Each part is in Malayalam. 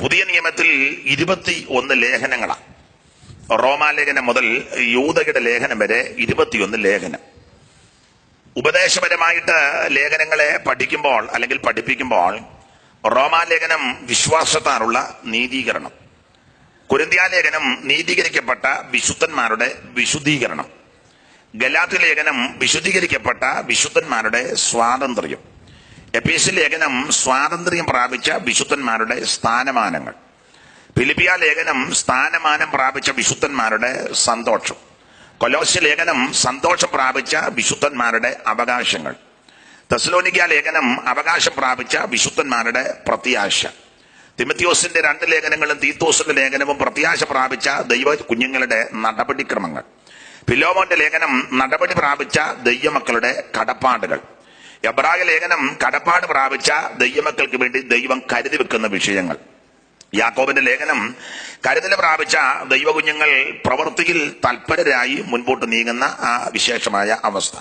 പുതിയ നിയമത്തിൽ 21 ലേഖനങ്ങളാണ്. റോമാലേഖനം മുതൽ യൂദയുടെ ലേഖനം വരെ 21 ലേഖനം. ഉപദേശപരമായിട്ട് ലേഖനങ്ങളെ പഠിക്കുമ്പോൾ അല്ലെങ്കിൽ പഠിപ്പിക്കുമ്പോൾ റോമാലേഖനം വിശ്വാസത്താലുള്ള നീതീകരണം, കൊരിന്ത്യാലേഖനം നീതീകരിക്കപ്പെട്ട വിശുദ്ധന്മാരുടെ വിശുദ്ധീകരണം, ഗലാത്യ ലേഖനം വിശുദ്ധീകരിക്കപ്പെട്ട വിശുദ്ധന്മാരുടെ സ്വാതന്ത്ര്യം, എഫേസ്യ ലേഖനം സ്വാതന്ത്ര്യം പ്രാപിച്ച വിശുദ്ധന്മാരുടെ സ്ഥാനമാനങ്ങൾ, ഫിലിപ്പിയ ലേഖനം സ്ഥാനമാനം പ്രാപിച്ച വിശുദ്ധന്മാരുടെ സന്തോഷം, കൊലോസ്യ ലേഖനം സന്തോഷം പ്രാപിച്ച വിശുദ്ധന്മാരുടെ അവകാശങ്ങൾ, തെസ്സലോനിക്ക ലേഖനം അവകാശം പ്രാപിച്ച വിശുദ്ധന്മാരുടെ പ്രത്യാശ, തിമത്തിയോസിന്റെ 2 ലേഖനങ്ങളും തീത്തോസിന്റെ ലേഖനവും പ്രത്യാശ പ്രാപിച്ച ദൈവ കുഞ്ഞുങ്ങളുടെ നടപടിക്രമങ്ങൾ, ഫിലോമോന്റെ ലേഖനം നടപടി പ്രാപിച്ച ദൈവമക്കളുടെ കടപ്പാടുകൾ, എബ്രായ ലേഖനം കടപ്പാട് പ്രാപിച്ച ദൈവമക്കൾക്ക് വേണ്ടി ദൈവം കരുതി വെക്കുന്ന വിഷയങ്ങൾ, യാക്കോബിന്റെ ലേഖനം കരുതൽ പ്രാപിച്ച ദൈവകുഞ്ഞുങ്ങൾ പ്രവൃത്തിയിൽ തൽപരരായി മുൻപോട്ട് നീങ്ങുന്ന ആ വിശേഷമായ അവസ്ഥ,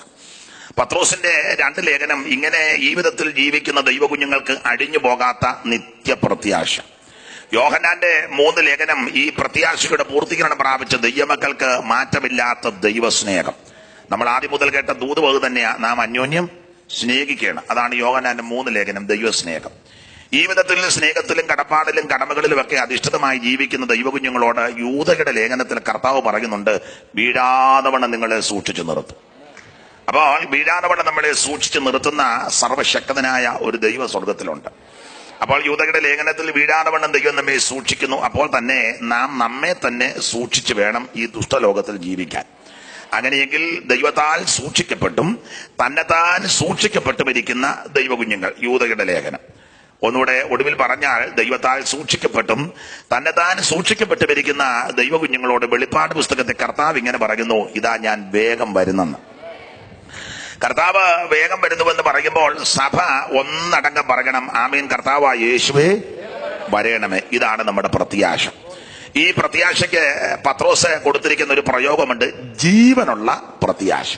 പത്രോസിന്റെ 2 ലേഖനം ഇങ്ങനെ ജീവിതത്തിൽ ജീവിക്കുന്ന ദൈവകുഞ്ഞുങ്ങൾക്ക് അഴിഞ്ഞു പോകാത്ത നിത്യപ്രത്യാശ, യോഹന്നാന്റെ 3 ലേഖനം ഈ പ്രത്യാശയുടെ പൂർത്തീകരണം പ്രാപിച്ച ദൈവമക്കൾക്ക് മാറ്റമില്ലാത്ത ദൈവസ്നേഹം. നമ്മൾ ആദ്യം മുതൽ കേട്ട ദൂത് വകു തന്നെയാ, നാം അന്യോന്യം സ്നേഹിക്കണം. അതാണ് യോഹന്നാന്റെ 3 ലേഖനം, ദൈവസ്നേഹം. ഈ വിധത്തിൽ സ്നേഹത്തിലും കടപ്പാടിലും കടമകളിലും ഒക്കെ അധിഷ്ഠിതമായി ജീവിക്കുന്ന ദൈവകുഞ്ഞുങ്ങളോട് യൂദയുടെ ലേഖനത്തിൽ കർത്താവ് പറയുന്നുണ്ട്, വീഴാതവണ്ണം നിങ്ങളെ സൂക്ഷിച്ചു നിർത്തും. അപ്പോൾ വീഴാതവണ്ണം നമ്മളെ സൂക്ഷിച്ചു നിർത്തുന്ന സർവശക്തനായ ഒരു ദൈവ സ്വർഗത്തിലുണ്ട്. അപ്പോൾ യൂദയുടെ ലേഖനത്തിൽ വീഴാതവണ്ണം ദൈവം നമ്മെ സൂക്ഷിക്കുന്നു. അപ്പോൾ തന്നെ നാം നമ്മെ തന്നെ സൂക്ഷിച്ചു വേണം ഈ ദുഷ്ടലോകത്തിൽ ജീവിക്കാൻ. അങ്ങനെയെങ്കിൽ ദൈവത്താൽ സൂക്ഷിക്കപ്പെട്ടും തന്നെത്താൻ സൂക്ഷിക്കപ്പെട്ടും ഇരിക്കുന്ന ദൈവകുഞ്ഞുങ്ങൾ, യൂദയുടെ ലേഖനം. ഒന്നുകൂടെ ഒടുവിൽ പറഞ്ഞാൽ, ദൈവത്താൽ സൂക്ഷിക്കപ്പെട്ടും തന്നെത്താൻ സൂക്ഷിക്കപ്പെട്ടും ഇരിക്കുന്ന ദൈവകുഞ്ഞുങ്ങളോട് വെളിപ്പാട് പുസ്തകത്തെ കർത്താവ് ഇങ്ങനെ പറയുന്നു, ഇതാ ഞാൻ വേഗം വരുന്നെന്ന്. കർത്താവ് വേഗം വരുന്നുവെന്ന് പറയുമ്പോൾ സഭ ഒന്നടങ്കം പറയണം, ആമേൻ, കർത്താവായ യേശുവേ വരേണമേ. ഇതാണ് നമ്മുടെ പ്രത്യാശ. ഈ പ്രത്യാശയ്ക്ക് പത്രോസ് കൊടുത്തിരിക്കുന്ന ഒരു പ്രയോഗമുണ്ട്, ജീവനുള്ള പ്രത്യാശ.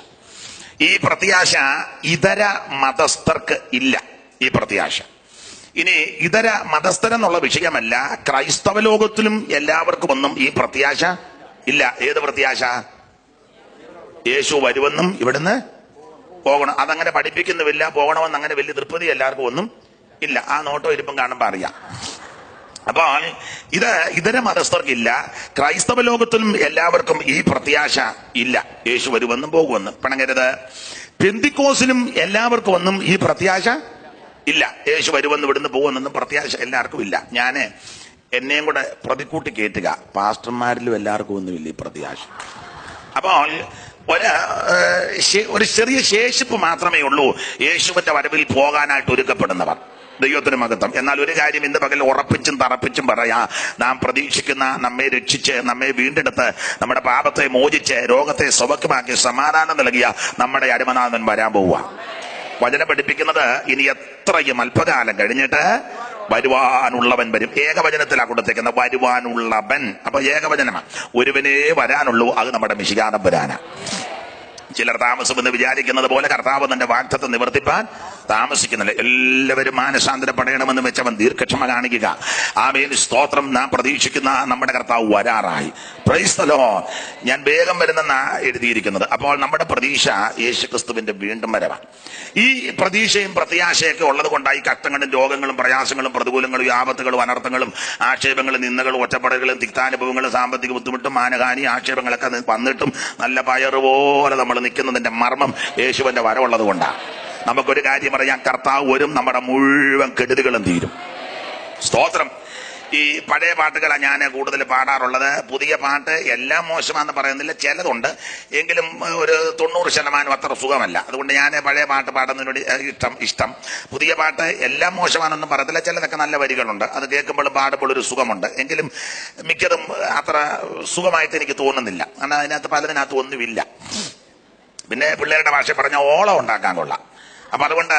ഈ പ്രത്യാശ ഇതര മതസ്ഥർക്ക് ഇല്ല. ഈ പ്രത്യാശ ഇനി ഇതര മതസ്ഥരെന്നുള്ള വിഷയമല്ല, ക്രൈസ്തവ ലോകത്തിലും എല്ലാവർക്കും ഒന്നും ഈ പ്രത്യാശ ഇല്ല. ഏത് പ്രത്യാശ? യേശു വരുമെന്നും ഇവിടുന്ന് പോകണം, അതങ്ങനെ പഠിപ്പിക്കുന്നുമില്ല. പോകണമെന്ന് അങ്ങനെ വലിയ തൃപ്തി എല്ലാവർക്കും ഒന്നും ഇല്ല. ആ നോട്ടോ ഇരിപ്പം കാണുമ്പോൾ അറിയാം. അപ്പോൾ ഇത് ഇതര മതസ്ഥർക്കില്ല. ക്രൈസ്തവ ലോകത്തിലും എല്ലാവർക്കും ഈ പ്രത്യാശ ഇല്ല, യേശു വരുമെന്നും പോകുമെന്നും. പിണങ്ങരുത്. പെന്തിക്കോസിലും എല്ലാവർക്കും ഒന്നും ഈ പ്രത്യാശ ഇല്ല, യേശു വരുമെന്ന് ഇവിടുന്ന് പോകുമെന്നൊന്നും പ്രത്യാശ എല്ലാവർക്കും ഇല്ല. ഞാൻ എന്നെയും കൂടെ പ്രതിക്കൂട്ടി കേട്ടുക, പാസ്റ്റർമാരിലും എല്ലാവർക്കും ഒന്നുമില്ല ഈ പ്രത്യാശ. അപ്പോൾ ഒരു ചെറിയ ശേഷിപ്പ് മാത്രമേ ഉള്ളൂ യേശുവിന്റെ വരവിൽ പോകാനായിട്ട് ഒരുക്കപ്പെടുന്നവർ. ദൈവത്തിന് മഹത്വം. എന്നാൽ ഒരു കാര്യം ഇന്ന് പകൽ ഉറപ്പിച്ചും തറപ്പിച്ചും പറയാ, നാം പ്രതീക്ഷിക്കുന്ന, നമ്മെ രക്ഷിച്ച് നമ്മെ വീണ്ടെടുത്ത് നമ്മുടെ പാപത്തെ മോചിച്ച് രോഗത്തെ സൗഖ്യമാക്കി സമാധാനം നൽകിയ നമ്മുടെ അരുമനാഥൻ വരാൻ പോവുക. വചനം പഠിപ്പിക്കുന്നത് ഇനി എത്രയും അല്പകാലം കഴിഞ്ഞിട്ട് വരുവാനുള്ളവൻ വരും. ഏകവചനത്തിലാണ് കൊടുത്തേക്കുന്ന വരുവാനുള്ളവൻ. അപ്പൊ ഏകവചനമാണ്. ഒരുവനേ വരാനുള്ളൂ, അത് നമ്മുടെ മിശിഹാനം വരാനാ. ചിലർ താമസമെന്ന് വിചാരിക്കുന്നത് പോലെ കർത്താവ് തന്റെ വാഗ്ദത്തം നിവർത്തിപ്പാൻ താമസിക്കുന്നില്ല. എല്ലാവരും മാനസാന്തരപ്പെടണമെന്ന് വെച്ചവൻ ദീർഘക്ഷമ കാണിക്കുക. ആമേൻ, സ്തോത്രം. നാം പ്രതീക്ഷിക്കുന്ന നമ്മുടെ കർത്താവ് വരാറായി. Price the Lord. ഞാൻ വേഗം വരുന്നെന്നാ എഴുതിയിരിക്കുന്നത്. അപ്പോൾ നമ്മുടെ പ്രതീക്ഷ യേശുക്രിസ്തുവിന്റെ വീണ്ടും വരവാണ്. ഈ പ്രതീക്ഷയും പ്രത്യാശയൊക്കെ ഉള്ളത് കൊണ്ടായി കഷ്ടങ്ങളും രോഗങ്ങളും പ്രയാസങ്ങളും പ്രതികൂലങ്ങളും ആപത്തുകളും അനർത്ഥങ്ങളും ആക്ഷേപങ്ങളും നിന്ദകളും ഒറ്റപ്പെടലുകളും തിക്താനുഭവങ്ങളും സാമ്പത്തിക ബുദ്ധിമുട്ടും മാനഹാനി ആക്ഷേപങ്ങളൊക്കെ വന്നിട്ടും നല്ല പയറുപോലെ നമ്മൾ നിൽക്കുന്നതിന്റെ മർമ്മം യേശുവിന്റെ വരവുള്ളത് കൊണ്ടാണ്. നമുക്കൊരു കാര്യം പറയാം, കർത്താവ് വരും, നമ്മുടെ മുഴുവൻ കെടുതികളും തീരും. സ്തോത്രം. ഈ പഴയ പാട്ടുകളാണ് ഞാൻ കൂടുതൽ പാടാറുള്ളത്. പുതിയ പാട്ട് എല്ലാം മോശമാണെന്ന് പറയുന്നില്ല, ചിലതുണ്ട്, എങ്കിലും ഒരു 90% അത്ര സുഖമല്ല. അതുകൊണ്ട് ഞാൻ പഴയ പാട്ട് പാടുന്നതിനോട് ഇഷ്ടം. പുതിയ പാട്ട് എല്ലാം മോശമാണെന്നും പറയത്തില്ല, ചിലതൊക്കെ നല്ല വരികളുണ്ട്, അത് കേൾക്കുമ്പോൾ പാടുമ്പോൾ ഒരു സുഖമുണ്ട്. എങ്കിലും മിക്കതും അത്ര സുഖമായിട്ട് എനിക്ക് തോന്നുന്നില്ല. കാരണം അതിനകത്ത് പലതിനകത്ത് ഒന്നുമില്ല. പിന്നെ പിള്ളേരുടെ ഭാഷ പറഞ്ഞ ഓളം ഉണ്ടാക്കാൻ കൊള്ളാം. അപ്പൊ അതുകൊണ്ട്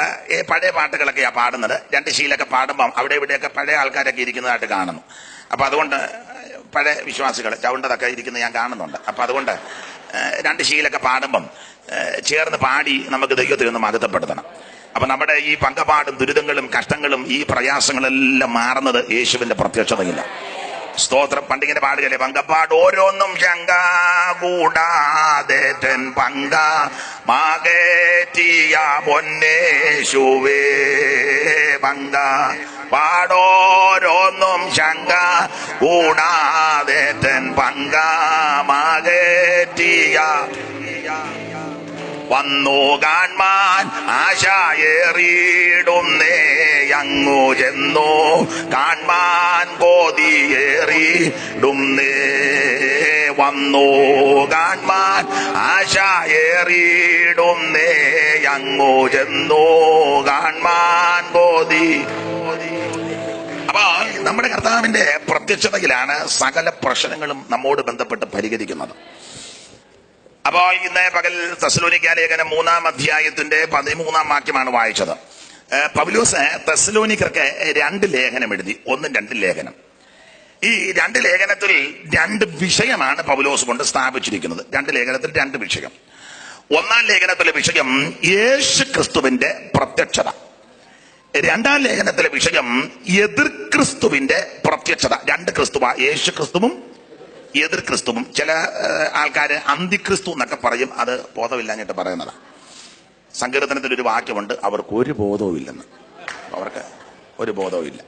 പഴയ പാട്ടുകളൊക്കെയാ പാടുന്നത്. 2 ശീലൊക്കെ പാടുമ്പം അവിടെ ഇവിടെയൊക്കെ പഴയ ആൾക്കാരൊക്കെ ഇരിക്കുന്നതായിട്ട് കാണുന്നു. അപ്പൊ അതുകൊണ്ട് പഴയ വിശ്വാസികൾ ചവിണ്ടതൊക്കെ ഇരിക്കുന്നത് ഞാൻ കാണുന്നുണ്ട്. അപ്പൊ അതുകൊണ്ട് 2 ശീലൊക്കെ പാടുമ്പം ചേർന്ന് പാടി നമുക്ക് ദൈവത്തെ ഒന്ന് മഹത്വപ്പെടുത്തണം. അപ്പൊ നമ്മുടെ ഈ പങ്കപാടും ദുരിതങ്ങളും കഷ്ടങ്ങളും ഈ പ്രയാസങ്ങളെല്ലാം മാറുന്നത് യേശുവിന്റെ പ്രത്യക്ഷതയില്ല. സ്തോത്രം. പണ്ടിങ്ങനെ പാടുകയല്ലേ, പങ്കപ്പാട് ഓരോന്നും ശങ്ക കൂടാതെ പങ്ക മാകേറ്റിയ പൊന്നേശുവേ പങ്ക പാടോരോന്നും ശങ്ക കൂടാതെ പങ്ക മാകേറ്റിയ വന്നു കാൺമാൻ ആശയേറിയിടുന്നേ അങ്ങു ചെന്നു കാൺമാൻ കോതിയേറിടുന്നേ വന്നു കാൺമാൻ ആശയേറിയിടുന്നേ അങ്ങു ചെന്നു കാൺമാൻ കോതി. അപ്പൊ നമ്മുടെ കർത്താവിന്റെ പ്രത്യക്ഷതയിലാണ് സകല പ്രശ്നങ്ങളും നമ്മോട് ബന്ധപ്പെട്ട് പരിഹരിക്കുന്നത്. അപ്പോ ഇന്ന് പകൽ തെസ്സലോനിക്ക ലേഖനം 3-ാം അധ്യായത്തിന്റെ 13-ാം വാക്യമാണ് വായിച്ചത്. പൗലോസ് തെസ്സലോനിക്കർക്ക് 2 ലേഖനം എഴുതി, 1-2 ലേഖനം. ഈ 2 ലേഖനത്തിൽ 2 വിഷയമാണ് പൗലോസ് കൊണ്ട് സ്ഥാപിച്ചിരിക്കുന്നത്. 2 ലേഖനത്തിൽ 2 വിഷയം. 1-ാം ലേഖനത്തിലെ വിഷയം യേശു ക്രിസ്തുവിന്റെ പ്രത്യക്ഷത. 2-ാം ലേഖനത്തിലെ വിഷയം എതിർ ക്രിസ്തുവിന്റെ പ്രത്യക്ഷത. 2 ക്രിസ്തുവ, യേശു ക്രിസ്തുവും എതിർ ക്രിസ്തുവും. ചില ആൾക്കാര് അന്തിക്രിസ്തു എന്നൊക്കെ പറയും, അത് ബോധമില്ലാഞ്ഞിട്ട് പറയുന്നതാണ്. സങ്കീർത്തനത്തിൽ ഒരു വാക്യമുണ്ട്, അവർക്ക് ഒരു ബോധവും ഇല്ലെന്ന്. അവർക്ക് ഒരു ബോധവും ഇല്ല.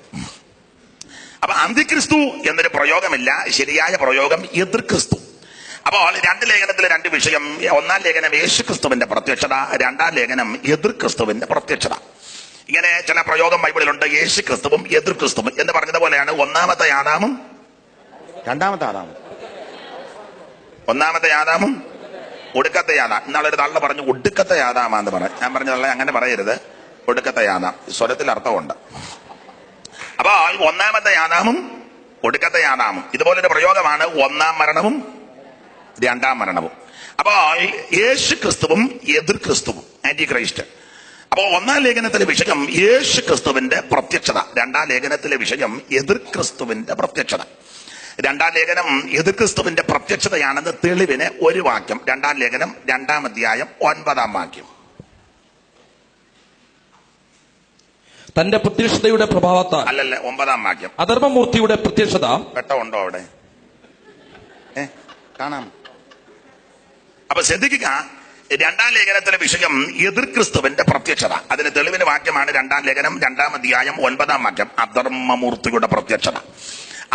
അപ്പൊ അന്തിക്രിസ്തു എന്നൊരു പ്രയോഗമില്ല, ശരിയായ പ്രയോഗം എതിർ ക്രിസ്തു. അപ്പോൾ 2 ലേഖനത്തിലെ 2 വിഷയം. 1-ാം ലേഖനം യേശു ക്രിസ്തുവിന്റെ പ്രത്യക്ഷത, 2-ാം ലേഖനം എതിർ ക്രിസ്തുവിന്റെ പ്രത്യക്ഷത. ഇങ്ങനെ ചില പ്രയോഗം ബൈബിളിലുണ്ട്, യേശു ക്രിസ്തുവും എതിർ ക്രിസ്തുവും എന്ന് പറഞ്ഞതുപോലെയാണ് 1-ാമത്തെ ആദാമും 2-ാമത്തെ ആദാമും. 1-ാമത്തെ ആദാമും ഒടുക്കത്തെ ആദാം. ഇന്നാളൊരു തള്ള പറഞ്ഞു ഒടുക്കത്തെ ആദാമാന്ന് പറഞ്ഞു. ഞാൻ പറഞ്ഞു തള്ള അങ്ങനെ പറയരുത്, ഒടുക്കത്തെ ആദാം. സ്വരത്തിൽ അർത്ഥമുണ്ട്. അപ്പൊ 1-ാമത്തെ ആദാമും ഒടുക്കത്തെ ആദാമും ഇതുപോലൊരു പ്രയോഗമാണ് 1-ാം മരണവും 2-ാം മരണവും. അപ്പൊ യേശു ക്രിസ്തുവും എതിർ ക്രിസ്തുവും, ആന്റി ക്രൈസ്റ്റ്. അപ്പോ 1-ാം ലേഖനത്തിലെ വിഷയം യേശു ക്രിസ്തുവിന്റെ പ്രത്യക്ഷത, 2-ാം ലേഖനത്തിലെ വിഷയം എതിർ ക്രിസ്തുവിന്റെ പ്രത്യക്ഷത. 2-ാം ലേഖനം എതിർ ക്രിസ്തുവിന്റെ പ്രത്യക്ഷതയാണെന്ന് തെളിവിന് ഒരു വാക്യം. 2-ാം ലേഖനം 2-ാം അധ്യായം 9-ാം വാക്യം. തന്റെ പ്രത്യക്ഷതയുടെ പ്രഭാവത്താൽ, അല്ലല്ല 9-ാം വാക്യം. അധർമ്മമൂർത്തിയുടെ പ്രത്യക്ഷത. വെട്ടമുണ്ടോ അവിടെ? കാണാം. അപ്പൊ ശ്രദ്ധിക്കുക, 2-ാം ലേഖനത്തിലെ വിഷയം എതിർ ക്രിസ്തുവിന്റെ പ്രത്യക്ഷത. അതിന് തെളിവിന് വാക്യമാണ് 2-ാം ലേഖനം 2-ാം അധ്യായം 9-ാം വാക്യം. അധർമ്മമൂർത്തിയുടെ പ്രത്യക്ഷത.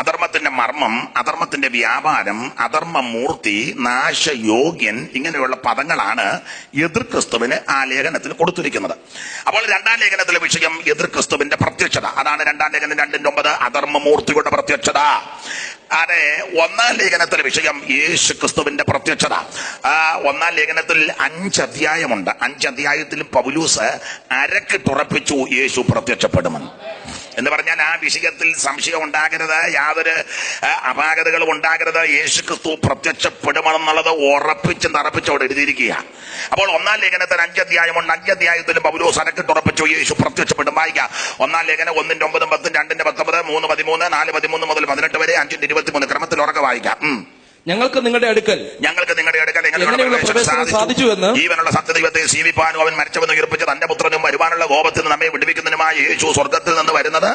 അധർമ്മത്തിന്റെ മർമ്മം, അധർമ്മത്തിന്റെ വ്യാപാരം, അധർമ്മമൂർത്തി, നാശയോഗ്യൻ, ഇങ്ങനെയുള്ള പദങ്ങളാണ് എതിർ ക്രിസ്തുവിന് ആ ലേഖനത്തിൽ കൊടുത്തിരിക്കുന്നത്. അപ്പോൾ 2-ാം ലേഖനത്തിലെ വിഷയം എതിർ ക്രിസ്തുവിന്റെ പ്രത്യക്ഷത. അതാണ് 2-ാം ലേഖനം 2-9 അധർമ്മമൂർത്തിയുടെ പ്രത്യക്ഷത. അതെ, 1-ാം ലേഖനത്തിലെ വിഷയം യേശു ക്രിസ്തുവിന്റെ പ്രത്യക്ഷത. 1-ാം ലേഖനത്തിൽ 5 അധ്യായമുണ്ട്. 5 അധ്യായത്തിലും പൗലോസ് അരക്കിട്ടുറപ്പിച്ചു യേശു പ്രത്യക്ഷപ്പെടുമെന്ന്. എന്ന് പറഞ്ഞാൽ ആ വിഷയത്തിൽ സംശയം ഉണ്ടാകരുത്, യാതൊരു അപാകതകളും ഉണ്ടാകരുത്. യേശു ക്രിസ്തു പ്രത്യക്ഷപ്പെടുമെന്നുള്ളത് ഉറപ്പിച്ച് തറപ്പിച്ച് അവിടെ എഴുതിയിരിക്കുക. അപ്പോൾ 1-ാം ലേഖനത്തിൽ 5 അധ്യായമുണ്ട്. 5 അധ്യായത്തിലും പൗലോസ് അരക്കിട്ടുറപ്പിച്ചു യേശു പ്രത്യക്ഷപ്പെടും. വായിക്കാം. 1-ാം ലേഖനം 1-ന്റെ 9, 10, 2-ന്റെ 19, 3, 13, 4, 13 മുതൽ 18 വരെ, 5-ന്റെ 23 ക്രമത്തിൽ ഉറക്കെ വായിക്കാം. ഞങ്ങൾക്ക് നിങ്ങളുടെ അടുക്കൽ സാധിച്ചുവെന്ന് ജീവനുള്ള സത്യദൈവത്തെ സേവിപ്പാനും അവൻ മരിച്ചവെന്ന് ഉയർപ്പിച്ച് തന്റെ പുത്രനും വരുവാനുള്ള കോപത്തിൽ നിന്ന് നമ്മെ വിടുവിക്കുന്നതിനുമായി യേശു സ്വർഗത്തിൽ നിന്ന് വരുന്നത്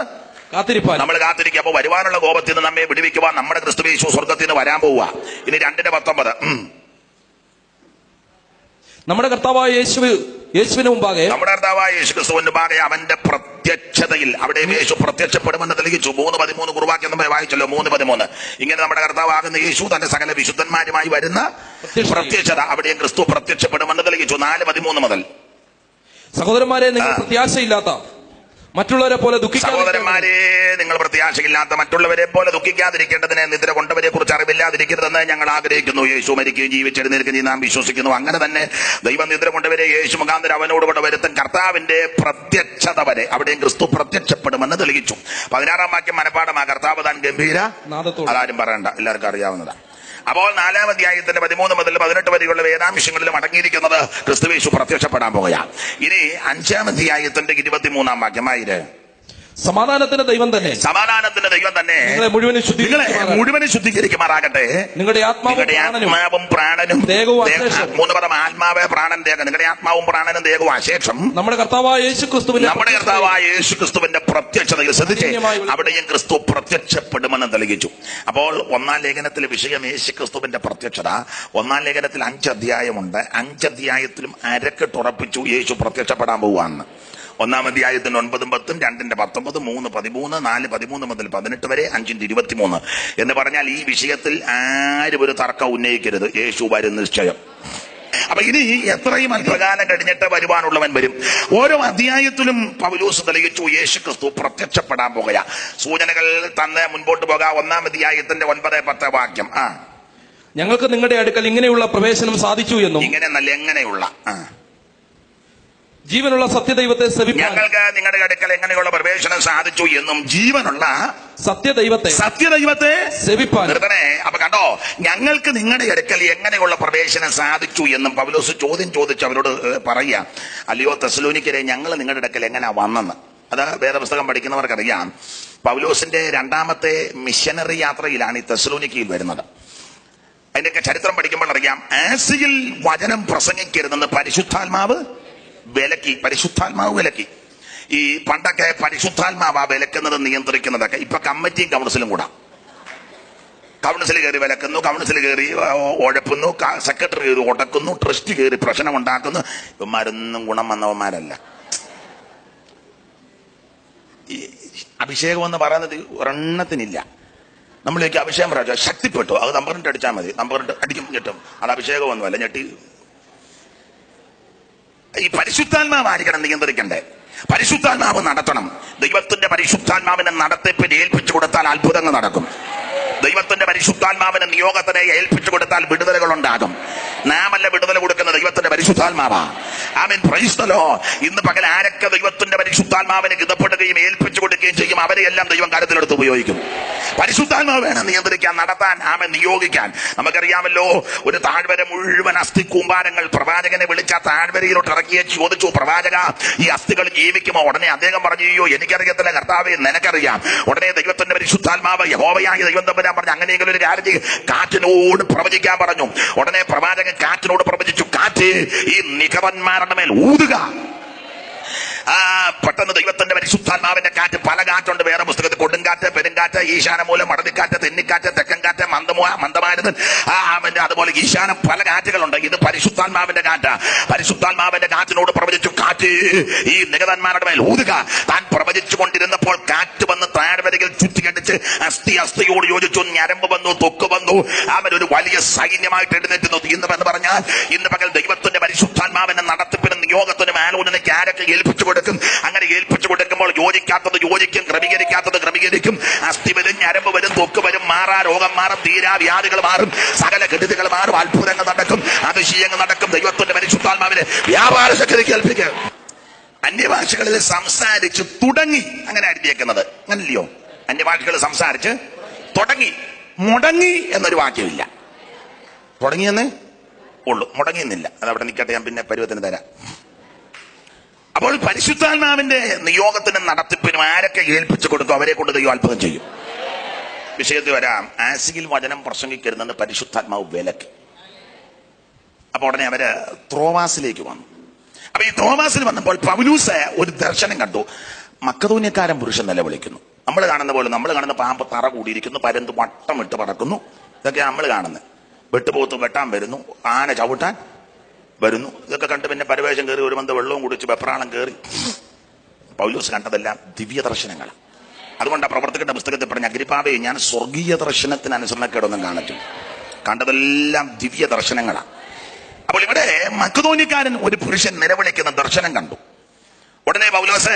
കാത്തിരിപ്പാൻ നമ്മൾ കാത്തിരിക്കുക. അപ്പൊ വരുവാനുള്ള കോപത്തിൽ നിന്ന് നമ്മെ വിടുവിക്കുവാൻ നമ്മുടെ ക്രിസ്തു യേശു സ്വർഗത്തിൽ നിന്ന് വരാൻ പോവുക. ഇനി 2-ന്റെ 19 നമ്മുടെ കർത്താവായ യേശുവിന് മുമ്പാകെ, നമ്മുടെ കർത്താവായ യേശു ക്രിസ്തുവിന് മുമ്പാകെ അവന്റെ പ്രത്യക്ഷതയിൽ അവിടെ യേശു പ്രത്യക്ഷപ്പെടുമെന്ന് തെളിയിച്ചു. 3:13 കുറുവാക്യം നമ്മൾ വായിച്ചല്ലോ. 3:13 ഇങ്ങനെ നമ്മുടെ കർത്താവാകുന്ന യേശു തന്റെ സകല വിശുദ്ധന്മാരുമായി വരുന്ന പ്രത്യക്ഷത, അവിടെ ക്രിസ്തു പ്രത്യക്ഷപ്പെടുമെന്ന് തെളിയിച്ചു. 4:13 മുതൽ സഹോദരന്മാരെ, നിങ്ങൾ പ്രത്യാശയില്ലാത്ത മറ്റുള്ളവരെ പോലെ സഹോദരന്മാരെ, നിങ്ങൾ പ്രത്യാശയില്ലാത്ത മറ്റുള്ളവരെ പോലെ ദുഃഖിക്കാതിരിക്കേണ്ടതിന് നിദ്ര കൊണ്ടവരെ കുറിച്ച് അറിവില്ലാതിരിക്കരുതെന്ന് ഞങ്ങൾ ആഗ്രഹിക്കുന്നു. യേശു മരിക്കുകയും ജീവിച്ചെഴുന്നേൽക്കുകയും നാം വിശ്വസിക്കുന്നു. അങ്ങനെ തന്നെ ദൈവം നിദ്ര കൊണ്ടവരെ യേശു മുഖാന്തരം അവനോടുകൂടെ വരുത്തും കർത്താവിന്റെ പ്രത്യക്ഷത വരെ അവിടെയും ക്രിസ്തു പ്രത്യക്ഷപ്പെടുമെന്ന് തെളിയിച്ചു. 16-ാം വാക്യം മനപ്പാഠമാ. കർത്താവ് താൻ ഗംഭീര അതാരും പറയണ്ട, എല്ലാവർക്കും അറിയാവുന്നതാണ്. അപ്പോൾ 4-ാം അധ്യായത്തിന്റെ 13 മുതൽ 18 വരെയുള്ള വേദാംശങ്ങളിലും അടങ്ങിയിരിക്കുന്നത് ക്രിസ്തുയേശു പ്രത്യക്ഷപ്പെടാൻ പോകുകയാണ്. ഇനി 5-ാം അധ്യായത്തിന്റെ 23-ാം വാക്യമായിര് സമാധാനത്തിന്റെ ദൈവം തന്നെ സമാധാനത്തിന്റെ ദൈവം തന്നെ നിങ്ങളെ മുഴുവനും ശുദ്ധീകരിക്കുമാറാകട്ടെ. നിങ്ങളുടെ ആത്മാവും പ്രാണനും ദേഹവും മൂന്ന് പദം ആത്മാവ് പ്രാണൻ ദേഹം. നിങ്ങളുടെ ആത്മാവും പ്രാണനും ദേഹവും അശേഷം നമ്മുടെ കർത്താവായ യേശുക്രിസ്തുവിന്റെ പ്രത്യക്ഷതയിൽ ശ്രദ്ധിച്ചേ, അവിടെയും ക്രിസ്തു പ്രത്യക്ഷപ്പെടുമെന്ന് തെളിയിച്ചു. അപ്പോൾ ഒന്നാം ലേഖനത്തിലെ വിഷയം യേശുക്രിസ്തുവിന്റെ പ്രത്യക്ഷത. ഒന്നാം ലേഖനത്തിൽ 5 അധ്യായമുണ്ട്. 5 അധ്യായത്തിലും അരക്കെട്ടുറപ്പിച്ചു യേശു പ്രത്യക്ഷപ്പെടാൻ പോവാന്ന്. 1-ാം അധ്യായത്തിന് 9-10, 2-ന്റെ 19, 3-13, 4-13 മുതൽ 18 വരെ, 5-ന്റെ 23 എന്ന് പറഞ്ഞാൽ ഈ വിഷയത്തിൽ ആരും ഒരു തർക്കം ഉന്നയിക്കരുത്. യേശു വരും നിശ്ചയം. അപ്പൊ ഇനി എത്രയും അല്പകാലം കഴിഞ്ഞിട്ട് വരുവാനുള്ളവൻ വരും. ഓരോ അധ്യായത്തിലും പൗലോസ് തെളിയിച്ചു യേശു ക്രിസ്തു പ്രത്യക്ഷപ്പെടാൻ പോകുക. സൂചനകൾ തന്ന് മുൻപോട്ട് പോകാം. 1-ാം അധ്യായത്തിന്റെ 9-10 വാക്യം. ഞങ്ങൾക്ക് നിങ്ങളുടെ അടുക്കൽ ഇങ്ങനെയുള്ള പ്രവേശനം സാധിച്ചു എന്നും, ഇങ്ങനെ നല്ല എങ്ങനെയുള്ള ജീവനുള്ള സത്യദൈവത്തെ ഞങ്ങൾക്ക് നിങ്ങളുടെ അടുക്കൽ എങ്ങനെയുള്ള പ്രവേശനം സാധിച്ചു എന്നും, ജീവനുള്ള സത്യദൈവത്തെ സേവിപ്പാൻ. അപ്പൊ കണ്ടോ, ഞങ്ങൾക്ക് നിങ്ങളുടെ അടുക്കൽ എങ്ങനെയുള്ള പ്രവേശനം സാധിച്ചു എന്നും പൗലോസ് ചോദ്യം ചോദിച്ചു അവരോട് പറയുക. അല്ലയോ തെസ്സലോനിക്കരെ, ഞങ്ങൾ നിങ്ങളുടെ അടുക്കൽ എങ്ങനെ വന്നെന്ന്. അത് വേദപുസ്തകം പഠിക്കുന്നവർക്കറിയാം. പൗലോസിന്റെ 2ാമത്തെ മിഷനറി യാത്രയിലാണ് ഈ തെസ്സലോനിക്കയിൽ വരുന്നത്. അതിന്റെയൊക്കെ ചരിത്രം പഠിക്കുമ്പോൾ അറിയാം, ആസിയിൽ വചനം പ്രസംഗിക്കരുതെന്ന് പരിശുദ്ധാത്മാവ് വിലക്കി. ഈ പണ്ടൊക്കെ പരിശുദ്ധാത്മാവാ വിലക്കുന്നത്, നിയന്ത്രിക്കുന്നതൊക്കെ. ഇപ്പൊ കമ്മിറ്റിയും കൗൺസിലും കൂടാ. കൗൺസിൽ കയറി വിലക്കുന്നു, കൗൺസിൽ കയറി ഉഴപ്പുന്നു, സെക്രട്ടറി കയറി ഉടക്കുന്നു, ട്രസ്റ്റ് കയറി പ്രശ്നം ഉണ്ടാക്കുന്നു. ഇവന്മാരൊന്നും ഗുണം വന്നവന്മാരല്ല. ഈ അഭിഷേകം എന്ന് പറയുന്നത് ഒരെണ്ണത്തിനില്ല. നമ്മളിലേക്ക് അഭിഷേകം പറയാം, ശക്തിപ്പെട്ടു, അത് നമ്പറിട്ട് അടിച്ചാൽ മതി. നമ്പറിട്ട് അടിക്കും ഞെട്ടും. അത് അഭിഷേകമൊന്നുമല്ല, ഞെട്ടി. ഈ പരിശുദ്ധാത്മാവായിരിക്കണം നിയന്ത്രിക്കണ്ടേ. പരിശുദ്ധാത്മാവ് നടത്തണം. ദൈവത്തിന്റെ പരിശുദ്ധാത്മാവിനെ നടത്തിപ്പിന് ഏൽപ്പിച്ചു കൊടുത്താൽ അത്ഭുതങ്ങൾ നടക്കും. ദൈവത്തിന്റെ പരിശുദ്ധാത്മാവിനെ നിയോഗത്തിനെ ഏൽപ്പിച്ചു കൊടുത്താൽ വിടുതലുകൾ ഉണ്ടാകും. നാമല്ല വിടുതൽ കൊടുക്കുന്ന ദൈവത്തിന്റെ പരിശുദ്ധാത്മാവാ. ആമേൻ, പ്രൈസ് ദി ലോർഡ്. ഇന്ന് പകൽ ആരൊക്കെ ദൈവത്തിന്റെ പരിശുദ്ധാത്മാവിനെ ഗിതപ്പെടുകയും ഏൽപ്പിച്ചു കൊടുക്കുകയും ചെയ്യും, അവരെയെല്ലാം ദൈവം കാര്യത്തിലെടുത്ത് ഉപയോഗിക്കും. പരിശുദ്ധാത്മാവ് വേണം നിയന്ത്രിക്കാൻ, നടത്താൻ, ആമേൻ, നിയോഗിക്കാൻ. നമുക്കറിയാമല്ലോ, ഒരു താഴ്വര മുഴുവൻ അസ്ഥി കൂമ്പാരങ്ങൾ പ്രവാചകനെ വിളിച്ച താഴ്വരയിലോട്ട് ഇറക്കിയ ചോദിച്ചു, പ്രവാചക, ഈ അസ്ഥികൾ ജീവിക്കുമോ? ഉടനെ അദ്ദേഹം പറഞ്ഞു, അയ്യോ എനിക്കറിയത്തില്ല കർത്താവേ, നിനക്കറിയാം. ഉടനെ ദൈവത്തിന്റെ പരിശുദ്ധാത്മാവ് യഹോവയായ ദൈവം തമ്പുരാൻ പറഞ്ഞു, അങ്ങനെയെങ്കിലും ഒരു കാര്യം കാറ്റിനോട് പ്രവചിക്കാൻ പറഞ്ഞു. ഉടനെ പ്രവാചകൻ കാറ്റിനോട് പ്രവചിച്ചു, കാറ്റ് ഈ നിഖവന്മാരുടെ മേൽ ഊതുക. പെട്ടെന്ന് ദൈവത്തിന്റെ പരിശുദ്ധാത്മാവിന്റെ കാറ്റ്, പല കാറ്റുണ്ട് വേറെ പുസ്തകത്തിൽ. കൊടുങ്കാറ്റ്, പെരുങ്കാറ്റ്, ഈശാനമൂലം, മടതിക്കാറ്റ്, തെന്നിക്കാറ്റ്, തെക്കൻ കാറ്റ്, മന്ദമാരുതൻ, അതുപോലെ ഈശാനം, പല കാറ്റുകളുണ്ട്. ഇത് പരിശുദ്ധാത്മാവിന്റെ കാറ്റ്. പരിശുദ്ധാത്മാവിന്റെ കാറ്റിനോട് പ്രവചിച്ചു, കാറ്റ് ഈ നിഖവന്മാരുടെ മേൽ ഊതുക. താൻ പ്രവചിച്ചു കൊണ്ടിരുന്നപ്പോൾ കാറ്റ് വന്ന് താഴ്വരയിൽ ചുറ്റിക്കടിച്ച് അസ്ഥിയോട് യോജിച്ചു. ഞരമ്പ് വന്നു, തൊക്ക് വന്നു. അവൻ ഒരു വലിയ സൈന്യമായിട്ട് എഴുന്നേറ്റുന്നു. എന്ന് പറഞ്ഞാൽ ഇന്ന് പകൽ ദൈവത്തിന്റെ പരിശുദ്ധാത്മാവിന്റെ നടത്തിപ്പിനും നിയോഗത്തിനും ആലോചനയ്ക്ക് ആരൊക്കെ ഏൽപ്പിച്ചു കൊടുക്കും. അങ്ങനെ ഏൽപ്പിച്ചു കൊടുക്കുമ്പോൾ യോജിക്കാത്തത് യോജിക്കും, ക്രമീകരിക്കാത്തത് ക്രമീകരിക്കും. അസ്ഥി വരും, ഞരമ്പ് വരും, തൊക്ക് വരും, മാറാ രോഗം മാറും, തീരാ വ്യാധികൾ മാറും, സകല കെടുതികൾ മാറും, അത്ഭുതങ്ങൾ നടക്കും, അതിശയങ്ങൾ നടക്കും. ദൈവത്തിന്റെ പരിശുദ്ധാത്മാവിനെ വ്യാപാര ശക്തി കേൾപ്പിക്കുക. അന്യഭാഷകളിൽ സംസാരിച്ച് തുടങ്ങി, അങ്ങനെ എഴുതിയേക്കുന്നത് അങ്ങനല്ലയോ? അന്യഭാഷകൾ സംസാരിച്ച് തുടങ്ങി. മുടങ്ങി എന്നൊരു വാക്യമില്ല. തുടങ്ങിയെന്നേ ഉള്ളു, മുടങ്ങിയെന്നില്ല. അതവിടെ നിൽക്കട്ടെ, ഞാൻ പിന്നെ പരുവത്തിന് തരാം. അപ്പോൾ പരിശുദ്ധാത്മാവിന്റെ നിയോഗത്തിനും നടത്തിപ്പിനും ആരൊക്കെ ഏൽപ്പിച്ചു കൊടുക്കും, അവരെ കൊണ്ട് ദൈവം അത്ഭുതം ചെയ്യും. വിഷയത്തിൽ വരാം. ആസിയിൽ വചനം പ്രസംഗിക്കരുതെന്ന് പരിശുദ്ധാത്മാവ് വിലക്കി. അപ്പൊ ഉടനെ അവര് ത്രോവാസിലേക്ക് വന്നു. അപ്പൊ ഈ ത്രോവാസിൽ വന്നപ്പോൾ പൗലൂസ് ഒരു ദർശനം കണ്ടു. മക്കതോന്യക്കാരൻ പുരുഷൻ നിലവിളിക്കുന്നു. നമ്മൾ കാണുന്ന പോലെ, നമ്മൾ കാണുന്ന പാമ്പ് തറ കൂടിയിരിക്കുന്നു, പരന്ത് വട്ടമിട്ട് പറക്കുന്നു. ഇതൊക്കെ നമ്മൾ കാണുന്നത്. വെട്ടുപോത്ത് വെട്ടാൻ വരുന്നു, ആന ചവിട്ടാൻ വരുന്നു. ഇതൊക്കെ കണ്ട് പിന്നെ പരവേശം കയറി ഒരു ബന്ധം വെള്ളവും കുടിച്ച് വെപ്രാളം കയറി. പൗലോസ് കണ്ടതെല്ലാം ദിവ്യ ദർശനങ്ങൾ. അതുകൊണ്ടാണ് പ്രവർത്തകന്റെ പുസ്തകത്തിൽ പറഞ്ഞ, അഗ്രിപ്പാവേ, ഞാൻ സ്വർഗീയ ദർശനത്തിന് അനുസരണക്കേടൊന്നും കാണിക്കും. കണ്ടതെല്ലാം ദിവ്യ ദർശനങ്ങളാണ്. അപ്പോൾ ഇവിടെ മക്കതോന്യക്കാരൻ ഒരു പുരുഷൻ നിലവിളിക്കുന്ന ദർശനം കണ്ടു. ഉടനെ പൗലോസ്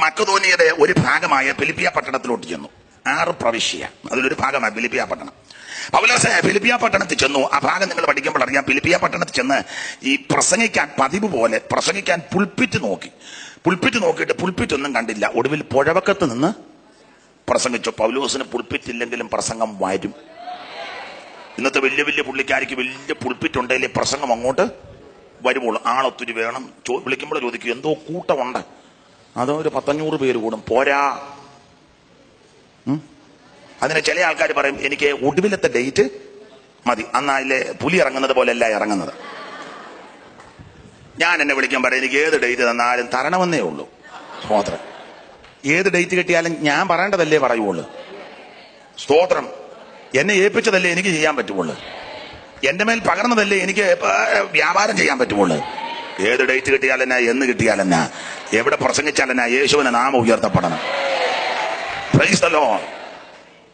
മക്കതോന്യയുടെ ഒരു ഭാഗമായ ഫിലിപ്പിയ പട്ടണത്തിലോട്ട് ചെന്നു. 6 പ്രവിശ്യ, അതിലൊരു ഭാഗമായ ഫിലിപ്പിയ പട്ടണം. പൗലോസ് ഫിലിപ്പിയ പട്ടണത്തിൽ ചെന്നു. ആ ഭാഗം നിങ്ങൾ പഠിക്കുമ്പോൾ അറിയാം. ഫിലിപ്പിയ പട്ടണത്തിൽ ചെന്ന് ഈ പ്രസംഗിക്കാൻ പതിവ് പോലെ പ്രസംഗിക്കാൻ പുൾപ്പിറ്റ് നോക്കിയിട്ട് പുൾപ്പിറ്റ് ഒന്നും കണ്ടില്ല. ഒടുവിൽ പുഴവക്കത്ത് നിന്ന് പ്രസംഗിച്ചു. പൗലോസിന് പുൾപ്പിറ്റ് ഇല്ലെങ്കിലും പ്രസംഗം വരും. ഇന്നത്തെ വലിയ വലിയ പുള്ളിക്കാർക്ക് വലിയ പുൾപ്പിറ്റ് ഉണ്ടെങ്കിൽ പ്രസംഗം അങ്ങോട്ട് വരുമ്പോൾ ആളൊത്തിരി വേണം. വിളിക്കുമ്പോൾ ചോദിക്കും, എന്തോ കൂട്ടമുണ്ട്. അതോ ഒരു 500 പേര് കൂടും, പോരാ. അതിന് ചില ആൾക്കാർ പറയും എനിക്ക് ഒടുവിലത്തെ ഡേറ്റ് മതി, അന്നാലെ പുലി ഇറങ്ങുന്നത് പോലെയല്ല ഇറങ്ങുന്നത്. ഞാൻ എന്നെ വിളിക്കാൻ പറയും എനിക്ക് ഏത് ഡേറ്റ് തന്നാലും തരണമെന്നേ ഉള്ളൂ. സ്തോത്രം. ഏത് ഡേറ്റ് കിട്ടിയാലും ഞാൻ പറയേണ്ടതല്ലേ പറയുള്ളൂ. സ്തോത്രം. എന്നെ ഏൽപ്പിച്ചതല്ലേ എനിക്ക് ചെയ്യാൻ പറ്റുള്ളൂ. എന്റെ മേൽ പകർന്നതല്ലേ എനിക്ക് വ്യാപാരം ചെയ്യാൻ പറ്റുള്ളൂ. ഏത് ഡേറ്റ് കിട്ടിയാലെന്നാ, എന്ന് കിട്ടിയാലെന്നാ, എവിടെ പ്രസംഗിച്ചാലെന്നാ, യേശുവിനെ നാമം ഉയർത്തപ്പെടണം. Price the Lord.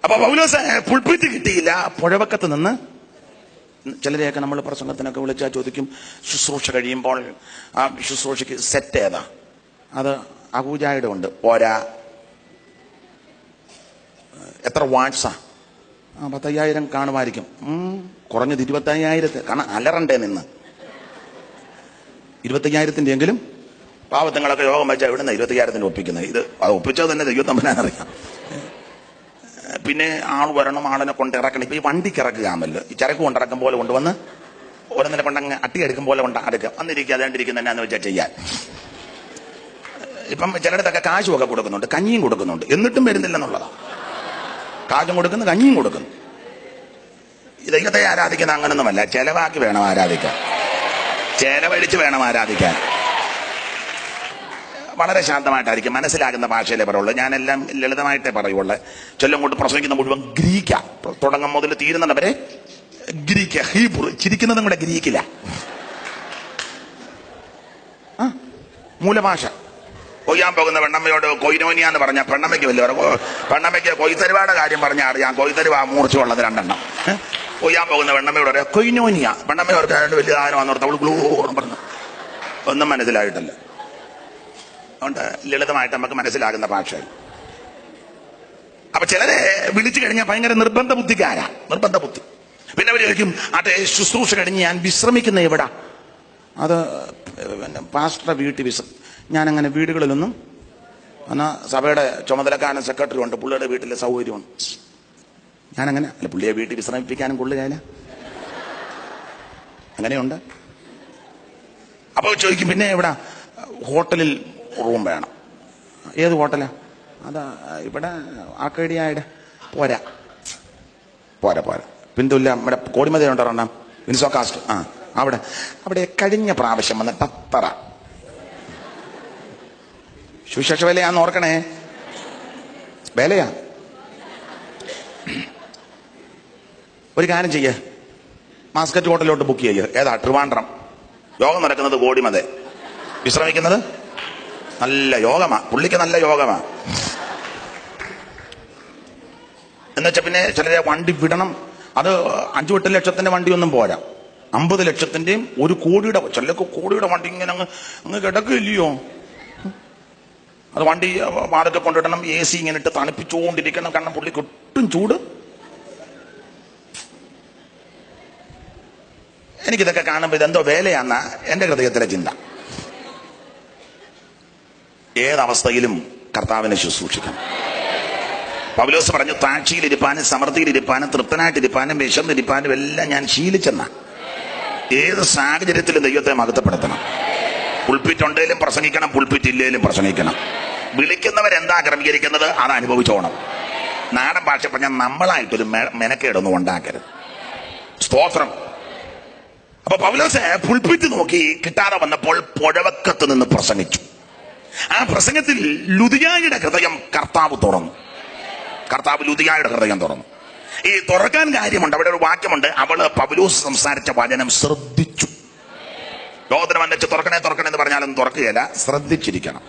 അപ്പൊ പൗലോസ് പുൾപിറ്റ് കിട്ടിയില്ല, പുഴവക്കത്ത് നിന്ന്. ചിലരെയൊക്കെ നമ്മൾ പ്രസംഗത്തിനൊക്കെ വിളിച്ചാൽ ചോദിക്കും ശുശ്രൂഷ കഴിയുമ്പോൾ ആ ശുശ്രൂഷയ്ക്ക് സെറ്റ് ഏതാ? അത് അഹൂജായുടെ ഉണ്ട്, പോരാ. എത്ര വാട്സാ? 10,000 കാണുമായിരിക്കും. കുറഞ്ഞത് 25,000. കാരണം അലറണ്ടേ നിന്ന് 25,000 എങ്കിലും പാവത്തങ്ങളൊക്കെ യോഗം വെച്ചാൽ എവിടുന്ന 25,000 ഒപ്പിക്കുന്നത്? അത് ഒപ്പിച്ചത് തന്നെ ദൈവം തമ്പുരാനറിയാം. പിന്നെ ആൾ വരണം, ആളിനെ കൊണ്ടിറക്കണം. ഇപ്പൊ ഈ വണ്ടിക്ക് ഇറക്കുകയാമല്ലോ, ഈ ചരക്ക് കൊണ്ടിറക്കും പോലെ കൊണ്ടുവന്ന് ഓരോന്നിനെ കൊണ്ടങ്ങ് അട്ടിയെടുക്കും പോലെ അടുക്കുക. അന്നിരിക്കുക അതേണ്ടിരിക്കുന്ന എന്നാന്ന് വെച്ചാൽ ചെയ്യാൻ. ഇപ്പം ചിലയിടത്തൊക്കെ കാശുമൊക്കെ കൊടുക്കുന്നുണ്ട്, കഞ്ഞിയും കൊടുക്കുന്നുണ്ട്, എന്നിട്ടും വരുന്നില്ലെന്നുള്ളതാ. കാശും കൊടുക്കുന്നു, കഞ്ഞിയും കൊടുക്കുന്നു. ദൈവത്തെ ആരാധിക്കുന്ന അങ്ങനൊന്നുമല്ല, ചെലവാക്കി വേണം ആരാധിക്കാൻ, ചെലവഴിച്ച് വേണം ആരാധിക്കാൻ. വളരെ ശാന്തമായിട്ടായിരിക്കും, മനസ്സിലാകുന്ന ഭാഷയിലേ പറയുള്ളൂ. ഞാനെല്ലാം ലളിതമായിട്ടേ പറയുള്ളൂ. ചൊല്ലും കൊണ്ട് പ്രസംഗിക്കുന്ന മുഴുവൻ ഗ്രീക്കാ, തുടങ്ങും മുതൽ തീരുന്നവരെ ഗ്രീക്ക്, ഹീബ്രു. ചിരിക്കുന്നതും കൂടെ ഗ്രീക്കില്ല. മൂലഭാഷ. കൊയ്യാൻ പോകുന്ന പെണ്ണമ്മയോട് കൊയ്നോനിയ എന്ന് പറഞ്ഞ പെണ്ണമ്മയ്ക്ക് വലിയ പെണ്ണമ്മയ്ക്ക് കൊയ്ത്തരുവാടെ കാര്യം പറഞ്ഞാൽ അറിയാം. കൊയ്ത്തരുവ മൂർച്ചയുള്ളത് 2 കൊയ്യാൻ പോകുന്ന പെണ്ണമ്മയോട് പറയാം കൊയ്നോനിയ. പെണ്ണമ്മയോർക്ക് ആയിട്ട് വലിയ ആരും വന്നോർത്ത് അവൾ ഗ്ലൂറും പറഞ്ഞു. ഒന്നും മനസ്സിലായിട്ടല്ല. അതുകൊണ്ട് ലളിതമായിട്ട് നമുക്ക് മനസ്സിലാകുന്ന ഭാഷയിൽ. അപ്പൊ ചിലരെ വിളിച്ചു കഴിഞ്ഞാൽ ഭയങ്കര നിർബന്ധ ബുദ്ധിക്കാരാ, നിർബന്ധ ബുദ്ധി. പിന്നെ അവർ ചോദിക്കും ആട്ടെ ശുശ്രൂഷ കഴിഞ്ഞ് ഞാൻ വിശ്രമിക്കുന്ന എവിടാ? അത് പാസ്റ്ററുടെ വീട്ടിൽ ഞാനങ്ങനെ വീടുകളിലൊന്നും, എന്നാൽ സഭയുടെ ചുമതലക്കാരൻ സെക്രട്ടറി ഉണ്ട്, പുള്ളിയുടെ വീട്ടിലെ സൗകര്യമാണ്. ഞാനങ്ങനെ അല്ല, പുള്ളിയെ വീട്ടിൽ വിശ്രമിപ്പിക്കാനും കൊള്ളുകയില്ല. അങ്ങനെയുണ്ട്. അപ്പോൾ ചോദിക്കും പിന്നെ എവിടാ? ഹോട്ടലിൽ റൂം വേണം. ഏത് ഹോട്ടലാ? അതാ ഇവിടെ ആക്കേടിയായുടെ. പോരാ പോരാ പോരാ. പിന്തുല്ല നമ്മുടെ കോടിമതി ഉണ്ടോ വിൻസോകാസ്റ്റ്, അവിടെ കഴിഞ്ഞ പ്രാവശ്യം വന്നിട്ട് അത്ര സുവിശേഷ വിലയാന്ന് ഓർക്കണേ, വിലയാ. ഒരു കാര്യം ചെയ്യേ, മാസ്കറ്റ് ഹോട്ടലിലോട്ട് ബുക്ക് ചെയ്യേ. ഏതാ? ട്രിവാൻഡ്രം. യോഗം നടക്കുന്നത് കോടിമതി, വിശ്രമിക്കുന്നത് നല്ല യോഗമാ, പുള്ളിക്ക് നല്ല യോഗമാ. എന്നുവെച്ചാൽ പിന്നെ ചിലരെ വണ്ടി വിടണം. അത് 5-8 ലക്ഷത്തിന്റെ വണ്ടിയൊന്നും പോരാ, 50 ലക്ഷത്തിന്റെയും 1 കോടിയുടെ, ചിലർക്ക് കോടിയുടെ വണ്ടി ഇങ്ങനെ അങ്ങ് കിടക്കില്ലയോ. അത് വണ്ടി വാടക കൊണ്ടിടണം, AC ഇങ്ങനെ ഇട്ട് തണുപ്പിച്ചുകൊണ്ടിരിക്കണം. കാരണം പുള്ളിക്ക് ഒട്ടും ചൂട്. എനിക്കിതൊക്കെ കാണുമ്പോൾ ഇതെന്തോ വേലയാന്ന എന്റെ ഹൃദയത്തിലെ ചിന്ത. ഏതവസ്ഥയിലും കർത്താവിനെ ശുശ്രൂഷിക്കണം. പൗലോസ് പറഞ്ഞു താഴ്ചയിലിരിപ്പാനും സമൃദ്ധിയിലിരിപ്പാനും തൃപ്തനായിട്ടിരിപ്പാനും വിശന്നിരിപ്പാനും എല്ലാം ഞാൻ ശീലിച്ചെന്ന. ഏത് സാഹചര്യത്തിലും ദൈവത്തെ മഹത്വപ്പെടുത്തണം. പുൾപിറ്റുണ്ടേലും പ്രസംഗിക്കണം, പുൾപിറ്റില്ലേലും പ്രസംഗിക്കണം. വിളിക്കുന്നവരെന്താ ക്രമീകരിക്കുന്നത് അത് അനുഭവിച്ചോണം. നാടൻ ഭാഷ പറഞ്ഞാൽ നമ്മളായിട്ടൊരു മെനക്കേടൊന്നും ഉണ്ടാക്കരുത്. സ്തോത്രം. അപ്പൊ പൗലോസ് പുൾപിറ്റ് നോക്കി കിട്ടാതെ വന്നപ്പോൾ പുഴവക്കത്ത് നിന്ന് പ്രസംഗിച്ചു. ആ പ്രസംഗത്തിൽ ലുദിയായുടെ ഹൃദയം കർത്താവ് തുറന്നു. കർത്താവ് ലുദിയായുടെ ഹൃദയം തുറന്നു. ഈ തുറക്കാൻ കാര്യമുണ്ട്. അവിടെ ഒരു വാക്യമുണ്ട്, അവള് പൗലോസ് സംസാരിച്ച വചനം ശ്രദ്ധിച്ചു. ലോകത്തിന് വന്നിച്ച് തുറക്കണേ എന്ന് പറഞ്ഞാലൊന്നും തുറക്കുകയില്ല, ശ്രദ്ധിച്ചിരിക്കണം.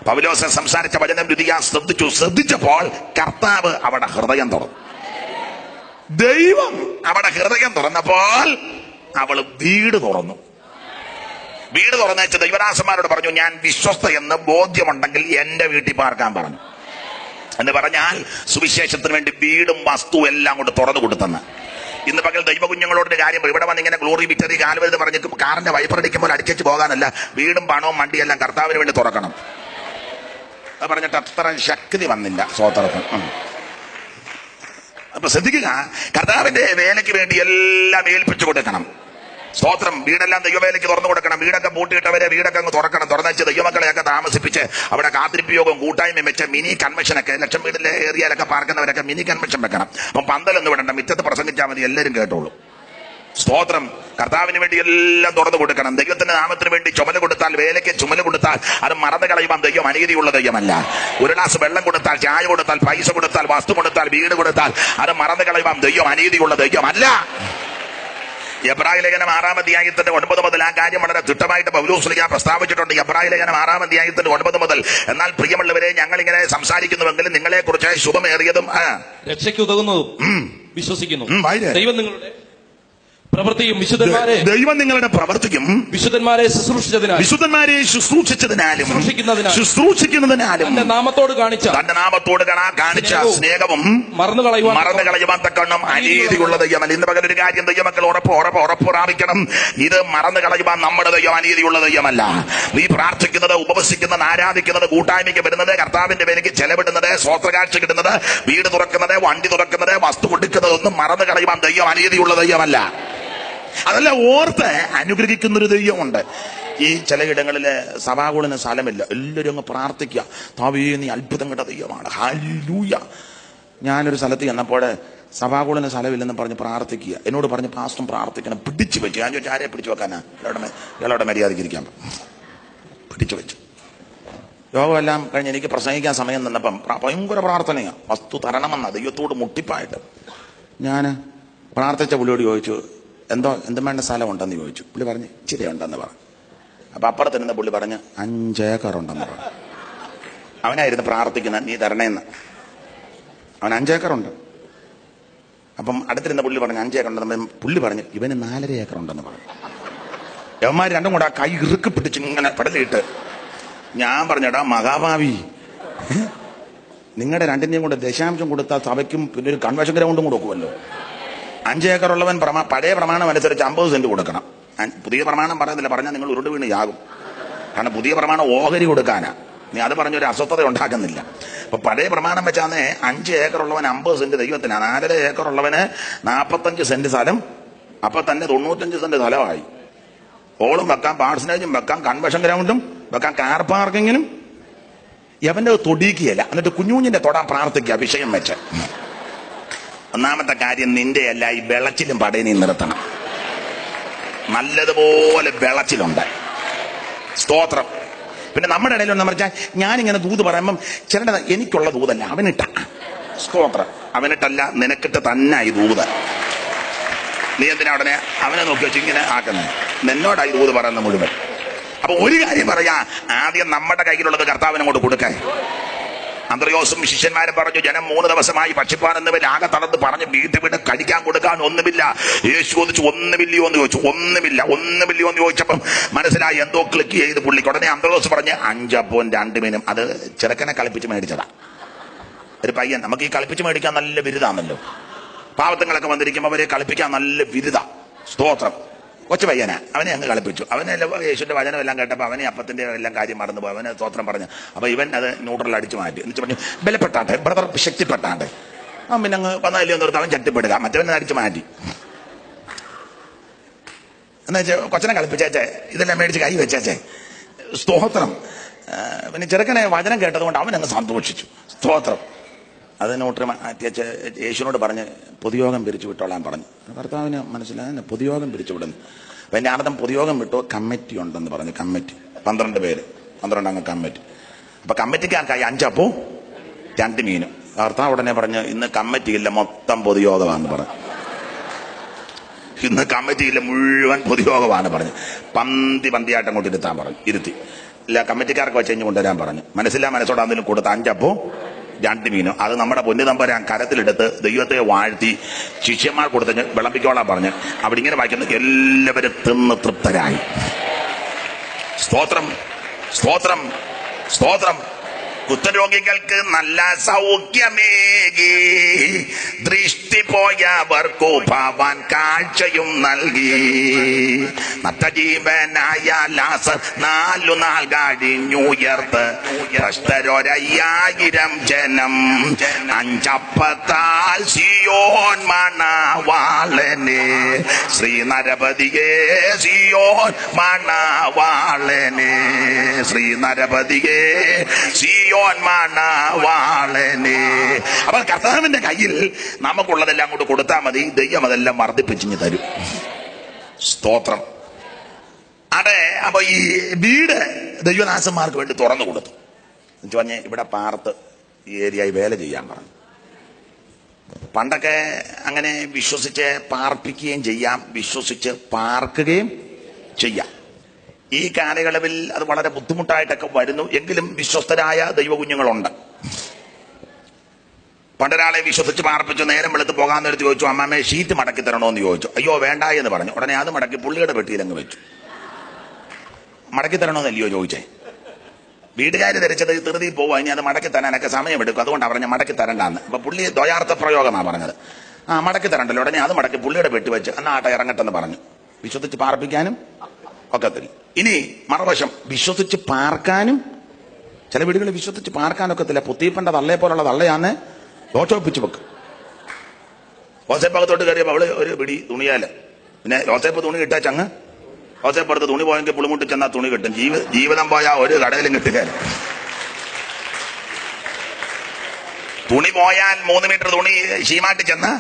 പൗലോസ് സംസാരിച്ച വചനം ലുദിയ ശ്രദ്ധിച്ചു. ശ്രദ്ധിച്ചപ്പോൾ കർത്താവ് അവിടെ ഹൃദയം തുറന്നു. ദൈവം അവിടെ ഹൃദയം തുറന്നപ്പോൾ അവള് വീട് തുറന്നു. വീട് തുറന്നേച്ച് ദൈവദാസന്മാരോട് പറഞ്ഞു, ഞാൻ വിശ്വസ്ത എന്ന് ബോധ്യമുണ്ടെങ്കിൽ എന്റെ വീട്ടിൽ പാർക്കാൻ പറഞ്ഞു. എന്ന് പറഞ്ഞാൽ സുവിശേഷത്തിന് വേണ്ടി വീടും വസ്തുവും എല്ലാം കൊണ്ട് തുറന്നു കൊടുത്തെന്ന്. ഇന്ന് പകൽ ദൈവകുഞ്ഞുങ്ങളോട് കാര്യം, ഇവിടെ വന്ന് ഇങ്ങനെ ഗ്ലോറി വിക്ടറി കാൽവരുത് പറഞ്ഞ് കാറിന്റെ വൈപ്പർ അടിക്കുമ്പോൾ അടിച്ചു പോകാനല്ല, വീടും പണവും വണ്ടിയെല്ലാം കർത്താവിന് വേണ്ടി തുറക്കണം. അത് പറഞ്ഞിട്ട് അത്ര ശക്തി വന്നില്ല സ്വോത്രത്തിന്. അപ്പൊ ശ്രദ്ധിക്കുക, കർത്താവിന്റെ വേലയ്ക്ക് വേണ്ടി എല്ലാം ഏൽപ്പിച്ചു കൊടുക്കണം. സ്തോത്രം. വീടെല്ലാം ദൈവവേലയ്ക്ക് തുറന്നു കൊടുക്കണം. വീടൊക്കെ പൂട്ടിയിട്ടവരെ വീടൊക്കെ അങ്ങ് തുറക്കണം. തുറന്നുവെച്ച് ദൈവമക്കളെയൊക്കെ താമസിപ്പിച്ച് അവിടെ കാത്തിരിപ്പ് യോഗം കൂട്ടായ്മ വെച്ച് മിനി കൺവെൻഷനൊക്കെ ലക്ഷം വീടിലെ ഏരിയയിലൊക്കെ പാർക്കുന്നവരൊക്കെ മിനി കൺവെൻഷൻ വെക്കണം. അപ്പം പന്തലൊന്നും വിടണ്ട, മിറ്റത്ത് പ്രസംഗിച്ചാൽ മതി, എല്ലാവരും കേട്ടോളൂ. സ്തോത്രം. കർത്താവിന് വേണ്ടി എല്ലാം തുറന്നു കൊടുക്കണം. ദൈവത്തിന്റെ നാമത്തിന് വേണ്ടി ചുമല കൊടുത്താൽ, വേലയ്ക്ക് ചുമല കൊടുത്താൽ അത് മറന്നു കളയുവാൻ ദൈവം അനീതിയുള്ള ദൈവമല്ല. ഒരു ഗ്ലാസ് വെള്ളം കൊടുത്താൽ, ചായ കൊടുത്താൽ, പൈസ കൊടുത്താൽ, വസ്തു കൊടുത്താൽ, വീട് കൊടുത്താൽ അത് മറന്നു കളയുവാൻ ദൈവം അനീതിയുള്ള ദൈവമല്ല. എബ്രായ ലേഖനം 6-ാം അധ്യായത്തിന്റെ 9 മുതൽ ആ കാര്യം വളരെ തിട്ടമായിട്ട് പൗലോസ് ശ്ലീഹ പ്രസ്താവിച്ചിട്ടുണ്ട്. എബ്രായ ലേഖനം 6-ാം അധ്യായത്തിന്റെ 9 മുതൽ. എന്നാൽ പ്രിയമുള്ളവരെ, ഞങ്ങൾ ഇങ്ങനെ സംസാരിക്കുന്നുവെങ്കിലും നിങ്ങളെ കുറിച്ച് ശുഭമേറിയതും രക്ഷയ്ക്ക് ഉതകുന്നതും വിശ്വസിക്കുന്നു. ദൈവം നിങ്ങളുടെ പ്രവൃത്തിയും ദൈവം നിങ്ങളുടെ പ്രവൃത്തിയും വിശുദ്ധന്മാരെ ശുശ്രൂഷിച്ചതിനാലും തന്റെ നാമത്തോട് കാണിച്ച സ്നേഹവും മറന്നു കളയുവാൻ തക്കണം അനീതിയുള്ള ദൈവമല്ല. ഇന്ന് പകൽ ഒരു കാര്യം ദൈവമക്കൾ ഉറപ്പ് പ്രാപിക്കണം. ഇത് മറന്നു കളയുവാൻ നമ്മുടെ ദൈവം അനീതിയുള്ള ദൈവമല്ല. നീ പ്രാർത്ഥിക്കുന്നത്, ഉപവസിക്കുന്നത്, ആരാധിക്കുന്നത്, കൂട്ടായ്മയ്ക്ക് വരുന്നത്, കർത്താവിന്റെ പേരിക്ക് ചെലവിടുന്നത്, സ്വോത്രകാഴ്ച കിട്ടുന്നത്, വീട് തുറക്കുന്നത്, വണ്ടി തുറക്കുന്നത്, വസ്തു കൊടുക്കുന്നത് ഒന്നും മറന്നു കളയുവാൻ ദൈവം അനീതിയുള്ള ദൈവമല്ല. അതല്ല, ഓർത്ത് അനുഗ്രഹിക്കുന്നൊരു ദൈവമുണ്ട്. ഈ ചിലയിടങ്ങളില് സഭാകൂടിന് സ്ഥലമില്ല, എല്ലാവരും അങ്ങ് പ്രാർത്ഥിക്കുക, താവേ നീ അത്ഭുതം കണ്ട ദൈവമാണ്, ഹല്ലേലൂയ. ഞാനൊരു സ്ഥലത്ത് ചെന്നപ്പോൾ സഭാകൂടിന് സ്ഥലമില്ലെന്ന് പറഞ്ഞ് പ്രാർത്ഥിക്കുക. എന്നോട് പറഞ്ഞ് പാസ്റ്റർ പ്രാർത്ഥിക്കണം, പിടിച്ചു വെച്ചു. ഞാൻ ചോദിച്ചാൽ ആരെ പിടിച്ചു വെക്കാനാ? ഇയാളോടെ മര്യാദയ്ക്കിരിക്കാൻ പിടിച്ചു വെച്ചു. യോഗമെല്ലാം കഴിഞ്ഞ് എനിക്ക് പ്രസംഗിക്കാൻ സമയം തന്നപ്പം ഭയങ്കര പ്രാർത്ഥനയാണ്, വസ്തു തരണമെന്ന ദൈവത്തോട് മുട്ടിപ്പായിട്ട്. ഞാൻ പ്രാർത്ഥിച്ച പുള്ളിയോട് ചോദിച്ചു, എന്തും വേണ്ട സ്ഥലം ഉണ്ടെന്ന് ചോദിച്ചു. പുള്ളി പറഞ്ഞ് ഇച്ചിരി ഉണ്ടെന്ന് പറഞ്ഞു. അപ്പൊ അപ്പുറത്തിരുന്ന പുള്ളി പറഞ്ഞ് 5 ഏക്കർ ഉണ്ടെന്ന് പറഞ്ഞു. അവനായിരുന്നു പ്രാർത്ഥിക്കുന്നത്, നീ തരണേന്ന്. അവൻ 5 ഏക്കറുണ്ട്. അപ്പം അടുത്തിരുന്ന പുള്ളി പറഞ്ഞു 5 ഏക്കർ ഉണ്ടെന്ന്. പുള്ളി പറഞ്ഞു ഇവന് 4.5 ഏക്കർ ഉണ്ടെന്ന് പറഞ്ഞു. യവന്മാർ രണ്ടും കൂടെ ആ കൈ ഇറുക്കി പിടിച്ച് ഇങ്ങനെ പടലിട്ട്. ഞാൻ പറഞ്ഞടാ മഹാഭാവി, നിങ്ങളുടെ രണ്ടിന്റെയും കൂടെ ദശാംശം കൊടുത്താൽ സഭയ്ക്കും പിന്നെ ഒരു കൺവെൻഷൻ ഗ്രൗണ്ടും കൊടുക്കുമല്ലോ. 5 ഏക്കർ ഉള്ളവൻ പഴയ പ്രമാണം അനുസരിച്ച് 50 സെന്റ് കൊടുക്കണം. പുതിയ പ്രമാണം പറയുന്നില്ല, പറഞ്ഞാൽ നിങ്ങൾ ഉരുണ്ട് വീണ് യാകും. കാരണം പുതിയ പ്രമാണം ഓഹരി കൊടുക്കാനാ. നീ അത് പറഞ്ഞൊരു അസ്വസ്ഥത ഉണ്ടാക്കുന്നില്ല. അപ്പൊ പഴയ പ്രമാണം വെച്ചാന്ന് 5 ഏക്കർ ഉള്ളവൻ 50 സെന്റ് ദൈവത്തിനാണ്. 4.5 ഏക്കർ ഉള്ളവന് 45 സെന്റ് സ്ഥലം. അപ്പൊ തന്നെ 95 സെന്റ് സ്ഥലമായി. ഹോളും വെക്കാം, പാഴ്സനേജും വെക്കാം, കൺവെൻഷൻ ഗ്രൗണ്ടും വെക്കാം, കാർ പാർക്കിങ്ങിനും. അവന്റെ തൊടിക്കുകയല്ല, എന്നിട്ട് കുഞ്ഞുഞ്ഞിന്റെ തൊടാൻ പ്രാർത്ഥിക്കുക വിഷയം വെച്ച്. ഒന്നാമത്തെ കാര്യം, നിന്റെ അല്ല ഈ വെളച്ചിലും പടയനെയും നിർത്തണം. നല്ലതുപോലെ വെളച്ചിലുണ്ട്. സ്തോത്രം. പിന്നെ നമ്മുടെ ഇടയിലൊന്നും പറഞ്ഞാൽ ഞാനിങ്ങനെ ദൂത് പറയുമ്പം ചിലരുടെ എനിക്കുള്ള ദൂതല്ല, അവനിട്ട. സ്തോത്രം. അവനിട്ടല്ല, നിനക്കിട്ട് തന്നെ ഈ ദൂത്. നീ എന്തിനാ ഉടനെ അവനെ നോക്കി വെച്ച് ഇങ്ങനെ ആക്കുന്നത്? നിന്നോടായി ദൂത് പറയുന്ന മുഴുവൻ. അപ്പൊ ഒരു കാര്യം പറയാ, ആദ്യം നമ്മുടെ കയ്യിലുള്ളത് കർത്താവിനങ്ങോട്ട് കൊടുക്കാൻ. അന്ത്രയോസും ശിഷ്യന്മാരും പറഞ്ഞു, ജനം 3 ദിവസമായി ഭക്ഷിപ്പാനെന്ന് ആകെ തളർന്ന് പറഞ്ഞു, വീട് കഴിക്കാൻ കൊടുക്കാൻ ഒന്നുമില്ല. യേശു ചോദിച്ചു, ഒന്നുമില്ലയോ എന്ന് ചോദിച്ചു. ഒന്നുമില്ലയോ എന്ന് ചോദിച്ചപ്പം മനസ്സിലായി എന്തോ ക്ലിക്ക് ചെയ്ത് പുള്ളിക്ക്. ഉടനെ അന്ത്രയോസ് പറഞ്ഞ് 5 അപ്പവും 2 മീനും. അത് ചെറുക്കനെ കളിപ്പിച്ച് മേടിച്ചതാ. ഒരു പയ്യൻ. നമുക്ക് ഈ കളിപ്പിച്ച് മേടിക്കാൻ നല്ല ബിരുദാണല്ലോ. പാവത്തങ്ങളൊക്കെ വന്നിരിക്കുമ്പോൾ അവരെ കളിപ്പിക്കാൻ നല്ല ബിരുദ. സ്തോത്രം. കൊച്ചു പയ്യനാ, അവനെ അങ്ങ് കളിപ്പിച്ചു. അവനെല്ലാം യേശുവിന്റെ വചനം എല്ലാം കേട്ടപ്പോൾ അവനെ അപ്പത്തിന്റെ എല്ലാം കാര്യം മറന്നുപോയി. അവനെ സ്തോത്രം പറഞ്ഞു. അപ്പൊ ഇവൻ അത് ന്യൂട്രൽ അടിച്ചു മാറ്റി. എന്നിട്ട് പറഞ്ഞു, ബലപ്പെട്ടാട്ടെ ബ്രദർ, ശക്തിപ്പെട്ടാണ്ട്. അവൻ പിന്നെ അങ്ങ് വന്നാലോ നിർത്താൻ അവൻ ശക്തിപ്പെടുക, മറ്റവനെ അടിച്ചു മാറ്റി. എന്നാ വെച്ചാൽ കൊച്ചനെ കളിപ്പിച്ചേച്ചേ, ഇതെല്ലാം മേടിച്ച് കൈ വെച്ചേച്ചേ. സ്തോത്രം. പിന്നെ ചെറുക്കനെ വചനം കേട്ടതുകൊണ്ട് അവൻ അങ്ങ് സന്തോഷിച്ചു. സ്തോത്രം. അത് ന്യൂട്രൽ മാറ്റിയച്ച് യേശുവിനോട് പറഞ്ഞ് പൊതുയോഗം പിരിച്ചു വിട്ടോളാൻ പറഞ്ഞു. കർത്താവിന് മനസ്സിലായി പൊതുയോഗം പിരിച്ചു വിടുന്നു. അപ്പൊ എന്റെ അർത്ഥം പൊതുയോഗം വിട്ടു, കമ്മിറ്റി ഉണ്ടെന്ന് പറഞ്ഞു. കമ്മിറ്റി 12 പേര്, 12 അംഗ കമ്മിറ്റി. അപ്പൊ കമ്മിറ്റിക്കാർക്കായി 5 അപ്പവും 2 മീനും. കർത്താവ് ഉടനെ പറഞ്ഞു, ഇന്ന് കമ്മിറ്റിയില്ല, മൊത്തം പൊതുയോഗമാണെന്ന് പറഞ്ഞു. ഇന്ന് കമ്മിറ്റിയില്ല, മുഴുവൻ പൊതുയോഗമാണ് പറഞ്ഞു. പന്തിയായിട്ട് അങ്ങോട്ട് ഇരുത്താൻ പറഞ്ഞു. ഇരുത്തി. ഇല്ല, കമ്മിറ്റിക്കാർക്ക് വെച്ച് കഴിഞ്ഞ് കൊണ്ടുവരാൻ പറഞ്ഞു. മനസ്സോടെ അതിന് കൊടുത്ത 5 അപ്പവും 2 മീനും. അത് നമ്മുടെ പൊന്നു തമ്പുരാൻ കരത്തിലെടുത്ത് ദൈവത്തെ വാഴ്ത്തി ശിഷ്യന്മാർ കൊടുത്ത് വിളമ്പിക്കോളാൻ പറഞ്ഞ് അവിടെ ഇങ്ങനെ വായിക്കുന്നു, എല്ലാവരും തിന്ന് തൃപ്തരായി. സ്തോത്രം, സ്തോത്രം, സ്തോത്രം. കുഷ്ഠരോഗികൾക്ക് നല്ല സൗഖ്യമേകി, ദൃഷ്ടി പോയവർക്കു ഭവാൻ കാഴ്ചയും നൽകി. നത്തജീവനായ ലാസർ 4 നാൾ കഴിഞ്ഞുയർത്ത്, ഭ്രഷ്ടരൊരയ്യായിരം ജനം 5 അപ്പത്താൽ സിയോനിലെത്തിച്ചു. സിയോൻ മണവാളനെ, ശ്രീ നരപതിയെ സിയോൻ മണവാളനെ, ശ്രീ നരപതിയെ സിയോൻ മണവാളനെ. അപ്പോൾ കർത്താവിന്റെ കയ്യിൽ നമുക്കുള്ളതെല്ലാം അങ്ങോട്ട് കൊടുത്താൽ മതി, ദൈവം അതെല്ലാം വർദ്ധിപ്പിച്ചിഞ്ഞ് തരും. സ്തോത്രം. അതെ. അപ്പൊ ഈ വീട് ദൈവദാസന്മാർക്ക് വേണ്ടി തുറന്നു കൊടുത്തു എന്ന് പറഞ്ഞ് ഇവിടെ പാർത്ത് ഈ ഏരിയയിൽ വേല ചെയ്യാൻ പറഞ്ഞു. പണ്ടൊക്കെ അങ്ങനെ വിശ്വസിച്ച് പാർപ്പിക്കുകയും ചെയ്യാം, വിശ്വസിച്ച് പാർക്കുകയും ചെയ്യാം. ഈ കാലയളവിൽ അത് വളരെ ബുദ്ധിമുട്ടായിട്ടൊക്കെ വരുന്നു. എങ്കിലും വിശ്വസ്തരായ ദൈവകുഞ്ഞുങ്ങളുണ്ട്. പണ്ടൊരാളെ വിശ്വസിച്ച് പാർപ്പിച്ചു. നേരം വെളുത്ത് പോകാൻ നേരത്ത് ചോദിച്ചു, അമ്മാമ്മയെ ഷീറ്റ് മടക്കി തരണോന്ന് ചോദിച്ചു. അയ്യോ വേണ്ട എന്ന് പറഞ്ഞു. ഉടനെ അത് മടക്കി പുള്ളിയുടെ പെട്ടിയിലങ്ങ് വെച്ചു. മടക്കി തരണോന്നല്ലയോ ചോദിച്ചേ? വീട്ടുകാർ ധരിച്ചത് ധൃതി പോവുക, ഇനി അത് മടക്കി തരാനൊക്കെ സമയമെടുക്കും, അതുകൊണ്ടാണ് പറഞ്ഞ മടക്കി തരണ്ടാന്ന്. അപ്പൊ പുള്ളി ദ്വയാർത്ഥ പ്രയോഗമാണ് പറഞ്ഞത്. മടക്കി തരണ്ടല്ലോ. ഉടനെ അത് മടക്കി പുള്ളിയുടെ പെട്ടി വെച്ച് എന്നാട്ടെ ഇറങ്ങട്ടെന്ന് പറഞ്ഞു. വിശ്വസിച്ച് പാർപ്പിക്കാനും ഒക്കത്തില്ല. ഇനി മറുവശം, വിശ്വസിച്ച് പാർക്കാനും. ചില വീടുകളിൽ വിശ്വസിച്ച് പാർക്കാനൊക്കത്തില്ല. പുത്തീപ്പന്റെ തള്ളയെ പോലുള്ള തള്ളയാന്ന് ദോഷൊപ്പിച്ച് വെക്കും. യോസേപ്പകത്തോട്ട് കയറിയപ്പോൾ അവള് ഒരു പിടി തുണിയാല്. പിന്നെ യോസേപ്പ് തുണി കിട്ടാ ചങ്ങ്, യോസേപ്പ് അടുത്ത് തുണി പോയെങ്കിൽ പുളിമുട്ടി ചെന്നാ തുണി കിട്ടും. ജീവിതം പോയാൽ ഒരു കടയിലും കിട്ടുകയില്ല. തുണി പോയാൽ 3 മീറ്റർ തുണി ശീമാട്ടി ചെന്ന്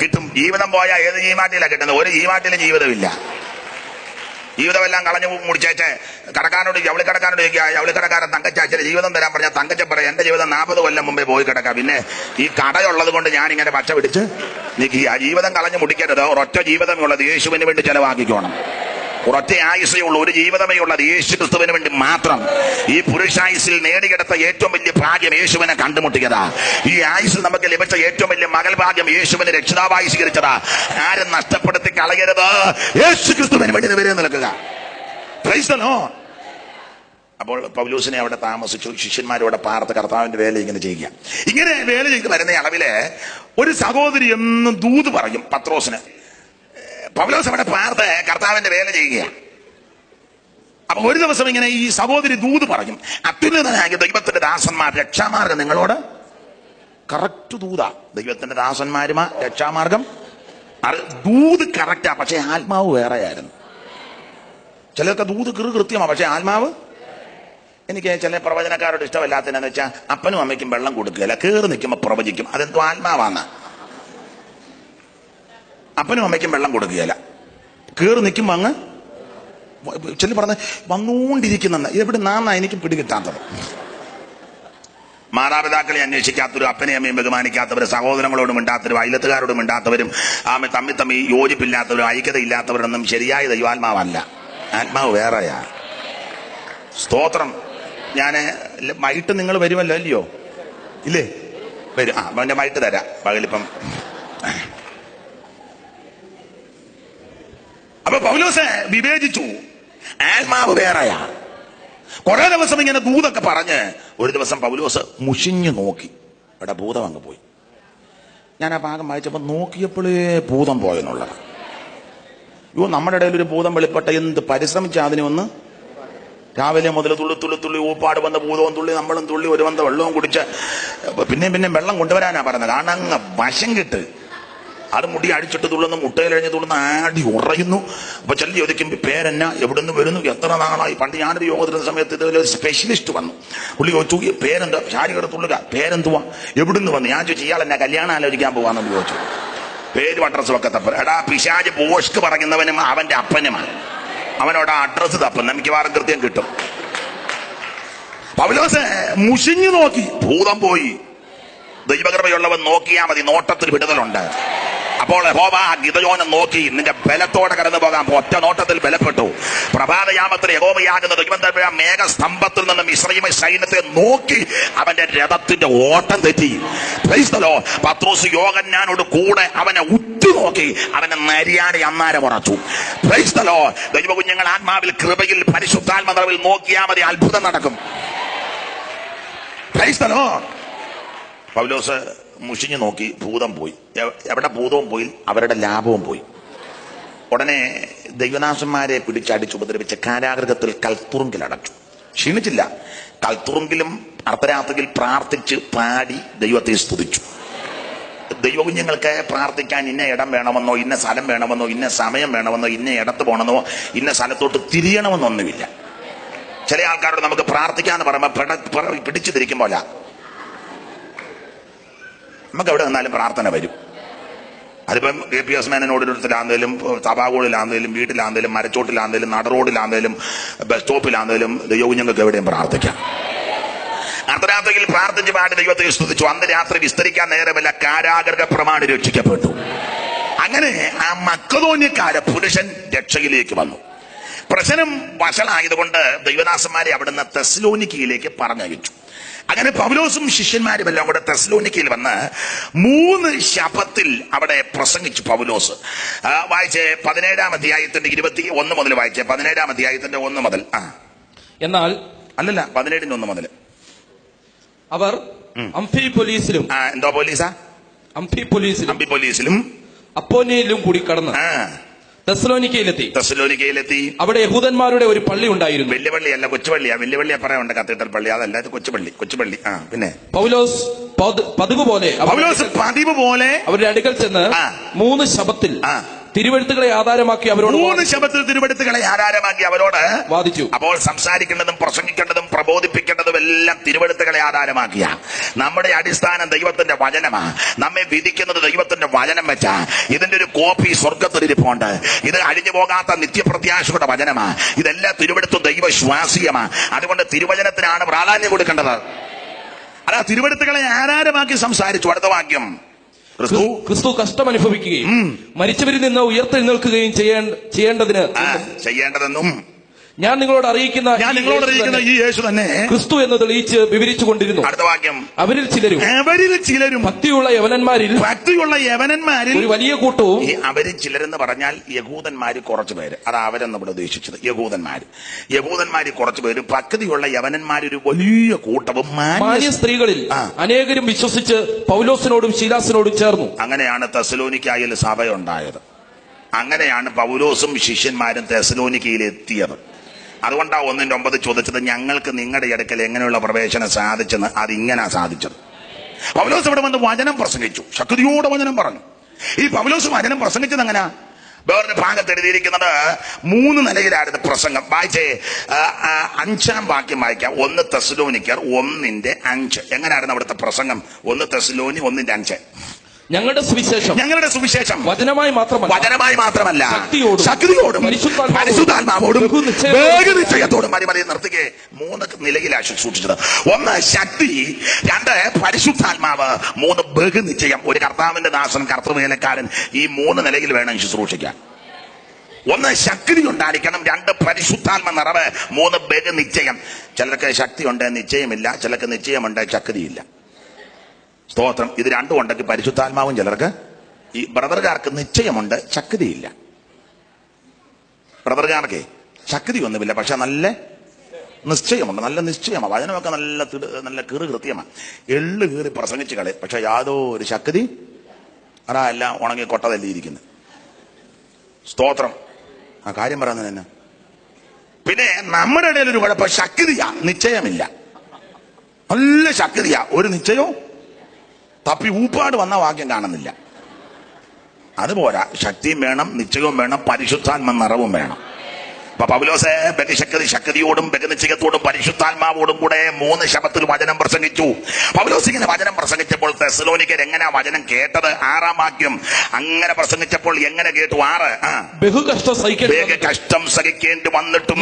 കിട്ടും. ജീവിതം പോയാൽ ഏത് ശീമാട്ടിയിലാണ് കിട്ടുന്നത്? ഒരു ശീമാട്ടിലും ജീവിതമില്ല. ജീവിതമെല്ലാം കളഞ്ഞു മുടിച്ചേച്ച് കടക്കാരോട് ജവളിക്കടക്കാരോട് ചോദിക്കുക, ജവളിക്കടക്കാരൻ തങ്കച്ചാച്ചിന് ജീവിതം തരാൻ പറഞ്ഞാൽ തങ്കച്ച പറയാം എന്റെ ജീവിതം 40 കൊല്ലം മുമ്പേ പോയി കിടക്കാം, പിന്നെ ഈ കടയുള്ളത് കൊണ്ട് ഞാൻ ഇങ്ങനെ പച്ച പിടിച്ച് നിൽക്കുക. ജീവിതം കളഞ്ഞു മുടിക്കരുത്. ഒരൊറ്റ ജീവിതമേ ഉള്ളത്, യേശുവിന് വേണ്ടി ചെലവാക്കിക്കോണം. ഒരൊറ്റ ആയുസേ ഉള്ളൂ, ഒരു ജീവിതമേ ഉള്ളത്, യേശു ക്രിസ്തുവിന് വേണ്ടി മാത്രം. ഈ പുരുഷായുസിൽ നേടിയെടുത്ത ഏറ്റവും വലിയ ഭാഗ്യം യേശുവിനെ കണ്ടുമുട്ടിയതാ. ഈ ആയുസിൽ നമുക്ക് ലഭിച്ച ഏറ്റവും വലിയ മകൾ ഭാഗ്യം യേശുവിനെ രക്ഷിതാവായി സ്വീകരിച്ചതാ. ആരും നഷ്ടപ്പെടുത്തി കളയരുത്. യേശു ക്രിസ്തുവിന് വേണ്ടി നിവരെ നിൽക്കുക. Price the Lord. അപ്പോൾ പൗലോസിനെ അവിടെ താമസിച്ചു. ശിഷ്യന്മാരോടെ പാർത്ത് കർത്താവിന്റെ വേല ഇങ്ങനെ ചെയ്യുക. ഇങ്ങനെ വേല ചെയ്ത് വരുന്ന അളവില് ഒരു സഹോദരി എന്നും ദൂത് പറയും പത്രോസിന്. പൗലോസ് അവിടെ പാർത്ത് കർത്താവിന്റെ വേല ചെയ്യുകയാണ്. അപ്പൊ ഒരു ദിവസം ഇങ്ങനെ ഈ സഹോദരി ദൂത് പറയും, അത്യുന്നതനായ ദൈവത്തിന്റെ ദാസന്മാർ രക്ഷാമാർഗം നിങ്ങളോട്. കറക്റ്റ് ദൂതാ. ദൈവത്തിന്റെ ദാസന്മാരുമാ രക്ഷാമാർഗം. ദൂത് കറക്റ്റാ, പക്ഷെ ആത്മാവ് വേറെയായിരുന്നു. ചിലർക്ക് ദൂത് കൃത്യമാ, പക്ഷെ ആത്മാവ്. എനിക്ക് ചില പ്രവചനക്കാരോട് ഇഷ്ടമല്ലാത്തതെന്ന് വെച്ചാൽ അപ്പനും അമ്മയ്ക്കും വെള്ളം കൊടുക്കുകയില്ല, കയറി നിൽക്കുമ്പോൾ പ്രവചിക്കും. അതെന്തോ ആത്മാവാന്ന്. അപ്പനും അമ്മയ്ക്കും വെള്ളം കൊടുക്കുകയില്ല, കയറി നിൽക്കുമ്പോ അങ്ങ് ചില പറഞ്ഞ വന്നുകൊണ്ടിരിക്കുന്ന എവിടെ നാന്നാ എനിക്ക് പിടികിട്ടാത്തത്. മാതാപിതാക്കളെ അന്വേഷിക്കാത്തവരും അപ്പനെ അമ്മയും ബഹുമാനിക്കാത്തവരും സഹോദരങ്ങളോടും മിണ്ടാത്തവരും അയലത്തുകാരോടും മിണ്ടാത്തവരും തമ്മിൽ യോജിപ്പില്ലാത്തവരും ഐക്യതയില്ലാത്തവരൊന്നും ശരിയായ ദൈവാത്മാവല്ല. ആത്മാവ് വേറെയാ. സ്തോത്രം. ഞാന് വൈകിട്ട് നിങ്ങൾ വരുമല്ലോ അല്ലയോ? ഇല്ലേ? വരും. അവന്റെ വൈകിട്ട് തരാം. പകലിപ്പം. അപ്പൊ പൗലോസ് വിവേചിച്ചു, ആത്മാവ് വേറെയാ. കുറെ ദിവസം ഇങ്ങനെ ദൂതൊക്കെ പറഞ്ഞ് ഒരു ദിവസം പൗലോസ് മുഷിഞ്ഞു നോക്കി. ഇവിടെ ഭൂതം അങ്ങ് പോയി. ഞാൻ ആ ഭാഗം വായിച്ചപ്പോ നോക്കിയപ്പോഴേ ഭൂതം പോയെന്നുള്ളത്. നമ്മുടെ ഇടയിൽ ഒരു ഭൂതം വെളിപ്പെട്ട എന്ത് പരിശ്രമിച്ച അതിനെ ഒന്ന്. രാവിലെ മുതൽ തുള്ളി ഊപ്പാട് വന്ന ഭൂതവും തുള്ളി നമ്മളും തുള്ളി ഒരു വന്ന വെള്ളവും കുടിച്ച് പിന്നെ വെള്ളം കൊണ്ടുവരാനാ പറഞ്ഞത്. കാരണം അങ്ങ് വശം കിട്ട്. അത് മുടി അടിച്ചിട്ട് തുള്ളുന്നു, മുട്ടയിലഴിഞ്ഞ് തുള്ളുന്ന ആടി ഉറയുന്നു. അപ്പൊ ചില ചോദിക്കും പേരെന്നാ, എവിടുന്ന് വരുന്നു, എത്ര നാളായി. പണ്ട് ഞാനൊരു യോഗത്തിൻ്റെ സമയത്ത് ഇതിലൊരു സ്പെഷ്യലിസ്റ്റ് വന്നു. പുള്ളി ചോദിച്ചു പേരെന്താ? ശാരികട തുള്ളുക. പേരെന്തുവാ, എവിടുന്ന് വന്നു? ഞാൻ ചോദിച്ചു ഇയാൾ എന്നെ കല്യാണം ആലോചിക്കാൻ പോവാന്ന് ചോദിച്ചു. പേരും അഡ്രസ്സും ഒക്കെ തപ്പ. എടാ പിശാച് പോഷ്ക്ക് പറയുന്നവനും അവന്റെ അപ്പനുമാണ്. അവനോട് അഡ്രസ്സ് തപ്പുന്ന മിക്കവാറും കൃത്യം കിട്ടും. പൗലോസ് മുഷിഞ്ഞു നോക്കി, ഭൂതം പോയി. ദൈവകൃപയുള്ളവൻ നോക്കിയാൽ മതി, നോട്ടത്തിൽ വിടുതലുണ്ട്. അപ്പോൾ യഹോവ ഗിദെയോനെ നോക്കി, നിന്റെ ബലത്തോടെ കടന്നു പോകാൻ ഒറ്റ നോട്ടത്തിൽ ബലപ്പെട്ടു. പ്രഭാതയാമത്തിൽ യഹോവയാകുന്ന ദൈവം മേഘസ്തംഭത്തിൽ നിന്നും ഇസ്രായേൽ സൈന്യത്തെ നോക്കി അവന്റെ രഥത്തിന്റെ ഓട്ടം തെറ്റി. Praise the lord. പത്രോസ് യോഹന്നാനോട് കൂടെ അവനെ ഉറ്റുനോക്കി, അവനെ നരിയാടി അന്നാരം ഉറച്ചു. Price the Lord. ദൈവകുഞ്ഞുങ്ങൾ ആത്മാവിൽ കൃപയിൽ പരിശുദ്ധാത്മാവിൽ നോക്കിയാൽ മതി, അത്ഭുതം നടക്കും. Praise the lord. പൗലോസ് മുഷിഞ്ഞു നോക്കി, ഭൂതം പോയി. എവിടെ ഭൂതവും പോയി, അവരുടെ ലാഭവും പോയി. ഉടനെ ദൈവദാസന്മാരെ പിടിച്ചടിച്ച് ഉപദ്രവിച്ച് കാരാഗൃഹത്തിൽ കൽത്തുറുങ്കിലടച്ചു. ക്ഷീണിച്ചില്ല. കൽത്തുറുങ്കിലും അർദ്ധരാത്രിയിൽ പ്രാർത്ഥിച്ച് പാടി ദൈവത്തെ സ്തുതിച്ചു. ദൈവകുഞ്ഞുങ്ങൾക്ക് പ്രാർത്ഥിക്കാൻ ഇന്ന ഇടം വേണമെന്നോ, ഇന്ന സ്ഥലം വേണമെന്നോ, ഇന്ന സമയം വേണമെന്നോ, ഇന്ന ഇടത്ത് പോകണമെന്നോ, ഇന്ന സ്ഥലത്തോട്ട് തിരിയണമെന്നൊന്നുമില്ല. ചില ആൾക്കാരോട് നമുക്ക് പ്രാർത്ഥിക്കാന്ന് പറയുമ്പോൾ പിടിച്ചു തിരിക്കുമ്പോല നമുക്ക് എവിടെ നിന്നാലും പ്രാർത്ഥന വരും. അതിപ്പം KPS മേനോടിനടുത്തിലാന്നേലും, തപാകൂടിലാന്നേലും, വീട്ടിലാന്നേലും, മരച്ചോട്ടിലാന്നേലും, നടറോഡിലാന്നേലും, ബസ് സ്റ്റോപ്പിലാന്നേലും ദൈവകുഞ്ഞുങ്ങൾക്ക് എവിടെയും പ്രാർത്ഥിക്കാം. അർദ്ധരാത്രിയിൽ പ്രാർത്ഥിച്ച് പാടി ദൈവത്തെ സ്തുതിച്ചു. അന്ന് രാത്രി വിസ്തരിക്കാൻ നേരമല്ല, കാരാഗൃഹ പ്രമാണി രക്ഷിക്കപ്പെട്ടു. അങ്ങനെ ആ മക്കതോന്യക്കാര പുരുഷൻ രക്ഷയിലേക്ക് വന്നു. പ്രശ്നം വഷളായതുകൊണ്ട് ദൈവദാസന്മാരെ അവിടുന്ന് തെസ്സലോനിക്കയിലേക്ക് പറഞ്ഞയച്ചു. അങ്ങനെ പൗലോസും ശിഷ്യന്മാരും എല്ലാം കൂടെ തെസ്സലോനിക്കയിൽ വന്ന് 3 ശബത്തിൽ അവിടെ പ്രസംഗിച്ചു. പൗലോസ് വായിച്ചേ 17-ാം അധ്യായത്തിന്റെ 21 മുതൽ വായിച്ചേ. 17-ാം അധ്യായത്തിന്റെ 1 മുതൽ. എന്നാൽ അല്ലല്ല 17-ന്റെ 1 മുതൽ. അവർ അംഫിപൊലീസിലും എന്തോ പോലീസാ അംഫിപൊലീസിലും അപ്പോനിയിലും കൂടി കടന്ന് തെസ്സലോനിക്കയിലെത്തി. അവിടെ യഹൂദന്മാരുടെ ഒരു പള്ളി ഉണ്ടായിരുന്നു. വലിയ പള്ളിയല്ല, കൊച്ചുപള്ളിയാ. വലിയ പള്ളിയെ പറയാനുണ്ട്, കത്തീഡ്രൽ പള്ളി അതല്ല, ഇത് കൊച്ചുപള്ളി. പിന്നെ പൗലോസ് പതിവ് പോലെ അവരുടെ അടുക്കൽ ചെന്ന് 3 ശബത്തിൽ തിരുവെഴുത്തുകളെ ആധാരമാക്കി അവരോട് 3 ശബത്തിൽ തിരുവെഴുത്തുകളെ ആധാരമാക്കി അവരോട് വാദിച്ചു. അപ്പോൾ സംസാരിക്കേണ്ടതും പ്രസംഗിക്കേണ്ടതും പ്രബോധിപ്പിക്കേണ്ടതും എല്ലാം തിരുവെഴുത്തുകളെ ആധാരമാക്കിയ. നമ്മുടെ അടിസ്ഥാനം ദൈവത്തിന്റെ വചനമാ. നമ്മെ വിധിക്കുന്നത് ദൈവത്തിന്റെ വചനം വെച്ചാ. ഇതിന്റെ ഒരു കോപ്പി സ്വർഗത്തിലിരിപ്പുണ്ട്. ഇത് അഴിഞ്ഞു പോകാത്ത നിത്യപ്രത്യാശയുടെ വചനമാ. ഇതെല്ലാം തിരുവെഴുത്തും ദൈവശ്വാസീയമാ. അതുകൊണ്ട് തിരുവചനത്തിനാണ് പ്രാധാന്യം കൊടുക്കേണ്ടത്. അല്ല, തിരുവെഴുത്തുകളെ ആധാരമാക്കി സംസാരിച്ചു. അടുത്ത വാക്യം, ക്രിസ്തു കഷ്ടം അനുഭവിക്കുകയും മരിച്ചവരിൽ നിന്ന് ഉയർത്തെഴുന്നേൽക്കുകയും ചെയ്യേണ്ടതെന്നും ഞാൻ നിങ്ങളോട് അറിയിക്കുന്ന ഈ യേശു തന്നെ ക്രിസ്തു എന്ന് തെളിയിച്ച് വിവരിച്ചു കൊണ്ടിരുന്നു. അടുത്ത വാക്യം, അവരിൽ ചിലരും ഭക്തിയുള്ള യവനന്മാരിൽ ഒരു വലിയ കൂട്ടവും. ഈ അവരിൽ ചിലരെന്ന് പറഞ്ഞാൽ യഹൂദന്മാര് കുറച്ചു പേര്. അതാ അവരെന്ന് ഇവിടെ ഉദ്ദേശിച്ചത്. യഹൂദന്മാര് കുറച്ചു പേര്, ഭക്തിയുള്ള യവനന്മാരൊരു വലിയ കൂട്ടവും, മാന്യ സ്ത്രീകളിൽ അനേകരും വിശ്വസിച്ച് പൗലോസിനോടും ശീലാസിനോടും ചേർന്നു. അങ്ങനെയാണ് തെസ്സലോനിക്കയിൽ സഭയുണ്ടായത്. അങ്ങനെയാണ് പൗലോസും ശിഷ്യന്മാരും തെസ്സലോനിക്കയിൽ എത്തിയത്. അതുകൊണ്ടാ 1:9 ചോദിച്ചത്, ഞങ്ങൾക്ക് നിങ്ങളുടെ അടുക്കൽ എങ്ങനെയുള്ള പ്രവേശനം സാധിച്ചെന്ന്. അതിങ്ങനെ സാധിച്ചത്. പൗലോസ് ഇവിടെ വന്ന് വചനം പ്രസംഗിച്ചു, ശക്തിയോടെ വചനം പറഞ്ഞു. ഈ പൗലോസ് വചനം പ്രസംഗിച്ചത് എങ്ങനെയാ? വേറൊരു ഭാഗത്ത് എഴുതിയിരിക്കുന്നത് 3 നിലയിലായിരുന്നു പ്രസംഗം. വായിച്ചേ, 5-ാം വാക്യം വായിക്കാം. 1 തെസ്സലോനിക്കർ 1:5. എങ്ങനെയായിരുന്നു അവിടുത്തെ പ്രസംഗം? 1 തെസ്സലോനി 1:5. ഞങ്ങളുടെ സുവിശേഷം വചനമായി മാത്രമല്ല ശക്തിയോടും പരിശുദ്ധാത്മാവോടും നിശ്ചയത്തോടും. മതി നിർത്തിക്കേ. 3 നിലയിലാണ് സൂക്ഷിച്ചത്. 1 ശക്തി, 2 പരിശുദ്ധാത്മാവ്, 3 ബഹുനിശ്ചയം. ഒരു കർത്താവിന്റെ ദാസൻ, കർത്തൃവേലക്കാരൻ ഈ 3 നിലയിൽ വേണം ശുശ്രൂഷിക്കാൻ. 1 ശക്തി ഉണ്ടായിരിക്കണം, 2 പരിശുദ്ധാത്മ നിറവ്, 3 ബഹുനിശ്ചയം. ചിലർക്ക് ശക്തിയുണ്ട്, നിശ്ചയമില്ല. ചിലർക്ക് നിശ്ചയമുണ്ട്, ശക്തിയില്ല. സ്തോത്രം. ഇത് രണ്ടും ഉണ്ടെങ്കിൽ പരിശുദ്ധാത്മാവും ചിലർക്ക്. ഈ ബ്രദർകാർക്ക് നിശ്ചയമുണ്ട്, ശക്തിയില്ല. ബ്രദർകാർക്ക് ശക്തി ഒന്നുമില്ല, പക്ഷെ നല്ല നിശ്ചയമുണ്ട്. നല്ല നിശ്ചയമാണ്. വചനമൊക്കെ നല്ല കൃത്യമാണ്. എള്ളു കീറി പ്രസംഗിച്ച് കളി, പക്ഷെ യാതൊരു ശക്തി. അതാ എല്ലാം ഉണങ്ങി കൊട്ട തല്ലിയിരിക്കുന്നത്. സ്തോത്രം. ആ കാര്യം പറയുന്നത് തന്നെ. പിന്നെ നമ്മുടെ ഇടയിൽ ഒരു കുഴപ്പം, ശക്തിയാ, നിശ്ചയമില്ല. നല്ല ശക്തിയാ, ഒരു നിശ്ചയവും. തപ്പി ഊപ്പാട് വന്ന വാക്യം കാണുന്നില്ല. അതുപോരാ, ശക്തിയും വേണം, നിശ്ചയവും വേണം, പരിശുദ്ധാത്മ നിറവും വേണം. അപ്പൊ പൗലോസ് ശക്തിയോടും ബഹുനിശ്ചയത്തോടും പരിശുദ്ധാത്മാവോടും കൂടെ 3 ശബത്തിൽ വചനം പ്രസംഗിച്ചു. പൗലോസ് ഇങ്ങനെ വചനം പ്രസംഗിച്ചപ്പോൾ തെസ്സലോനിക്കർ എങ്ങനെ വചനം കേട്ടത്? 6-ാം വാക്യം. അങ്ങനെ പ്രസംഗിച്ചപ്പോൾ എങ്ങനെ കേട്ടു? 6. ബഹുകഷ്ടം സഹിക്കേണ്ടി വന്നിട്ടും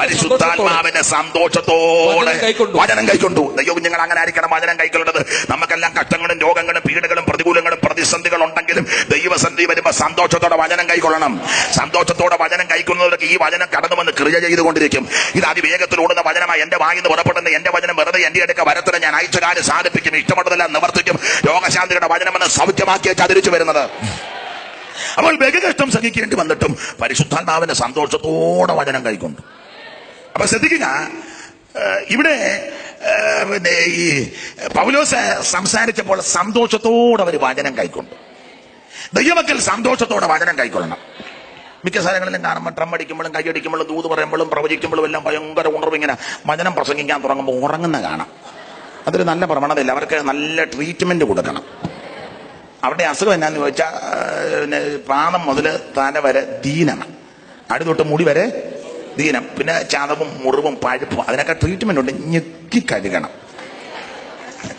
പരിശുദ്ധാത്മാവിന്റെ സന്തോഷത്തോടെ വചനം കൈക്കൊണ്ടു. ദൈവം ഞങ്ങൾ അങ്ങനെ ആയിരിക്കണം വചനം കൈക്കൊള്ളത്. നമുക്കെല്ലാം കഷ്ടങ്ങളും രോഗങ്ങളും പീഡകളും പ്രതികൂലങ്ങളും പ്രതിസന്ധികൾ ഉണ്ടെങ്കിലും ദൈവസന്ധി വരുമ്പോ സന്തോഷത്തോടെ വചനം കൈക്കൊള്ളണം. സന്തോഷത്തോടെ വചനം കൈക്കൊള്ളുന്നവർക്ക് ഈ വചനം കടന്നു വന്ന് ക്രിയ ചെയ്തുകൊണ്ടിരിക്കും. ഇത് അതിവേഗത്തിൽ ഓടുന്ന വചനമായി. എന്റെ വായിന്ന് പുറപ്പെടുന്ന എന്റെ വചനം വെറുതെ എന്റെ അടുക്ക വരത്തിന് ഞാൻ അയച്ച കാര്യം സാധിപ്പിക്കും, ഇഷ്ടമുള്ളതെല്ലാം നിവർത്തിക്കും. രോഗശാന്തിയുടെ വചനമെന്ന് സൗഖ്യമാക്കിയ ചതിരിച്ചു വരുന്നത്. അപ്പോൾ ബഹുകഷ്ടം സഹിക്കേണ്ടി വന്നിട്ടും പരിശുദ്ധാത്മാവിന്റെ സന്തോഷത്തോടെ വചനം കൈക്കൊണ്ടു. അപ്പൊ ശ്രദ്ധിക്കുക, ഇവിടെ പിന്നെ ഈ പൗലോസ് സംസാരിച്ചപ്പോൾ സന്തോഷത്തോടെ അവർ വചനം കൈക്കൊണ്ടു. ദൈവമക്കൾ സന്തോഷത്തോടെ വചനം കൈക്കൊള്ളണം. മിക്ക സ്ഥലങ്ങളിലും കാണുമ്പോൾ ഡ്രം അടിക്കുമ്പോഴും കൈയടിക്കുമ്പോഴും ദൂത് പറയുമ്പോഴും പ്രവചിക്കുമ്പോഴും എല്ലാം ഭയങ്കര ഉണർവ്. ഇങ്ങനെ വചനം പ്രസംഗിക്കാൻ തുടങ്ങുമ്പോൾ ഉറങ്ങുന്ന കാണാം. അതൊരു നല്ല പ്രവണതയില്ല. അവർക്ക് നല്ല ട്രീറ്റ്മെന്റ് കൊടുക്കണം. അവരുടെ അസുഖം എന്നാന്ന് ചോദിച്ചാൽ പാദം മുതൽ തല വരെ ദീനമാണ്, അടി തൊട്ട് മുടി വരെ ദീനം, പിന്നെ ചതവും മുറിവും പഴുപ്പും. അതിനൊക്കെ ട്രീറ്റ്മെന്റ് ഉണ്ട്. ഞെക്കി കഴുകണം,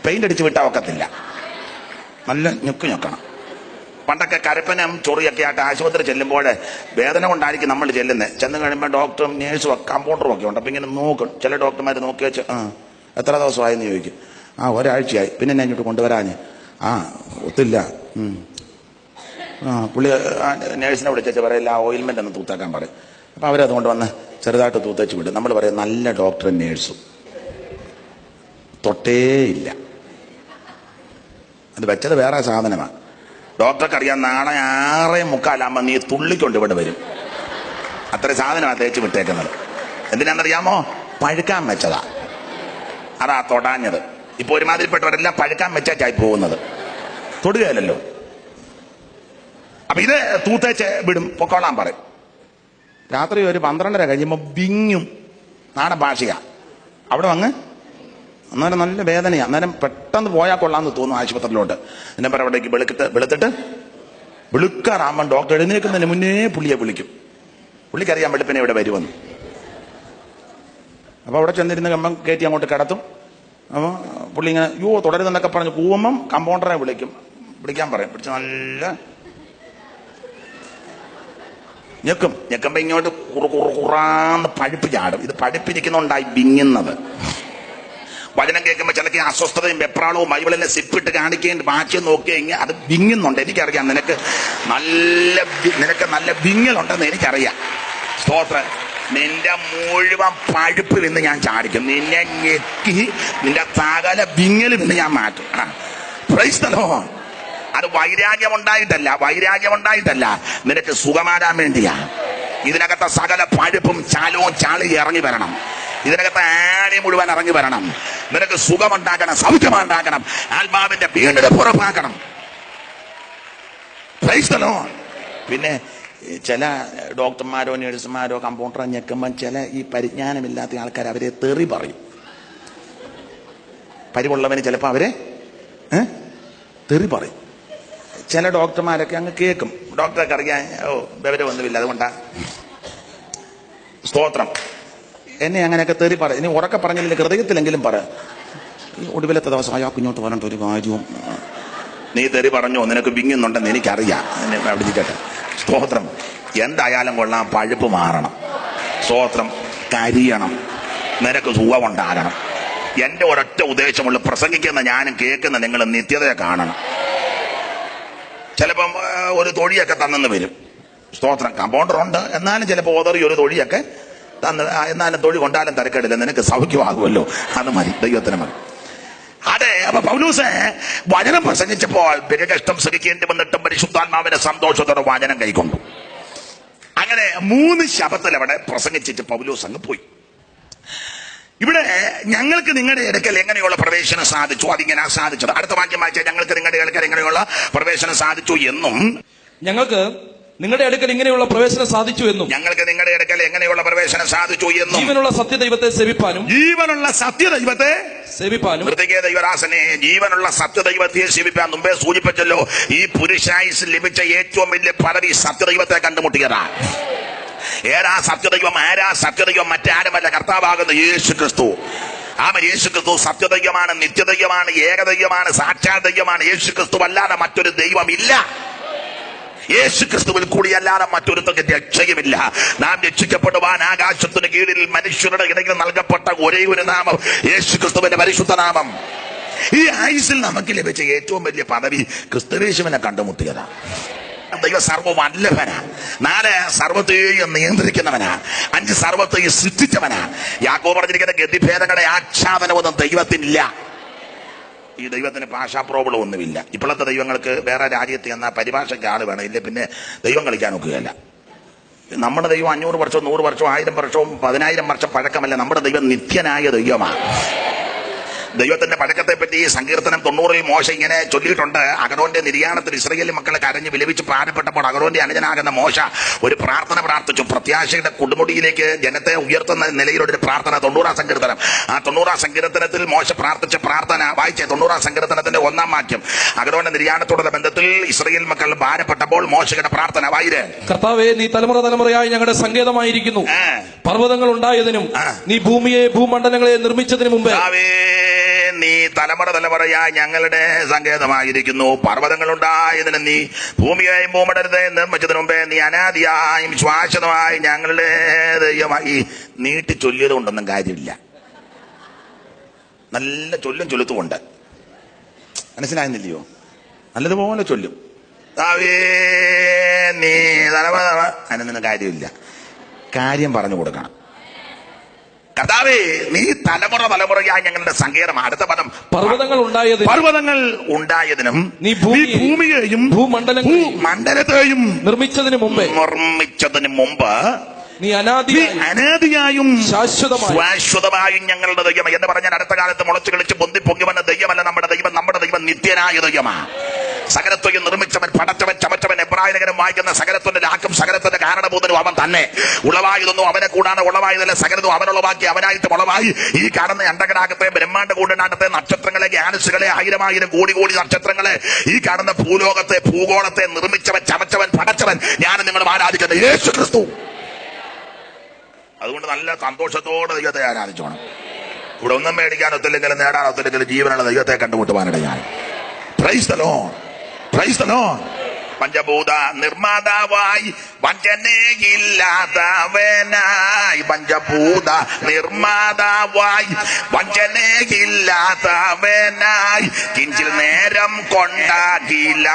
പെയിന്റ് അടിച്ച് വിട്ടാൽ ഒക്കത്തില്ല, നല്ല ഞെക്കണം. പണ്ടൊക്കെ കരപ്പനം ചൊറിയൊക്കെ ആയിട്ട് ആശുപത്രി ചെല്ലുമ്പോൾ വേദന കൊണ്ടായിരിക്കും നമ്മൾ ചെല്ലുന്നത്. ചെന്ന് കഴിയുമ്പോൾ ഡോക്ടറും നേഴ്സും കമ്പൗണ്ടറും ഒക്കെ ഉണ്ട്. അപ്പം ഇങ്ങനെ നോക്കും. ചില ഡോക്ടർമാർ നോക്കി വെച്ച് എത്ര ദിവസമായെന്ന് ചോദിക്കും. ഒരാഴ്ചയായി. പിന്നെ എന്നെ ഇങ്ങോട്ട് കൊണ്ടുവരാഞ്ഞ് ഒത്തില്ല. പുള്ളി നേഴ്സിനെ വിളിച്ചു പറയില്ല, ഓയിൽമെന്റ് ഒന്ന് തൂത്താക്കാൻ പറയും. അപ്പം അവരതുകൊണ്ട് വന്ന് ചെറുതായിട്ട് തൂത്തച്ച് വിടും. നമ്മൾ പറയും നല്ല ഡോക്ടറും നേഴ്സും തൊട്ടേയില്ല. അത് വെച്ചത് വേറെ സാധനമാണ്. ഡോക്ടർക്ക് അറിയാം നാളെ 6:45 നീ തുള്ളിക്കൊണ്ട് ഇവിടെ വരും. അത്ര സാധനമാണ് തേച്ച് വിട്ടേക്കുന്നത്. എന്തിനാണെന്നറിയാമോ? പഴുക്കാൻ വെച്ചതാ. അതാ തൊടാഞ്ഞത്. ഇപ്പൊ ഒരുമാതിരിപ്പെട്ടവരെല്ലാം പഴുക്കാൻ വെച്ചായി പോകുന്നത്. തൊടുകയല്ലോ. അപ്പൊ ഇത് തൂത്തേച്ച് വിടും, പൊക്കോളാൻ പറയും. രാത്രി ഒരു 12:30 കഴിയുമ്പോൾ വിങ്ങും. നാടൻ ഭാഷയ. അവിടെ വന്ന് അന്നേരം നല്ല വേദനയാണ്. അന്നേരം പെട്ടെന്ന് പോയാൽ കൊള്ളാന്ന് തോന്നും ആശുപത്രിയിലോട്ട്. എന്നെ പറ അവിടേക്ക് വെളുത്തിട്ട് വെളുക്കാറാകുമ്പോൾ ഡോക്ടർ എഴുന്നേൽക്കുന്നതിന് മുന്നേ പുള്ളിയെ വിളിക്കും. പുള്ളിക്കറിയാൻ വെളുപ്പിനെ ഇവിടെ വരുമെന്ന്. അപ്പോൾ അവിടെ ചെന്നിരുന്ന് കമ്പം കയറ്റി അങ്ങോട്ട് കിടത്തും. അപ്പോൾ പുള്ളി ഇങ്ങനെ തുടരുന്നെന്നൊക്കെ പറഞ്ഞ് കൂവുമ്പം കമ്പൗണ്ടറെ വിളിക്കാൻ പറയും. പിടിച്ച് നല്ല ഞെക്കുമ്പോ ഇങ്ങോട്ട് കുറാന്ന് പഴുപ്പ് ചാടും. ഇത് പഴുപ്പിരിക്കുന്നുണ്ടായി വിങ്ങുന്നത്. വചനം കേൾക്കുമ്പോൾ ചിലക്ക് അസ്വസ്ഥതയും വെപ്രാളവും ബൈബിളിനെ സിപ്പിട്ട് കാണിക്കേണ്ടി വാക്യം നോക്കിയെങ്കിൽ അത് വിങ്ങുന്നുണ്ട്. എനിക്കറിയാം നിനക്ക് നല്ല വിങ്ങലുണ്ടെന്ന് എനിക്കറിയാം. സ്തോത്രം. നിന്റെ മുഴുവൻ പഴുപ്പ് നിന്ന് ഞാൻ ചാടിക്കും. നിന്നെ ഞെക്കി നിന്റെ സകല വിങ്ങലും നിന്ന് ഞാൻ മാറ്റും. Price the Lord. അത് വൈരാഗ്യമുണ്ടായിട്ടല്ല, നിനക്ക് സുഖമാകാൻ വേണ്ടിയാ. ഇതിനകത്തെ സകല പഴുപ്പും ചാലവും ചാളി ഇറങ്ങി വരണം. ഇതിനകത്ത് ആടി മുഴുവൻ ഇറങ്ങി വരണം. നിനക്ക് സുഖമുണ്ടാക്കണം, സൗഖ്യമുണ്ടാക്കണം, ആത്മാവിന്റെ വീണ്ടെടുപ്പ് ഉറപ്പാക്കണം. Price the Lord. പിന്നെ ചില ഡോക്ടർമാരോ നേഴ്സുമാരോ കമ്പൗണ്ടറോ ഞെക്കുമ്പം ചില ഈ പരിജ്ഞാനമില്ലാത്ത ആൾക്കാർ അവരെ തെറി പറയും. പരിവുള്ളവന് ചിലപ്പോൾ അവരെ തെറി പറയും. ചില ഡോക്ടർമാരൊക്കെ അങ്ങ് കേൾക്കും. ഡോക്ടർക്ക് അറിയാൻ വിവരമൊന്നുമില്ല, അതുകൊണ്ടാ. സ്തോത്രം. എന്നെ അങ്ങനെയൊക്കെ തെറി പറയും. ഇനി ഉറക്കെ പറഞ്ഞില്ല, ഹൃദയത്തിലെങ്കിലും പറ. ഈ ഒടുവിലത്തെ ദിവസം അയാൾക്ക് ഇങ്ങോട്ട് പറഞ്ഞിട്ട് ഒരു കാര്യവും നീ തെറി പറഞ്ഞോ, നിനക്ക് വിങ്ങുന്നുണ്ടെന്ന് എനിക്കറിയാം. അവിടെ ഇരിക്കട്ടെ. സ്തോത്രം. എന്തായാലും കൊള്ളാം, പഴുപ്പ് മാറണം. സ്തോത്രം. കരിയണം, നിനക്ക് സുഖമുണ്ടാകണം. എന്റെ ഒരൊറ്റ ഉദ്ദേശമുള്ള പ്രസംഗിക്കുന്ന ഞാനും കേൾക്കുന്ന നിങ്ങൾ നിത്യതയെ കാണണം. ചിലപ്പം ഒരു തൊഴിയൊക്കെ തന്നെന്ന് വരും. സ്തോത്രം. കമ്പൗണ്ടർ ഉണ്ട്, എന്നാലും ചിലപ്പോൾ ഓതറി ഒരു തൊഴിയൊക്കെ തന്ന്, എന്നാലും തൊഴി കൊണ്ടാലും തിരക്കേടില്ല, നിനക്ക് സൗഖ്യമാകുമല്ലോ. അത് മതി, ദൈവത്തിന് മതി. അതെ. അപ്പൊ പൗലോസ് വചനം പ്രസംഗിച്ചപ്പോൾ കഷ്ടം സഹിക്കേണ്ടി വന്നിട്ടും പരിശുദ്ധാത്മാവിന്റെ സന്തോഷത്തോടെ വചനം കൈക്കൊണ്ടു. അങ്ങനെ 3 ശബത്തിൽ അവിടെ പ്രസംഗിച്ചിട്ട് പൗലോസ് അങ്ങ് പോയി. ഇവിടെ ഞങ്ങൾക്ക് നിങ്ങളുടെ ഇടയ്ക്കൽ എങ്ങനെയുള്ള പ്രവേശനം സാധിച്ചു, അതിങ്ങനെ സാധിച്ചത്. അടുത്ത വാക്യം വായിച്ചാൽ ഞങ്ങൾക്ക് നിങ്ങളുടെ ഇടയ്ക്കൽ എങ്ങനെയുള്ള പ്രവേശനം സാധിച്ചു എന്നും ഞങ്ങൾക്ക് നിങ്ങളുടെ അടുക്കൽ ഇങ്ങനെയുള്ള പ്രവേശനം സാധിച്ചു എന്നും ജീവനുള്ള സത്യദൈവത്തെ സേവിപ്പാനും ദൈവദാസനെ ജീവനുള്ള സത്യദൈവത്തെ സേവിപ്പാൻ മുമ്പേ സൂചിപ്പിച്ചല്ലോ. ഈ പുരുഷായുസ് ലഭിച്ച ഏറ്റവും വലിയ പദവി സത്യദൈവത്തെ കണ്ടുമുട്ടിയതാണ്. ആരാ സത്യദൈവം? മറ്റാരുമല്ല, കർത്താവാകുന്ന യേശു ക്രിസ്തു. യേശു ക്രിസ്തു സത്യദൈവമാണ്, നിത്യദൈവമാണ്, ഏകദൈവമാണ്, സാക്ഷാൽ ദൈവമാണ്. യേശു ക്രിസ്തു അല്ലാതെ മറ്റൊരു ദൈവമില്ല. യേശു ക്രിസ്തുവിൽ കൂടിയല്ലാതെ മറ്റൊരുത്തക്ക് രക്ഷയുമില്ല. നാം രക്ഷിക്കപ്പെടുവാൻ ആകാശത്തിന് കീഴിൽ മനുഷ്യരുടെ ഇടയിൽ നൽകപ്പെട്ട ഒരേ ഒരു നാമം യേശു ക്രിസ്തുവിന്റെ പരിശുദ്ധ നാമം. ഈ ആയുസിൽ നമുക്ക് ലഭിച്ച ഏറ്റവും വലിയ പദവി ക്രിസ്തുയേശുവിനെ കണ്ടുമുട്ടിയതാണ്. ദൈവ സർവ്വവല്ലഭനാ. 4 സർവ്വത്തെയും നിയന്ത്രിക്കുന്നവനാ. 5 സർവ്വത്തെയും സൃഷ്ടിച്ചവനാ. യാക്കോബ് പറഞ്ഞിരിക്കുന്ന ഗതിഭേദങ്ങളെ ആച്ഛാദനമൊന്നും ദൈവത്തിനില്ല. ഈ ദൈവത്തിന് ഭാഷാ പ്രോബ്ലം ഒന്നുമില്ല. ഇപ്പോഴത്തെ ദൈവങ്ങൾക്ക് വേറെ രാജ്യത്ത് എന്ന പരിഭാഷയ്ക്ക് ആള് വേണം, ഇല്ല പിന്നെ ദൈവം കളിക്കാൻ നോക്കുകയല്ല. നമ്മുടെ ദൈവം 500 വർഷവും 100 വർഷവും 1000 വർഷവും 10,000 വർഷം പഴക്കമല്ല. നമ്മുടെ ദൈവം നിത്യനായ ദൈവമാണ്. ദൈവത്തിന്റെ പഴക്കത്തെ പറ്റി സങ്കീർത്തനം 90 മോശ ഇങ്ങനെ ചൊല്ലിയിട്ടുണ്ട്. അഹരോന്റെ നിര്യാണത്തിൽ ഇസ്രായേൽ മക്കളെ കരഞ്ഞ് വിലപിച്ച് ഭാരപ്പെട്ടപ്പോൾ അഹരോന്റെ അനുജനാകുന്ന മോശ ഒരു പ്രാർത്ഥന പ്രാർത്ഥിച്ചു. പ്രത്യാശയുടെ കൊടുമുടിയിലേക്ക് ജനത്തെ ഉയർത്തുന്ന നിലയിലൊരു പ്രാർത്ഥന 90 സങ്കീർത്തനം. ആ 90 സങ്കീർത്തനത്തിൽ മോശ പ്രാർത്ഥിച്ച പ്രാർത്ഥന വായിച്ചേ. 90 സങ്കീർത്തനത്തിന്റെ 1-ാം വാക്യം. അഹരോന്റെ നിര്യാണത്തോടുള്ള ബന്ധത്തിൽ ഇസ്രായേൽ മക്കൾ ഭാരപ്പെട്ടപ്പോൾ മോശയുടെ പ്രാർത്ഥന വായിരേ. കർത്താവേ, നീ തലമുറ തലമുറയായി ഞങ്ങളുടെ സങ്കേതമായിരിക്കുന്നു. പർവ്വതങ്ങൾ ഉണ്ടായതിനും നീ ഭൂമിയെ ഭൂമണ്ഡലങ്ങളെ നിർമ്മിച്ചതിനു മുമ്പേ നീ തലമുറ തലമുറയായി ഞങ്ങളുടെ സങ്കേതമായിരിക്കുന്നു. പർവ്വതങ്ങൾ ഉണ്ടായതിന് നീ ഭൂമിയെയും ഭൂമണ്ഡലത്തെ നിർമ്മിച്ചതിന് മുമ്പേ നീ അനാദിയായും ശാശ്വതമായി ഞങ്ങളുടെ ദൈവമായി. നീട്ടി ചൊല്ലിയത് കൊണ്ടൊന്നും കാര്യമില്ല. നല്ല ചൊല്ലുത്തുമുണ്ട്. മനസ്സിലാകുന്നില്ലയോ? നല്ലതുപോലെ ചൊല്ലും. നീ തലമുറ അതിനൊന്നും കാര്യമില്ല. കാര്യം പറഞ്ഞു കൊടുക്കണം. കർത്താവേ, നീ തലമുറ തലമുറയായി ഞങ്ങളുടെ സങ്കേതം. അടുത്ത പദം പർവ്വതങ്ങൾ ഉണ്ടായതിനും നീ ഭൂമിയെയും ഭൂമണ്ഡലത്തെയും നിർമ്മിച്ചതിന് മുമ്പ് നീ അനാദിയായും ശാശ്വതമായും ഞങ്ങളുടെ ദൈവം എന്ന് പറഞ്ഞാൽ അടുത്ത കാലത്ത് മുളച്ചു കളിച്ച് പൊന്തി പൊങ്ങി വന്ന ദൈവമല്ല നമ്മുടെ ദൈവം. നമ്മുടെ ദൈവം നിത്യനായ ദൈവമാണ്. സകലത്വയും നിർമ്മിച്ചവൻ, പടച്ചവൻ, ചമച്ചവൻ. എബ്രായലേഖനം വായിക്കുന്ന സകലത്തിന്റെ രാക്കും സകലത്തിന്റെ കാരണഭൂതനും അവൻ തന്നെ. ഉളവായതൊന്നും അവനെ കൂടാതെ ഉളവായതല്ല, സകലതും അവനുളവാക്കി അവനായിട്ട് ഉളവായി. ഈ കാണുന്ന അണ്ടകടാകത്തെ, ബ്രഹ്മാണ്ഡ കൂടനാട്ടത്തെ, നക്ഷത്രങ്ങളെ, ഗ്യാലക്സികളെ, 1000 കോടി നക്ഷത്രങ്ങളെ, ഈ കാണുന്ന ഭൂലോകത്തെ, ഭൂഗോളത്തെ നിർമ്മിച്ചവൻ, ചമച്ചവൻ, പടച്ചവൻ ഞാൻ നിങ്ങളും ആരാധിക്കുന്നത് യേശു ക്രിസ്തു. അതുകൊണ്ട് നല്ല സന്തോഷത്തോടെ ദൈവത്തെ ആരാധിച്ചോണം. ഇവിടെ ഒന്നും മേടിക്കാനൊത്തില്ലെങ്കിലും നേടാനൊത്തില്ലെങ്കിലും ജീവനുള്ള ദൈവത്തെ കണ്ടുമുട്ടുവാനിടയായി. Praise the lord, praise the lord. പഞ്ചഭൂത നിർമ്മാതാവായി വഞ്ചനയില്ലാത്തവനായി, പഞ്ചഭൂത നിർമ്മാതാവായി വഞ്ചനയില്ലാത്തവനായി, കിഞ്ചിൽ നേരം കൊണ്ടാകില്ല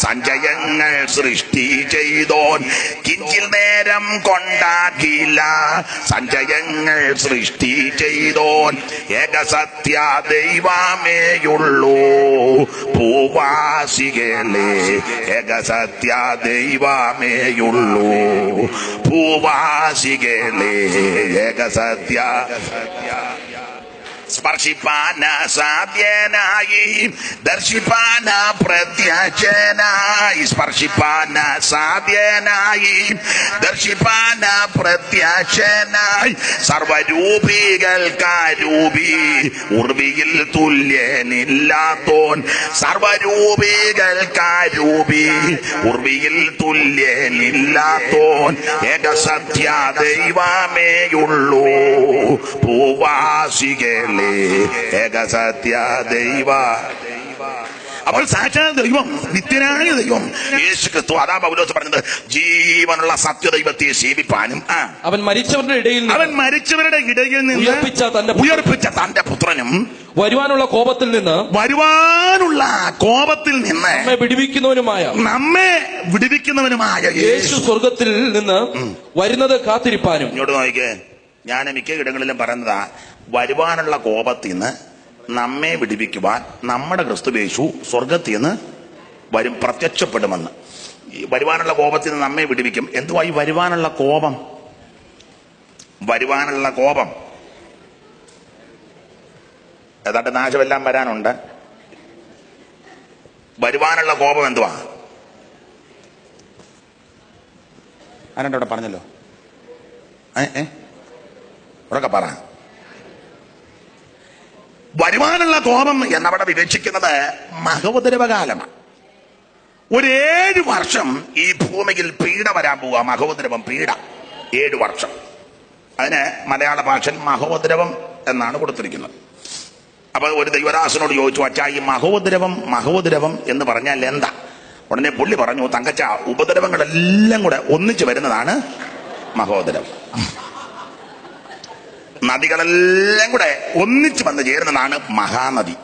സഞ്ചയങ്ങൾ സൃഷ്ടി ചെയ്തോൻ. കിഞ്ചിൽ നേരം കൊണ്ടാകില്ല സഞ്ചയങ്ങൾ സൃഷ്ടി ചെയ്തോൻ. ഏകസത്യ ദൈവമേയുള്ളൂ ഭൂവാസികളെ. സത്യ ദൈവമേയുള്ളൂ ഭൂവാസികളെ. ഏകസത്യ സ്പർശിപ്പാന സാധ്യനായി, ദർശിപ്പാന പ്രത്യക്ഷനായി. സ്പർശിപ്പാന സാധ്യനായി, ദർശിപ്പാന പ്രത്യക്ഷനായി. സർവരൂപികൾക്കാരൂപി, ഉർവിയിൽ തുല്യനില്ലാത്തോൻ. സർവരൂപികൾക്കാരൂപി, ഉർവിയിൽ തുല്യനില്ലാത്തോൻ. ഏകസത്യ ദൈവമേയുള്ളൂ ഭൂവാസികളെ. ഏകസത്യ ദൈവ. അപ്പോൾ സാക്ഷാൽ ദൈവം, നിത്യനായ ദൈവം യേശു ക്രിസ്തു. അതാ പൗലോസ് പറഞ്ഞത്, ജീവനുള്ള സത്യദൈവത്തെ സേവിപ്പാനും അവൻ മരിച്ചവരുടെ ഇടയിൽ നിന്ന് ഉയർപ്പിച്ച തന്റെ പുത്രനും വരുവാനുള്ള കോപത്തിൽ നിന്ന് നമ്മെ വിടുവിക്കുന്നവനുമായ യേശു സ്വർഗത്തിൽ നിന്ന് വരുന്നത് കാത്തിരിപ്പാനും. ഇങ്ങോട്ട് നോക്കിക്കേ, ഞാൻ മിക്ക ഇടങ്ങളിലും പറയുന്നതാ, വരുവാനുള്ള കോപത്തിൽ നിന്ന് നമ്മെ വിടുവിക്കുവാൻ നമ്മുടെ ക്രിസ്തുയേശു സ്വർഗത്തിൽ നിന്ന് വരും, പ്രത്യക്ഷപ്പെടുമെന്ന്. ഈ വരുവാനുള്ള കോപത്തിൽ നിന്ന് നമ്മെ വിടുവിക്കും. എന്തുവാ ഈ വരുവാനുള്ള കോപം? വരുവാനുള്ള കോപം ഏതാണ്ട് നാശമെല്ലാം വരാനുണ്ട്. വരുവാനുള്ള കോപം എന്തുവാ? ആരണ്ട ഇവിടെ പറഞ്ഞല്ലോ, ഉറക്കെ പറ. വരുവാനുള്ള കോപം എന്നവിടെ വിവക്ഷിക്കുന്നത് മഹോദരവകാലമാണ്. 7 വർഷം ഈ ഭൂമിയിൽ പീഡ വരാൻ പോവുക. മഹോദരവം, പീഡ 7 വർഷം. അതിന് മലയാള ഭാഷയിൽ മഹോദരവം എന്നാണ് കൊടുത്തിരിക്കുന്നത്. അപ്പൊ ഒരു ദൈവദാസനോട് ചോദിച്ചു, അച്ഛാ ഈ മഹോദരവം എന്ന് പറഞ്ഞാൽ എന്താ? ഉടനെ പുള്ളി പറഞ്ഞു, തങ്കച്ച, ഉപദ്രവങ്ങളെല്ലാം കൂടെ ഒന്നിച്ചു വരുന്നതാണ് മഹോദരവം. നദികളെല്ലാം കൂടെ ഒന്നിച്ചു വന്ന് ചേരുന്നതാണ് മഹാനദി.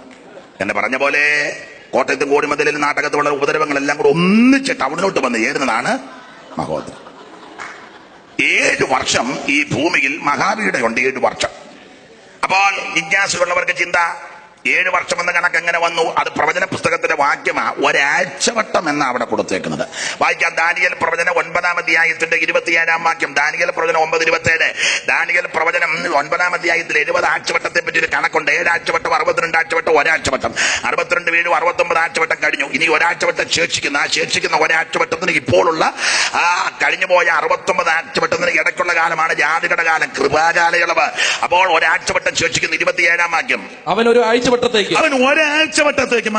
എന്ന് പറഞ്ഞ പോലെ കോട്ടയത്തും കോടിമതിലും നാട്ടകത്തുള്ള ഉപദ്രവങ്ങളെല്ലാം കൂടെ ഒന്നിച്ച് ടൗണിലോട്ട് വന്ന് ചേരുന്നതാണ് മഹോദരം. 7 വർഷം ഈ ഭൂമിയിൽ മഹാപീഡയുണ്ട്. 7 വർഷം. അപ്പോൾ ജിജ്ഞാസയുള്ളവർക്ക് ചിന്ത, 7 വർഷം എന്ന കണക്ക് എങ്ങനെ വന്നു? അത് പ്രവചന പുസ്തകത്തിന്റെ വാക്യമാ. ഒരാഴ്ചവട്ടം എന്നാ അവിടെ കൊടുത്തേക്കുന്നത്. വായിക്കാം. ദാനിയേൽ പ്രവചനം 9-ാം അധ്യായത്തിന്റെ 27-ാം വാക്യം. ദാനിയേൽ പ്രവചനം 9:27. ദാനിയേൽ പ്രവചനം 9-ാം അധ്യായത്തിൽ 70 ആഴ്ചവട്ടത്തെ പറ്റി ഒരു കണക്കുണ്ട്. 7 ആഴ്ചവട്ടം, 62 ആഴ്ചവട്ടം, ഒരാഴ്ചവട്ടം. 62 7 69 ആഴ്ചവട്ടം കഴിഞ്ഞു. ഇനി ഒരാഴ്ചവട്ടം ശേഷിക്കുന്ന ഒരാഴ്ചവട്ടത്തിന് ഇപ്പോഴുള്ള കഴിഞ്ഞുപോയ 69 ആഴ്ചവട്ടത്തിന് ഇടയ്ക്കുള്ള കാലമാണ് ജാതികളുടെ കാലം, കൃപാകാലയളവ്. അപ്പോൾ ഒരാഴ്ചവട്ടം ശേഷിക്കുന്ന 27-ാം വാക്യം. അവൻ ഒരാഴ്ചവട്ടത്തേക്ക്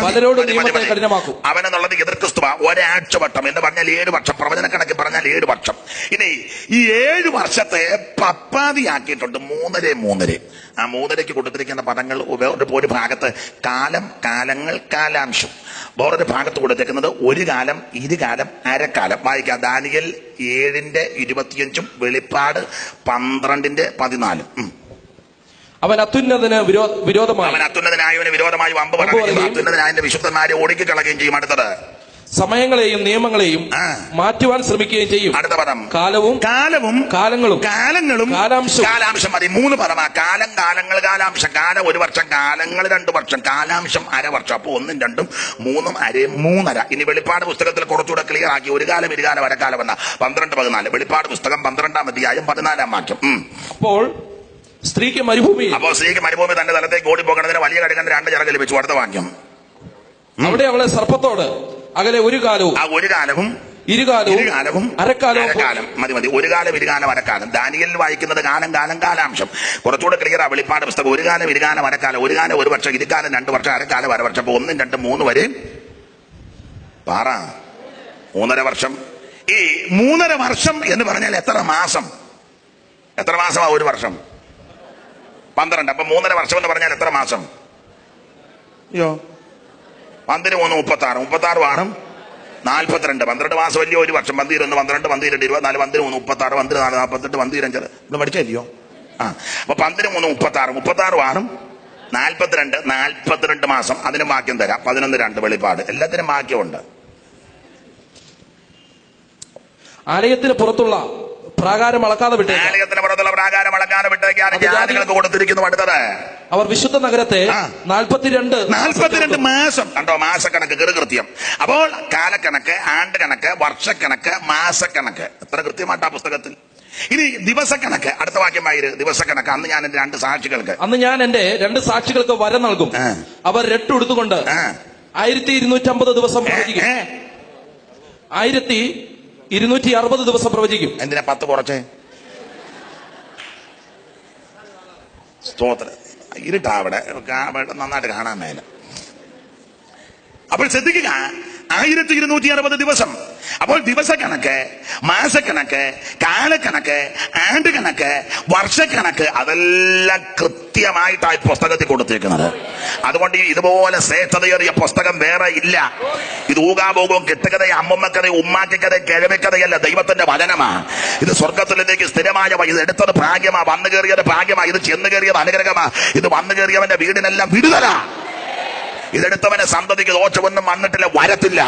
പലരോട് നിയമത്തെ കഠിനമാക്കും. അവനെന്നുള്ളത് എതിർ ക്രിസ്തുവ. ഒരാഴ്ചവട്ടം എന്ന് പറഞ്ഞാൽ 7 വർഷം. പ്രവചന കണക്ക് പറഞ്ഞാൽ 7 വർഷം. ഇനി ഈ 7 വർഷത്തെ പപ്പാതിയാക്കിയിട്ടുണ്ട് 3 ആ 3 കൊടുത്തിരിക്കുന്ന പദങ്ങൾ ഒരു ഭാഗത്ത് കാലം, കാലങ്ങൾ, കാലാംശം. വേറൊരു ഭാഗത്ത് കൊടുത്തേക്കുന്നത് ഒരു കാലം, ഇരുകാലം, അരക്കാലം. വായിക്കാം. ദാനിയേൽ 7:25 വെളിപ്പാട് 12:14. അവൻ അത്യുന്നതന് വിരോധമായി അവൻ അത്യുന്നതനായവന് വിരോധമായി വമ്പ് പറയുകയും അത്യുന്നതനായ വിശുദ്ധന്മാരെ ഓടിക്കളയുകയും ചെയ്യും. അടുത്തത് സമയങ്ങളെയും നിയമങ്ങളെയും മാറ്റുവാൻ ശ്രമിക്കുകയും ചെയ്യും. അടുത്ത പദം കാലവും കാലങ്ങളും കാലാംശം മതി. 3 പദമാ. കാലം, കാലങ്ങൾ, കാലാംശം. കാലം 1 വർഷം, കാലങ്ങൾ 2 വർഷം, കാലാംശം 1/2 വർഷം. അപ്പൊ 1 2 3 അരയും 3.5. ഇനി വെളിപ്പാട് പുസ്തകത്തിൽ കുറച്ചുകൂടെ ക്ലിയർ ആക്കി. ഒരു കാലം, ഇരുകാലം, അരക്കാലം എന്ന 12-14. വെളിപ്പാട് പുസ്തകം 12-ാം അധ്യായം 14-ാം വാക്യം. അപ്പോൾ സ്ത്രീക്ക് മരുഭൂമി തന്റെ തലത്തേക്ക് ഓടി പോകണതിന് വലിയ കടുകന്റെ 2 ചിറക് ലഭിച്ചു. അടുത്ത വാക്യം. അവിടെ അവളെ സർപ്പത്തോട് അകലെ ഒരു കാലവും ഇരുകാലവും അരക്കാലം. മതി. ഒരു കാലം, ഇരുകാലം, അരക്കാലം. ദാനിയേലിൽ വായിക്കുന്നത് കാലം, കാലം, കാലാംശം. കുറച്ചുകൂടെ ക്ലിയർ. വെളിപ്പാട് പുസ്തകം ഒരു കാലം, ഇരുകാലം, അരക്കാലം. ഒരു കാലം 1 വർഷം, ഇരുകാലം 2 വർഷം, അരക്കാലം 1/2 വർഷം. അപ്പൊ 1 2 3 വരെ 3.5 വർഷം. ഈ 3.5 വർഷം എന്ന് പറഞ്ഞാൽ എത്ര മാസം? എത്ര മാസമാ 1 വർഷം? 12. അപ്പൊ 3.5 വർഷം എന്ന് പറഞ്ഞാൽ എത്ര മാസം? 12 3 36. 36 ആണ് 42. 12 മാസം വലിയ 1 വർഷം. 11 12 12 24 13 3 36 14 48 15 നമ്മൾ പഠിച്ചല്ലോ. അപ്പൊ 12 3 36 36 ആണ് 42 മാസം. അതിന് വാക്യം തരാം. 11 2 വെളിപ്പാട്. എല്ലാത്തിനും വാക്യമുണ്ട്. ആലയത്തിന് പുറത്തുള്ള പ്രാകാരം അളക്കാതെ വിട്ടേക്ക്. ആലയത്തിന് പുറത്തുള്ള പ്രാകാരം അളക്കാതെ വിട്ടേക്കാണ് ജാതികൾക്ക് കൊടുത്തിരിക്കുന്നു. അടുത്തത് അവർ വിശുദ്ധ നഗരത്തെ 42 മാസം. കണ്ടോ? മാസക്കണക്ക് കൃത്യം. അപ്പോൾ കാലക്കണക്ക്, ആണ്ട് കണക്ക്, വർഷക്കണക്ക്, മാസക്കണക്ക് എത്ര കൃത്യമായിട്ടാ പുസ്തകത്തിൽ. ഇനി ദിവസക്കണക്ക്. അടുത്ത വാക്യമായിരുന്നു ദിവസക്കണക്ക്. അന്ന് ഞാൻ എന്റെ 2 സാക്ഷികൾക്ക് വരം നൽകും. അവർ രട്ടുടുത്തുകൊണ്ട് 1250 ദിവസം പ്രവചിക്കും. 1260 ദിവസം പ്രവചിക്കും. എന്തിനാ 10 കുറച്ചേ? സ്തോത്രം. ഇരുട്ടാ അവിടെ നന്നായിട്ട് കാണാൻ മേല. അപ്പോൾ ശ്രദ്ധിക്കുക, 1260 ദിവസം. അപ്പോൾ ദിവസക്കണക്ക്, മാസക്കണക്ക്, കാലക്കണക്ക്, ആണ്ട് കണക്ക്, വർഷക്കണക്ക് അതെല്ലാം കൃത്യമായിട്ടായി പുസ്തകത്തിൽ കൊടുത്തിരിക്കുന്നത്. അതുകൊണ്ട് ഇതുപോലെ ശ്രേഷ്ഠതയേറിയ പുസ്തകം വേറെ ഇല്ല. ഇത് ഊകാഭോഗവും കെട്ടുകഥയും അമ്മമ്മക്കഥയും ഉമ്മാക്കിക്കഥയും കിഴവിക്കഥയല്ല, ദൈവത്തിന്റെ വചനമാ. ഇത് സ്വർഗത്തിലേക്ക് സ്ഥിരമായ. ഇത് എടുത്തത് ഭാഗ്യമാ, വന്നു കയറിയത് ഭാഗ്യമാ, ഇത് ചെന്ന് കയറിയത് അനുഗ്രഹമാ. ഇത് വന്നു കയറിയവന്റെ വീടിനെല്ലാം വിടുതലാ. ഇതെടുത്തവനെ സന്തതിക്ക് ദോഷമൊന്നും വന്നിട്ടില്ല, വരത്തില്ല.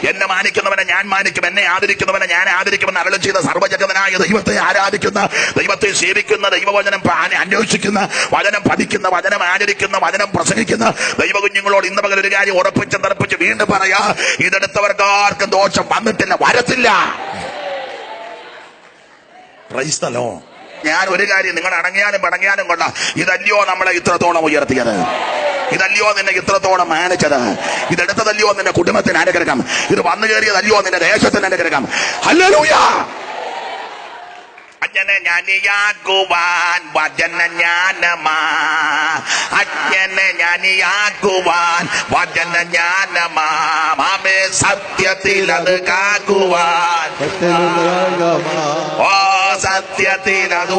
എന്നെ മാനിക്കുന്നവനെ ഞാൻ മാനിക്കും, എന്നെ ആദരിക്കുന്നവനെ ഞാൻ ആദരിക്കുമെന്ന് അരുളി ചെയ്ത സർവ്വജഗതനായ ദൈവത്തെ ആരാധിക്കുന്ന, ദൈവത്തെ സേവിക്കുന്ന, ദൈവവചനം അന്വേഷിക്കുന്ന, വചനം പഠിക്കുന്ന, വചനം ആചരിക്കുന്ന, വചനം പ്രസംഗിക്കുന്ന ദൈവകുഞ്ഞുങ്ങളോട് ഇന്ന് പകൽ ഒരു കാര്യം ഉറപ്പിച്ച് തെറപ്പിച്ച് വീണ്ടും പറയാ, ഇതെടുത്തവർക്കാർക്കും ദോഷം വന്നിട്ടില്ല, വരത്തില്ല. Price the Lord. ഞാൻ ഒരു കാര്യം, നിങ്ങൾ അടങ്ങിയാലും പടങ്ങിയാലും കൊണ്ട, ഇതല്ലയോ നമ്മളെ ഇത്രത്തോളം ഉയർത്തിയത്? ഇതല്ലയോ നിന്നെ ഇത്രത്തോളം മാനിച്ചത്? ഇതെടുത്തതല്ലയോ നിന്റെ കുടുംബത്തിന് അനുഗ്രഹം? ഇത് വന്നു കയറിയതല്ലയോ നിന്റെ ദേശത്തിന് അനുഗ്രഹം? ഹല്ലേലൂയ. അജ്ഞനെ ജ്ഞാനിയാക്കുവാൻ വചനജ്ഞാനമാ. അജ്ഞനെ ജ്ഞാനിയാക്കുവാൻ വചനജ്ഞാനമാ. മാമേ സത്യത്തിൽ അത് കാക്കുവാൻ. ഓ സത്യത്തിൽ അത്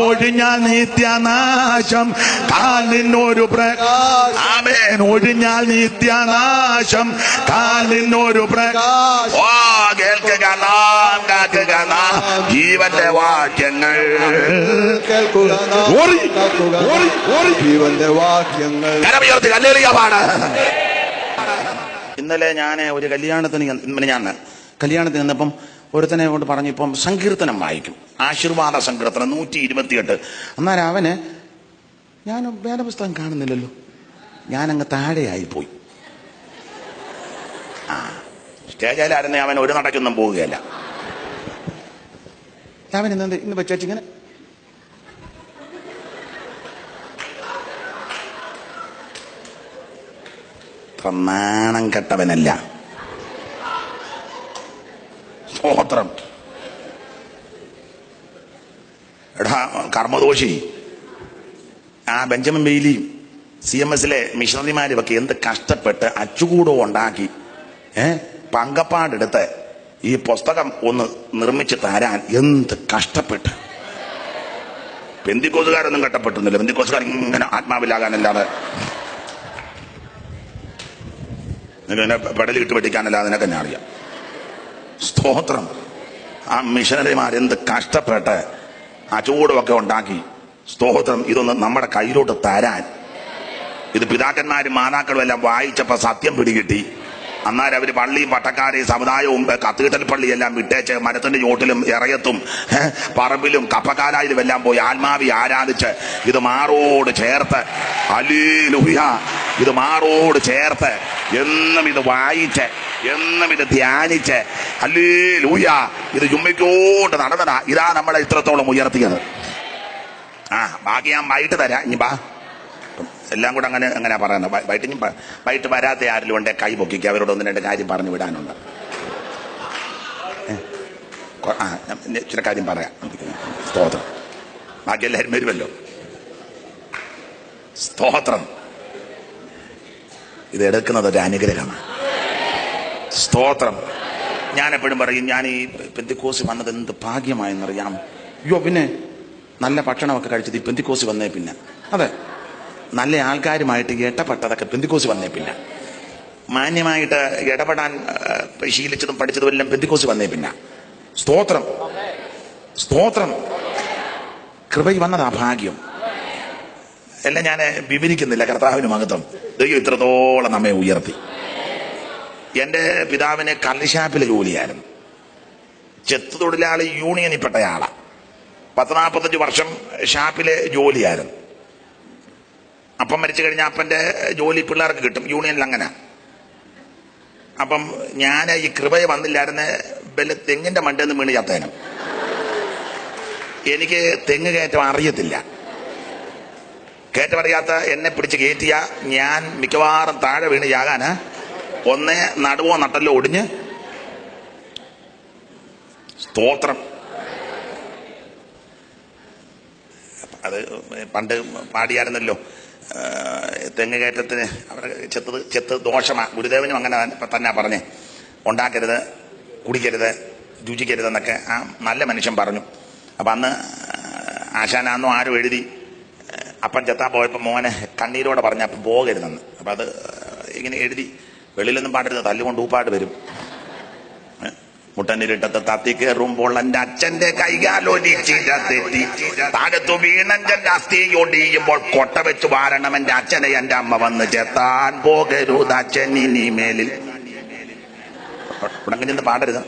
ഒഴിഞ്ഞാൽ നിത്യനാശം കാലിനൊരു ആമേൻ. ഒഴിഞ്ഞാൽ നിത്യനാശം കാലിനൊരു ഓ കേൾക്കുക നാം, കാക്കുക നാം ജീവന്റെ വാക്യങ്ങൾ. ജീവന്റെ വാക്യങ്ങൾ. കരമുയർത്തി ഹല്ലേലൂയ പാട്. ഇന്നലെ ഞാൻ ഒരു കല്യാണത്തിന് നിന്നപ്പം ഒരുത്തനെ കൊണ്ട് പറഞ്ഞു, ഇപ്പം സങ്കീർത്തനം വായിക്കും, ആശീർവാദ സങ്കീർത്തനം 128. അന്നേരം അവന് ഞാൻ വേദപുസ്തകം കാണുന്നില്ലല്ലോ. ഞാനങ്ങ് താഴെയായിപ്പോയി. സ്റ്റേജിലായിരുന്നു അവൻ ഒരു നടക്കൊന്നും പോവുകയല്ല. അവൻ ഇന്ന് വെച്ചിങ്ങനെ നാണം കെട്ടവനല്ല. സ്തോത്രം. എടാ കർമ്മദോഷി, ആ ബെഞ്ചമിൻ ബെയ്ലിയും CMS മിഷണറിമാരും ഒക്കെ എന്ത് കഷ്ടപ്പെട്ട് അച്ചുകൂടോ ഉണ്ടാക്കി പങ്കപ്പാടെടുത്ത് ഈ പുസ്തകം ഒന്ന് നിർമ്മിച്ച് തരാൻ എന്ത് കഷ്ടപ്പെട്ട്. പെന്തിക്കോസുകാരൊന്നും കഷ്ടപ്പെട്ടുന്നില്ല. പെന്തിക്കോസുകാർ ഇങ്ങനെ ആത്മാവിലാകാനല്ലാതെ, നിന്നെ പെടലിട്ട് വെട്ടിക്കാനല്ലാതെ നിനക്ക് തന്നെ അറിയാം. സ്തോത്രം. ആ മിഷണറിമാരെന്ത് കഷ്ടപ്പെട്ട് ആ ചൂടുമൊക്കെ ഉണ്ടാക്കി. സ്തോത്രം. ഇതൊന്ന് നമ്മുടെ കയ്യിലോട്ട് തരാൻ. ഇത് പിതാക്കന്മാരും മാതാക്കളും എല്ലാം വായിച്ചപ്പോ സത്യം പിടികിട്ടി. അന്നേരം അവര് പള്ളിയും പട്ടക്കാരെയും സമുദായവും കത്തീഡ്രൽ പള്ളിയെല്ലാം വിട്ടേച്ച് മരത്തിന്റെ ചോട്ടിലും ഇറയത്തും പറമ്പിലും കപ്പക്കാലായിലും എല്ലാം പോയി ആത്മാവി ആരാധിച്ച് ഇത് മാറോട് ചേർത്ത്, ഹല്ലേലൂയ, ഇത് മാറോട് ചേർത്ത് എന്നും ഇത് വായിച്ച് എന്നും ഇത് ധ്യാനിച്ച്, ഹല്ലേലൂയ, ഇത് ചുമ്മിക്കോട്ട് നടന്നതാ. ഇതാ നമ്മളെ ഇത്രത്തോളം ഉയർത്തിയത്. ബാക്കി ഞാൻ വൈകിട്ട് തരാം. ഇനി ബാ, എല്ലാം കൂടെ അങ്ങനെ പറയുന്നത്. വൈകിട്ട് വരാത്ത ആരിലും ഉണ്ടെ കൈ പൊക്കിക്കുക. അവരോട് ഒന്ന് രണ്ട് കാര്യം പറഞ്ഞു വിടാനുണ്ട്. ചില കാര്യം പറയാം. സ്തോത്രം. ബാക്കി എല്ലാവരും വരുമല്ലോ. സ്തോത്രം. ഇത് എടുക്കുന്നത് ഒരു അനുഗ്രഹമാണ്. സ്തോത്രം. ഞാൻ എപ്പോഴും പറയും, ഞാൻ ഈ പെന്തിക്കോസ് വന്നത് എന്ത് ഭാഗ്യമായെന്നറിയാം. അയ്യോ, പിന്നെ നല്ല ഭക്ഷണമൊക്കെ കഴിച്ചത് ഈ പെന്തിക്കോസ് വന്നേ പിന്നെ. അതെ, നല്ല ആൾക്കാരുമായിട്ട് ഇടപെട്ടതൊക്കെ പെന്തിക്കോസ് വന്നേ പിന്നെ. മാന്യമായിട്ട് ഇടപെടാൻ ശീലിച്ചതും പഠിച്ചതും എല്ലാം പെന്തിക്കോസ് വന്നേ പിന്നെ. സ്തോത്രം. സ്തോത്രം. കൃപയിൽ വന്നതാ ഭാഗ്യം. എല്ലാം ഞാൻ വിവരിക്കുന്നില്ല. കർത്താവിന് മഹത്വം. ദൈവം ഇത്രത്തോളം നമ്മെ ഉയർത്തി. എന്റെ പിതാവിന് കള്ളിഷാപ്പിലെ ജോലിയായിരുന്നു. ചെത്തു തൊഴിലാളി യൂണിയനിൽപ്പെട്ടയാളാ. 40-45 വർഷം ഷാപ്പിലെ ജോലിയായിരുന്നു. അപ്പം മരിച്ചു കഴിഞ്ഞാൽ അപ്പന്റെ ജോലി പിള്ളേർക്ക് കിട്ടും. യൂണിയനിൽ അങ്ങനെ. അപ്പം ഞാൻ ഈ കൃപയെ വന്നില്ലായിരുന്ന വല്ല തെങ്ങിന്റെ മണ്ടെന്ന് വീണ് ചത്തേനും. എനിക്ക് തെങ്ങ് കയറ്റം അറിയത്തില്ല. കയറ്റം അറിയാത്ത എന്നെ പിടിച്ച് കയറ്റിയ ഞാൻ മിക്കവാറും താഴെ വീണ് ചാകാന് ഒന്നേ നടുവോ നട്ടല്ലോ ഒടിഞ്ഞ്. സ്തോത്രം. അത് പണ്ട് പാടിയായിരുന്നല്ലോ, തെങ്ങ് കയറ്റത്തിന് അവർ ചെത്ത് ദോഷമാണ്. ഗുരുദേവനും അങ്ങനെ തന്നെ പറഞ്ഞേ, ഉണ്ടാക്കരുത്, കുടിക്കരുത്, രുചിക്കരുതെന്നൊക്കെ ആ നല്ല മനുഷ്യൻ പറഞ്ഞു. അപ്പം അന്ന് ആശാനാന്നോ ആരും എഴുതി അപ്പം ചെത്താൻ പോയപ്പോൾ മോനെ കണ്ണീരോടെ പറഞ്ഞ അപ്പം പോകരുതെന്ന്. അപ്പം അത് ഇങ്ങനെ എഴുതി, വെളിയിലൊന്നും പാടരുത്, തല്ലുകൊണ്ട് ഊപ്പാട് വരും. മുട്ടനിരിട്ടത്ത് തത്തി കയറുമ്പോൾ എന്റെ അച്ഛന്റെ കൈകാലൊലിച്ചിരത്തെറ്റി താഴത്തു വീണന്റെ അസ്ഥിയൊടിയുമ്പോൾ കൊട്ട വെച്ച് വാരണം എന്റെ അച്ഛനെ എന്റെ അമ്മ വന്ന് ചെത്താൻ പോകരുത് അച്ഛൻ ഇനി മേലിൽ. ഇവിടെ നിന്ന് പാടരുത്.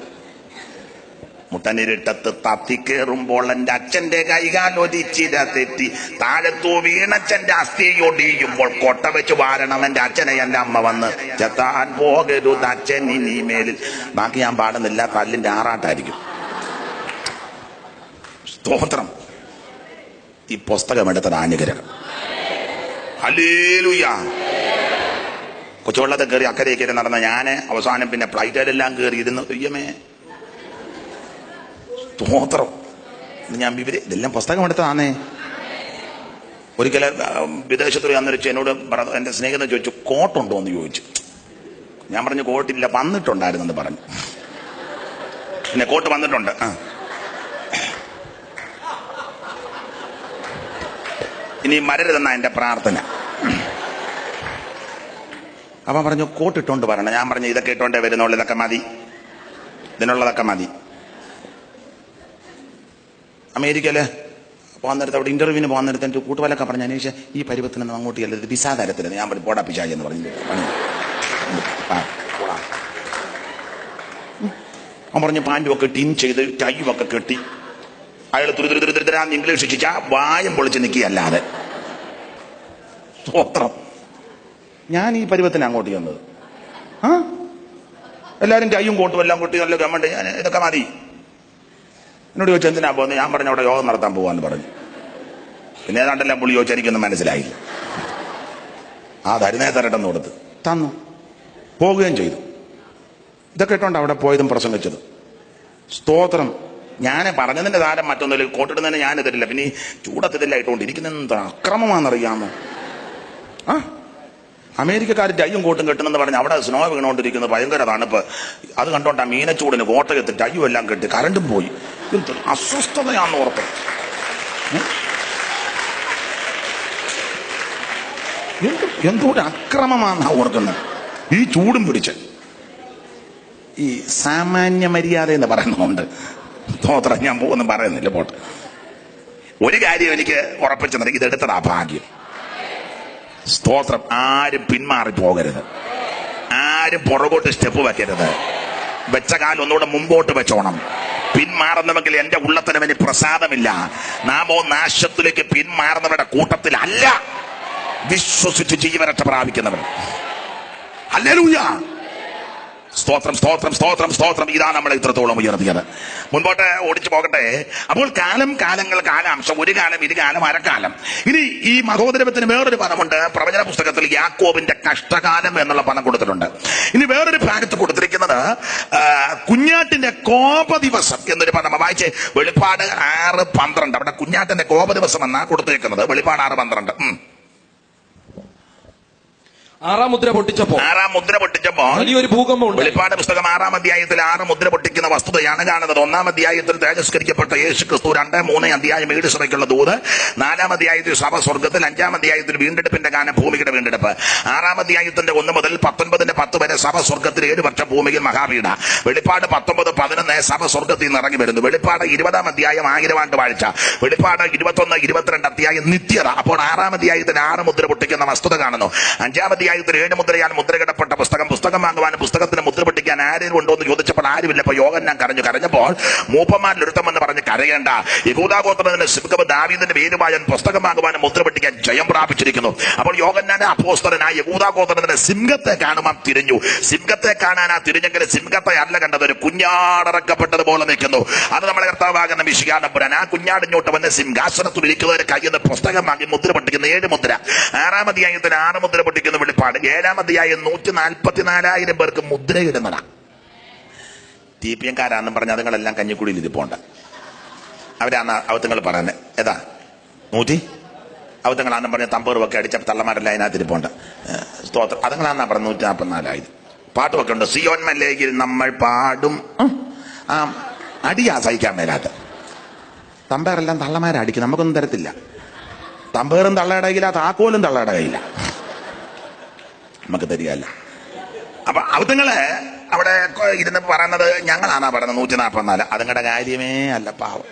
മുട്ടനിരിട്ടത്ത് തത്തി കയറുമ്പോൾ എന്റെ അച്ഛന്റെ കൈകാലൊലിച്ചിരത്തെറ്റി താഴത്തു വീണച്ചന്റെ അസ്ഥിയൊടിയുമ്പോൾ കൊട്ട വെച്ച് വാരണം എന്റെ അച്ഛനെ എന്റെ അമ്മ വന്ന് ചെത്താൻ പോകരുത് അച്ഛൻ ഇനി മേലിൽ. ബാക്കി ഞാൻ പാടുന്നില്ല, തല്ലിന്റെ ആറാട്ടായിരിക്കും. സ്തോത്രം. ഈ പുസ്തകം എടുത്തത് അനുഗ്രഹം. ഹല്ലേലൂയ. കൊച്ചുവെള്ളത്തെ കയറി അക്കരെ കയറി നടന്ന ഞാന് അവസാനം പിന്നെ ഫ്ലൈറ്റിലെല്ലാം കയറി ഇരുന്ന് അയ്യമേ. സ്തോത്രം. ഞാൻ ഇതെല്ലാം പുസ്തകം എടുത്തതാന്നേ. ഒരിക്കലും വിദേശത്ത് അന്നൊരു എന്നോട് എന്റെ സ്നേഹിതൻ ചോദിച്ചു, കോട്ടുണ്ടോ എന്ന് ചോദിച്ചു. ഞാൻ പറഞ്ഞു കോട്ടില്ല, വന്നിട്ടുണ്ടായിരുന്നെന്ന് പറഞ്ഞു. പിന്നെ കോട്ട് വന്നിട്ടുണ്ട്. ഇനി മരരുതെന്നാ എന്റെ പ്രാർത്ഥന. അവൻ പറഞ്ഞു കോട്ടിട്ടോണ്ട് വരണം. ഞാൻ പറഞ്ഞു ഇതൊക്കെ ഇട്ടോണ്ടേ വരുന്നുള്ളൂ, ഇതൊക്കെ മതി, ഇതിനുള്ളതൊക്കെ മതി. അമേരിക്കയില് പോകാൻ നേരത്തെ അവിടെ ഇന്റർവ്യൂവിന് പോകാൻ നേരത്തെ എൻ്റെ കൂട്ടുപാലൊക്കെ പറഞ്ഞു, അനീഷ ഈ പരുവത്തിനൊന്നും അങ്ങോട്ട് ചെല്ലരുത്, വിസാ തരത്തില്ല. ഞാൻ പോടാ പിശാചി എന്ന് പറഞ്ഞു. അവൻ പറഞ്ഞു പാൻറ്റും ഒക്കെ ടിൻ ചെയ്ത് ടൈയും ഒക്കെ കെട്ടി അയാൾ തുരുതുരാന്ന് ഇംഗ്ലീഷ് ശിക്ഷിച്ച വായം പൊളിച്ച് നിൽക്കുകയല്ലാതെ സ്തോത്രം. ഞാൻ ഈ പരുവത്തിന് അങ്ങോട്ട് ചെന്നത്. ആ എല്ലാവരും കയ്യും കോട്ടും എല്ലാം കൊട്ടി നല്ല ഗവൺമെന്റ് ഞാൻ ഇതൊക്കെ മതി. എന്നോട് ചോദിച്ചു എന്തിനാ പോകുന്നത്? ഞാൻ പറഞ്ഞു അവിടെ യോഗം നടത്താൻ പോവാന്ന് പറഞ്ഞു. പിന്നെ ഏതാണ്ടെല്ലാം പുള്ളി ചോദിച്ചാൽ എനിക്കൊന്നും മനസ്സിലായില്ല. ആ തരുന്നേ തരട്ടെന്ന് കൊടുത്ത് തന്നു, പോവുകയും ചെയ്തു. ഇതൊക്കെ ഇട്ടോണ്ട് അവിടെ പോയതും പ്രസംഗിച്ചത്. സ്തോത്രം. ഞാൻ പറഞ്ഞതിന്റെ താരം മറ്റൊന്നില്ല, കോട്ടിടുന്നതിന് ഞാൻ തരില്ല. പിന്നെ ഈ ചൂടത്തില്ല ഇട്ടുകൊണ്ടിരിക്കുന്ന എന്താ അക്രമമാണെന്നറിയാമോ? ആ അമേരിക്കക്കാർ ടൈയും കോട്ടും കെട്ടുന്നെന്ന് പറഞ്ഞ് അവിടെ സ്നോ വീണുകൊണ്ടിരിക്കുന്നത് ഭയങ്കര തണുപ്പ്. അത് കണ്ടോണ്ട് ആ മീനച്ചൂടിന് കോട്ട കെത്തി ടൈയും എല്ലാം കെട്ടി കറണ്ടും പോയി. എന്ത് അസ്വസ്ഥതയാണെന്ന് ഓർത്ത്. എന്തൊരു അക്രമമാണെന്നാ ഓർക്കുന്നത്. ഈ ചൂടും പിടിച്ച് ഈ സാമാന്യ മര്യാദ എന്ന് പറയുന്നുണ്ട്. സ്തോത്രം. ഞാൻ പോകുന്നു പറയുന്നില്ല, പോട്ടെ. ഒരു കാര്യം എനിക്ക് ഉറപ്പിച്ചു തന്നെ, ഇതെടുത്തതാ ഭാഗ്യം. സ്തോത്രം. ആരും പിന്മാറി പോകരുത്, ആരും പുറകോട്ട് സ്റ്റെപ്പ് വെക്കരുത്. വെച്ച കാലം ഒന്നുകൂടെ മുമ്പോട്ട് വെച്ചോണം. പിന്മാറുന്നവെങ്കിൽ എന്റെ ഉള്ളത്തനവന് പ്രസാദമില്ല. നാമോ നാശത്തിലേക്ക് പിന്മാറുന്നവരുടെ കൂട്ടത്തിലല്ല, വിശ്വസിച്ച് ജീവരക്ഷ പ്രാപിക്കുന്നവർ. ഹല്ലേലൂയ. സ്തോത്രം, സ്തോത്രം, സ്തോത്രം, സ്തോത്രം. ഇതാ നമ്മളെ ഇത്രത്തോളം ഉയർത്തിയത്. മുൻപോട്ട് ഓടിച്ചു പോകട്ടെ. അപ്പോൾ കാലങ്ങൾ കാലാംശം, ഒരു കാലം, ഇരു കാലം, അരക്കാലം. ഇനി ഈ മഹോദരവത്തിന് വേറൊരു പദമുണ്ട്. പ്രവചന പുസ്തകത്തിൽ യാക്കോബിന്റെ കഷ്ടകാലം എന്നുള്ള പദം കൊടുത്തിട്ടുണ്ട്. ഇനി വേറൊരു ഭാഗത്ത് കൊടുത്തിരിക്കുന്നത് കുഞ്ഞാട്ടിന്റെ കോപദിവസം എന്നൊരു പദം. വായിച്ച് വെളിപ്പാട് 6:12. അവിടെ കുഞ്ഞാട്ടിന്റെ കോപദിവസം എന്നാ കൊടുത്തിരിക്കുന്നത്. വെളിപ്പാട് 6:12. ആറാം മുദ്ര പൊട്ടിച്ചപ്പോൾ വലിയൊരു ഭൂകമ്പം. വെളിപ്പാട് പുസ്തകം 6-ാം അധ്യായത്തിൽ 6 മുദ്ര പൊട്ടിക്കുന്ന വസ്തുതയാണ് കാണുന്നത്. 1-ാം അധ്യായത്തിൽ തേജസ്കരിക്കപ്പെട്ട യേശു ക്രിസ്തു, 2-3 അധ്യായം ഏഴ് സഭയ്ക്കുള്ള ദൂത്, 4-ാം അധ്യായത്തിൽ സഭ സ്വർഗത്തിൽ, 5-ാം അധ്യായത്തിൽ വീണ്ടെടുപ്പിന്റെ ഗാനം, ഭൂമിയുടെ വീണ്ടെടുപ്പ്, 6-ാം അധ്യായത്തിന്റെ 1 മുതൽ 19-10 വരെ സഭ സ്വർഗത്തിൽ 7 വർഷം, ഭൂമിയിൽ മഹാപീഠ. വെളിപ്പാട് 19-11 സഭ സ്വർഗത്തിൽ നിന്ന് ഇറങ്ങി വരുന്നു. വെളിപ്പാട് 20-ാം അധ്യായം 1000 ആണ്ട് വാഴ്ച. വെളിപ്പാട് 21-22 അധ്യായം നിത്യത. അപ്പോൾ 6-ാം അധ്യായത്തിൽ 6 മുദ്ര പൊട്ടിക്കുന്ന വസ്തുത കാണുന്നു. 5-ാം അധ്യായത്തിൽ 7 മുദ്രയാൽ മുദ്രകിടപ്പെട്ട പുസ്തകം വാങ്ങുവാനും പുസ്തകത്തിന് മുദ്ര പൊട്ടിക്കാൻ ആരെങ്കിലും ഉണ്ടോ എന്ന് ചോദിച്ചപ്പോൾ ആരുമില്ല. അപ്പോൾ യോഹന്നാൻ കരഞ്ഞപ്പോൾ മൂപ്പന്മാരിൽ ഒരുത്തമെന്ന് പറഞ്ഞ് കരയേണ്ട, യഹൂദാഗോത്രത്തിന്റെ സിംഹം ദാവീദിന്റെ വേരുവായൻ പുസ്തകം വാങ്ങുവാനും മുദ്ര പൊട്ടിക്കാൻ ജയം പ്രാപിച്ചിരിക്കുന്നു. അപ്പോൾ യോഹന്നാന്റെ അപ്പോസ്തലനായ യഹൂദാഗോത്രത്തിന്റെ സിംഹത്തെ കാണുവാൻ തിരിഞ്ഞു. സിംഹത്തെ കാണാനാ തിരിഞ്ഞെങ്കിൽ സിംഹത്തെ അല്ല കണ്ടത്, ഒരു കുഞ്ഞാടറക്കപ്പെട്ടതുപോലെ നിൽക്കുന്നു. അത് നമ്മളെ കർത്താവാകുന്ന മിശിഹാനപുരാൻ. ആ കുഞ്ഞാടിഞ്ഞോട്ട് വന്ന് സിംഹാസനത്തിൽ ഇരിക്കുന്നവരെ കയ്യിൽ നിന്ന് പുസ്തകം വാങ്ങി മുദ്ര പൊട്ടിക്കുന്ന 7 മുദ്ര. 6-ാം അധ്യായത്തിന് 6 മുദ്ര പൊട്ടിക്കുന്ന വെളിപ്പാട്. 7-ാം അധ്യായം 144,000 പേർക്ക് മുദ്രയിടുന്നതാ. TPM-കാരാന്നും പറഞ്ഞ അതുങ്ങളെല്ലാം കഞ്ഞിക്കുടിയിൽ ഇരിപ്പുണ്ട്. അവരാണ് അവത്തങ്ങൾ പറയുന്നത്. ഏതാ 100 അവത്തങ്ങളാന്നും പറഞ്ഞ തമ്പൂറുമൊക്കെ അടിച്ച തള്ളമാരെല്ലാം അതിനകത്ത് ഇരിപ്പുണ്ട്. സ്തോത്രം. അതുങ്ങളാന്നാ പറഞ്ഞ 144,000. പാട്ടുമൊക്കെ ഉണ്ട്. സിയോൻ മലയിൽ നമ്മൾ പാടും. ആ അടിയാ സഹിക്കാൻ മേലാത്ത. തമ്പേറെല്ലാം തള്ളമാരടിക്കും, നമുക്കൊന്നും തരത്തില്ല. തമ്പേറും തള്ളയുടെ കയ്യില്ല, താക്കോലും തള്ളയുടെ കയ്യില്ല, നമുക്ക് തരികയല്ല. അപ്പൊ അവതങ്ങള് അവിടെ ഇരുന്ന് പറയുന്നത് ഞങ്ങളാണാ പറയുന്നത് 144. അതുങ്ങളുടെ കാര്യമേ അല്ല, പാവം.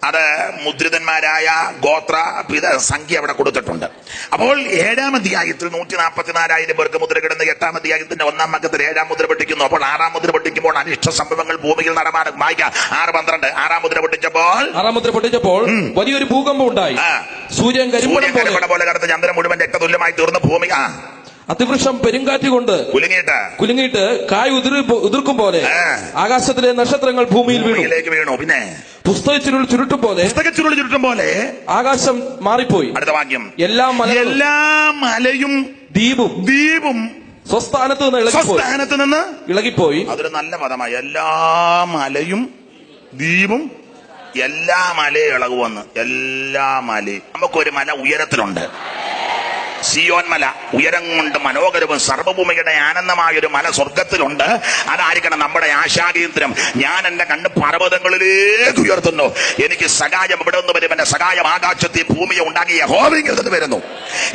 അത് മുദ്രിതന്മാരായ ഗോത്ര സംഖ്യ അവിടെ കൊടുത്തിട്ടുണ്ട്. അപ്പോൾ 7-ാം അധ്യായത്തിൽ 144,000 പേർക്ക് മുദ്ര കിടന്ന് 8-ാം അധ്യായത്തിന്റെ 1-ാം ഭാഗത്തിൽ 7-ാം മുദ്ര പൊട്ടിക്കുന്നു. അപ്പോൾ 6-ാം മുദ്ര പൊട്ടിക്കുമ്പോൾ അനിഷ്ട സംഭവങ്ങൾ ഭൂമിയിൽ നടമാനും. വായിക്കാം 6:12. 6-ാം മുദ്ര പൊട്ടിച്ചപ്പോൾ വലിയൊരു ഭൂകമ്പം ഉണ്ടായി. സൂര്യൻ കരിമ്പട പോലെ കടന്ന് ചന്ദ്രൻ മുഴുവൻ രക്തതുല്യമായി തീർന്ന ഭൂമി. അതിവൃക്ഷം പെരുങ്കാറ്റ് കൊണ്ട് കുലുങ്ങിയിട്ട് കായ് ഉതിർക്കും പോലെ ആകാശത്തിലെ നക്ഷത്രങ്ങൾ ഭൂമിയിൽ വീണു. പിന്നെ പുസ്തകച്ചുരുൾ ചുരുട്ടും പോലെ ആകാശം മാറിപ്പോയി. അടുത്ത വാക്യം. എല്ലാ മലയും ദ്വീപും സ്വസ്ഥാനത്ത് നിന്ന് ഇളകിപ്പോയി. അതൊരു നല്ല പദമായി. എല്ലാ മലയും ദ്വീപും. എല്ലാ മലയും ഇളകുവന്ന്. എല്ലാ മലയും. നമുക്കൊരു മല ഉയരത്തിലുണ്ട്, സിയോൻ മല. ഉയരം കൊണ്ട് മനോഹരവും സർവ്വഭൂമിയുടെ ആനന്ദമായൊരു മല സ്വർഗത്തിലുണ്ട്. അതായിരിക്കണം നമ്മുടെ ആശാകേന്ദ്രം. ഞാൻ എന്റെ കണ്ണ് പർവ്വതങ്ങളിലേക്ക് ഉയർത്തുന്നു. എനിക്ക് സഹായം ഇവിടെ നിന്ന് വരും. എന്റെ സഹായം ആകാശത്തെ ഭൂമിയെ ഉണ്ടാക്കിയ യഹോവയിൽ നിന്ന് വരുന്നു.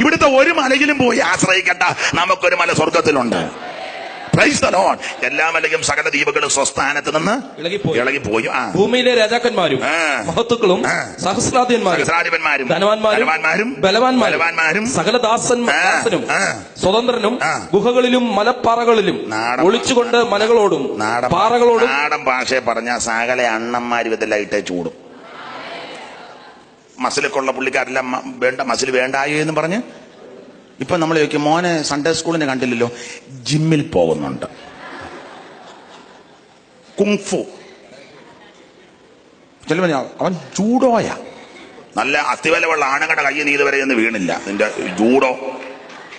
ഇവിടുത്തെ ഒരു മലയിലും പോയി ആശ്രയിക്കേണ്ട, നമുക്കൊരു മല സ്വർഗത്തിലുണ്ട്. എല്ലാ മലയും സകല ദ്വീപുകളും സ്വസ്ഥാനത്ത് നിന്ന് ഇളകിപ്പോയി. ഭൂമിയിലെ രാജാക്കന്മാരും മഹത്തുക്കളും സഹസ്രാധിപന്മാരും ധനവാന്മാരും ബലവാന്മാരും സകല ദാസനും സ്വതന്ത്രനും ഗുഹകളിലും മലപ്പാറകളിലും ഒളിച്ചുകൊണ്ട് മലകളോടും പാറകളോടും. നാടൻ ഭാഷയെ പറഞ്ഞ സകല അണ്ണന്മാരും ഇതിലായിട്ടേ ചൂടും. മസിലൊക്കെ ഉള്ള പുള്ളിക്കാരെല്ലാം വേണ്ട മസിൽ വേണ്ടായോ എന്ന് പറഞ്ഞ് ഇപ്പൊ നമ്മൾ ചോദിക്കും മോനെ സൺഡേ സ്കൂളിനെ കണ്ടില്ലല്ലോ, ജിമ്മിൽ പോകുന്നുണ്ട്. കുങ്ഫു ചിലപ്പോൾ അവൻ ജൂഡോയാ, നല്ല അസ്ഥിബലമുള്ള ആണുങ്ങളുടെ കയ്യിൽ നീ ഇതുവരെ എന്ന് വീണില്ല. നിന്റെ ജൂഡോ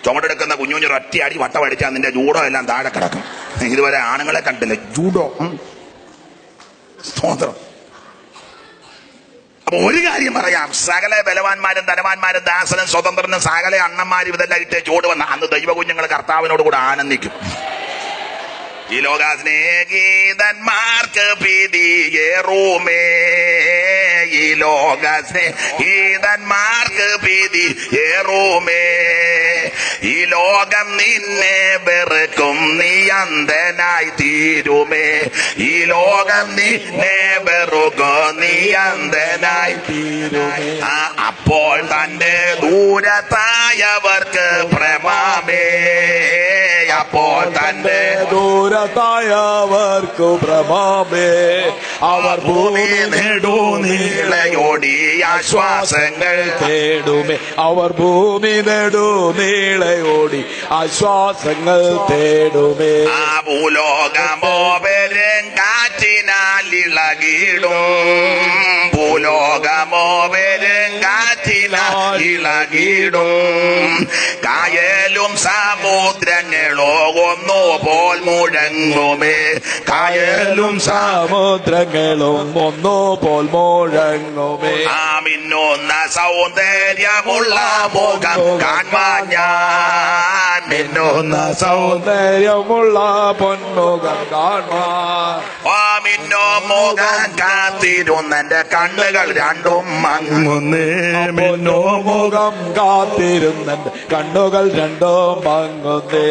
ചുമടെടുക്കുന്ന കുഞ്ഞു കുഞ്ഞു ഒറ്റയടി വട്ടം അടിച്ചാൽ നിന്റെ ജൂഡോ എല്ലാം താഴെ കിടക്കും. ഇതുവരെ ആണുങ്ങളെ കണ്ടില്ല, ജൂഡോ. സ്തോത്രം. അപ്പൊ ഒരു കാര്യം പറയാം, സകല ബലവാന്മാരും ധനവാന്മാരും ദാസനും സ്വതന്ത്രനും സകല അണ്ണന്മാരും ഇതെല്ലാം ഇട്ട് ചൂട് വന്ന അന്ന് ദൈവ കുഞ്ഞുങ്ങൾ കർത്താവിനോട് കൂടെ ആനന്ദിക്കും. ഈ ലോക സ്നേഹിതന്മാർക്ക് ഭീതിയേറുമേ, ഈ ലോക സ്നേഹിതന്മാർക്ക് ഭീതിയേറുമേ, ഈ ലോകം നിന്നെ വെറുക്കും നീ അന്ധനായി തീരുമേ, ഈ ലോകം നിന്നെ വെറുക്കും നീ അന്ധനായി തീരുമേ. അപ്പോൾ തന്റെ ദൂരത്തായവർക്ക് ഭ്രമമേ, അപ്പോൾ തന്റെ ദൂരത്തായവർക്ക് ഭ്രമമേ, അവർ ഭൂമി നെടുനീളയോടി ആശ്വാസങ്ങൾ തേടുമേ, അവർ ഭൂമി നെടുനീളയോടി ആശ്വാസങ്ങൾ തേടുമേ. ആ ഭൂലോകമോ വരും കാറ്റിനാൽ ഇളകിടും, ഭൂലോകമോ വരും കാറ്റിനാൽ ഇളകിടും, കായലും സമുദ്രങ്ങളോ ഒന്നുപോൽ മുഴങ്ങുമേ, കായലും സമുദ്രങ്ങളും ഒന്നുപോൽ മുഴങ്ങുമേ. ആ മിന്നുന്ന സൗന്ദര്യമുള്ള മുഖം കാൺമാൻ ഞാൻ, മിന്നുന്ന സൗന്ദര്യമുള്ള പൊന്മുഖം കാണാൻ, ആ മിന്നോ മുഖം കാത്തിരുന്നെന്റെ കണ്ണുകൾ രണ്ടും മങ്ങുന്നേ, മിന്നോ മുഖം കാത്തിരുന്ന കണ്ണുകൾ രണ്ടും മങ്ങുന്നേ.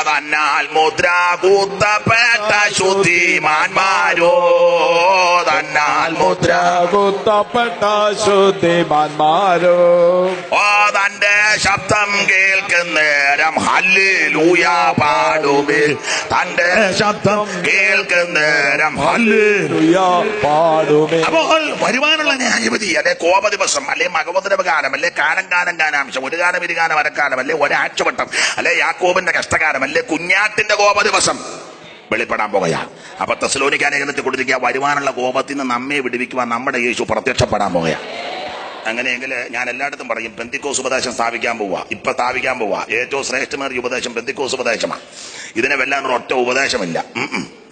തന്നാൽ മുദ്ര കുത്തപ്പെട്ട ശുദ്ധിമാന്മാരോ, തന്നാൽ മുദ്ര കുത്തപ്പെട്ട ശുദ്ധിമാന്മാരോ, ഓ തന്റെ ശബ്ദം കേൾക്കുന്നേരം ഹല്ലേലൂയ പാടുമേ, തന്റെ ശബ്ദം കേൾക്കുന്നേരം ഹല്ലേലൂയ പാടുമേ. അപ്പോൾ വരുവാനുള്ള ന്യായവിധി അല്ലെ കോപദിവസം അല്ലെ മകവദ്രവകാലം അല്ലെ കാലം കാലംശം ഒരു കാലം ഇരുകാലം അരക്കാലം അല്ലെ ഒരാഴ്ചവട്ടം അല്ലെ യാക്കോബിന്റെ കഷ്ടകാലം അല്ലെ കുഞ്ഞാട്ടിന്റെ കോപദിവസം വെളിപ്പെടാൻ പോകുകയാണ്. അപ്പൊ തെസ്സലോനിക്കാലേഖനത്തിൽ കൊടുത്തിരിക്കുക വരുവാനുള്ള കോപത്തിൽ നിന്ന് നമ്മെ വിടുവിക്കുവാൻ നമ്മുടെ യേശു പ്രത്യക്ഷപ്പെടാൻ പോകുകയാണ്. അങ്ങനെയെങ്കിൽ ഞാൻ എല്ലായിടത്തും പറയും പെന്തിക്കോസ് ഉപദേശം സ്ഥാപിക്കാൻ പോവുക, ഇപ്പൊ സ്ഥാപിക്കാൻ പോവുക. ഏറ്റവും ശ്രേഷ്ഠമേറിയ ഉപദേശം പെന്തിക്കോസ് ഉപദേശമാണ്. ഇതിനെ വെല്ലാൻ ഒറ്റ ഉപദേശമില്ല.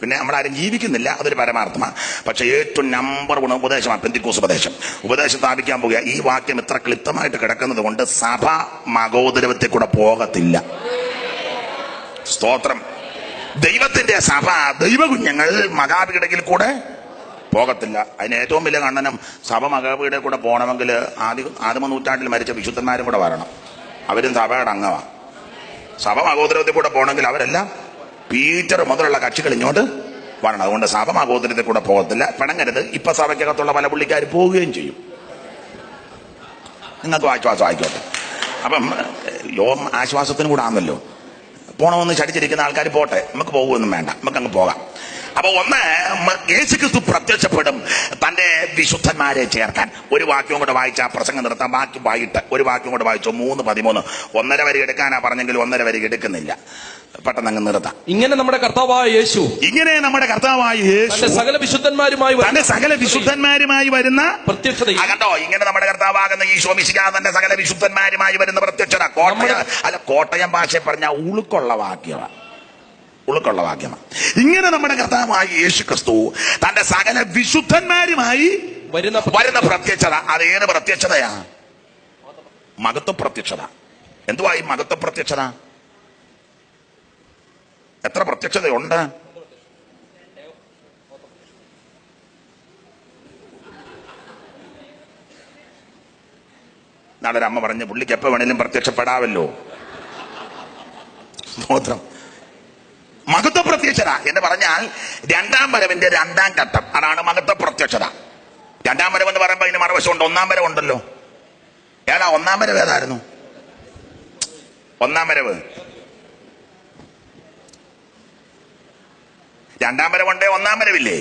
പിന്നെ നമ്മളാരും ജീവിക്കുന്നില്ല, അതൊരു പരമാർത്ഥമാണ്. പക്ഷെ ഏറ്റവും നമ്പർ 1 ഉപദേശമാണ് പെന്തിക്കോസ് ഉപദേശം. ഉപദേശം സ്ഥാപിക്കാൻ പോവുക. ഈ വാക്യം ഇത്ര ക്ലിപ്തമായിട്ട് കിടക്കുന്നത് കൊണ്ട് സഭ മകോദരവത്തിൽ കൂടെ പോകത്തില്ല. സ്തോത്രം. ദൈവത്തിന്റെ സഭ ദൈവകുഞ്ഞുങ്ങൾ മകാപീഠയിൽ കൂടെ പോകത്തില്ല. അതിന് ഏറ്റവും വലിയ കണ്ണനം സഭ മകാപീഠയിൽ കൂടെ പോകണമെങ്കിൽ ആദിമ നൂറ്റാണ്ടിൽ മരിച്ച വിശുദ്ധന്മാരും കൂടെ വരണം. അവരും സഭയുടെ അംഗമാണ്. സഭ മകോദരത്തിൽ കൂടെ പോകണമെങ്കിൽ അവരെല്ലാം പീറ്റർ മുതലുള്ള കക്ഷികൾ ഇങ്ങോട്ട് വരണം. അതുകൊണ്ട് സഭ മകോദരത്തിൽ കൂടെ പോകത്തില്ല. പിണങ്ങരുത്. ഇപ്പൊ സഭയ്ക്കകത്തുള്ള പല പുള്ളിക്കാർ പോവുകയും ചെയ്യും. നിങ്ങൾക്ക് ആശ്വാസം ആയിക്കോട്ടെ. അപ്പം ആശ്വാസത്തിന് കൂടെ ആണല്ലോ. പോണമെന്ന് ചടിച്ചിരിക്കുന്ന ആൾക്കാർ പോട്ടെ, നമുക്ക് പോകുമെന്നും വേണ്ട, നമുക്ക് അങ്ങ് പോകാം. അപ്പൊ ഒന്ന്, യേശുക്രിസ്തു പ്രത്യക്ഷപ്പെടും തന്റെ വിശുദ്ധന്മാരെ ചേർക്കാൻ. ഒരു വാക്യം കൂടെ വായിച്ച പ്രസംഗം നിർത്താം. ബാക്കി വായിട്ട് ഒരു വാക്യം കൂടെ വായിച്ചോ. 3:13 1.5 വരി എടുക്കാനാ പറഞ്ഞെങ്കിൽ 1.5 വരി എടുക്കുന്നില്ല. പെട്ടെന്ന് അങ്ങ് നിർത്താം. ഇങ്ങനെ നമ്മുടെ കർത്താവായ യേശു സകല വിശുദ്ധന്മാരുമായി വരുന്ന പ്രത്യക്ഷത. കണ്ടോ, ഇങ്ങനെ നമ്മുടെ കർത്താവാകുന്ന ഈശോ മിശിഹാ തന്റെ സകല വിശുദ്ധന്മാരുമായി വരുന്ന പ്രത്യക്ഷത. കോട്ടയം ഭാഷ പറഞ്ഞ ഉളുക്കുള്ള വാക്യമാണ്. ഇങ്ങനെ നമ്മുടെ കർത്താവായ യേശു ക്രിസ്തു തന്റെ സകല വിശുദ്ധന്മാരുമായി വരുന്ന പ്രത്യക്ഷത. അത് ഏത് പ്രത്യക്ഷതയാ? മഹത്വ പ്രത്യക്ഷത. എന്തുവാ ഈ മഹത്വ പ്രത്യക്ഷത? എത്ര പ്രത്യക്ഷതയുണ്ട്? നാളെ അമ്മ പറഞ്ഞ് പുള്ളിക്ക് എപ്പോ വേണേലും പ്രത്യക്ഷപ്പെടാവല്ലോ. സ്തോത്രം. മഹത്വ പ്രത്യക്ഷത എന്ന് പറഞ്ഞാൽ 2ാം വരവിന്റെ 2ാം ഘട്ടം. അതാണ് മഹത്വ പ്രത്യക്ഷത. 2ാം വരവ് എന്ന് പറയുമ്പോൾ അതിന് മറുവശമുണ്ട്. 1ാം വരവ് ഉണ്ടല്ലോ. ഏതാ 1ാം വരവ്? ഏതായിരുന്നു 1ാം വരവ്? 2ാം വരവുണ്ടേ 1ാം വരവില്ലേ?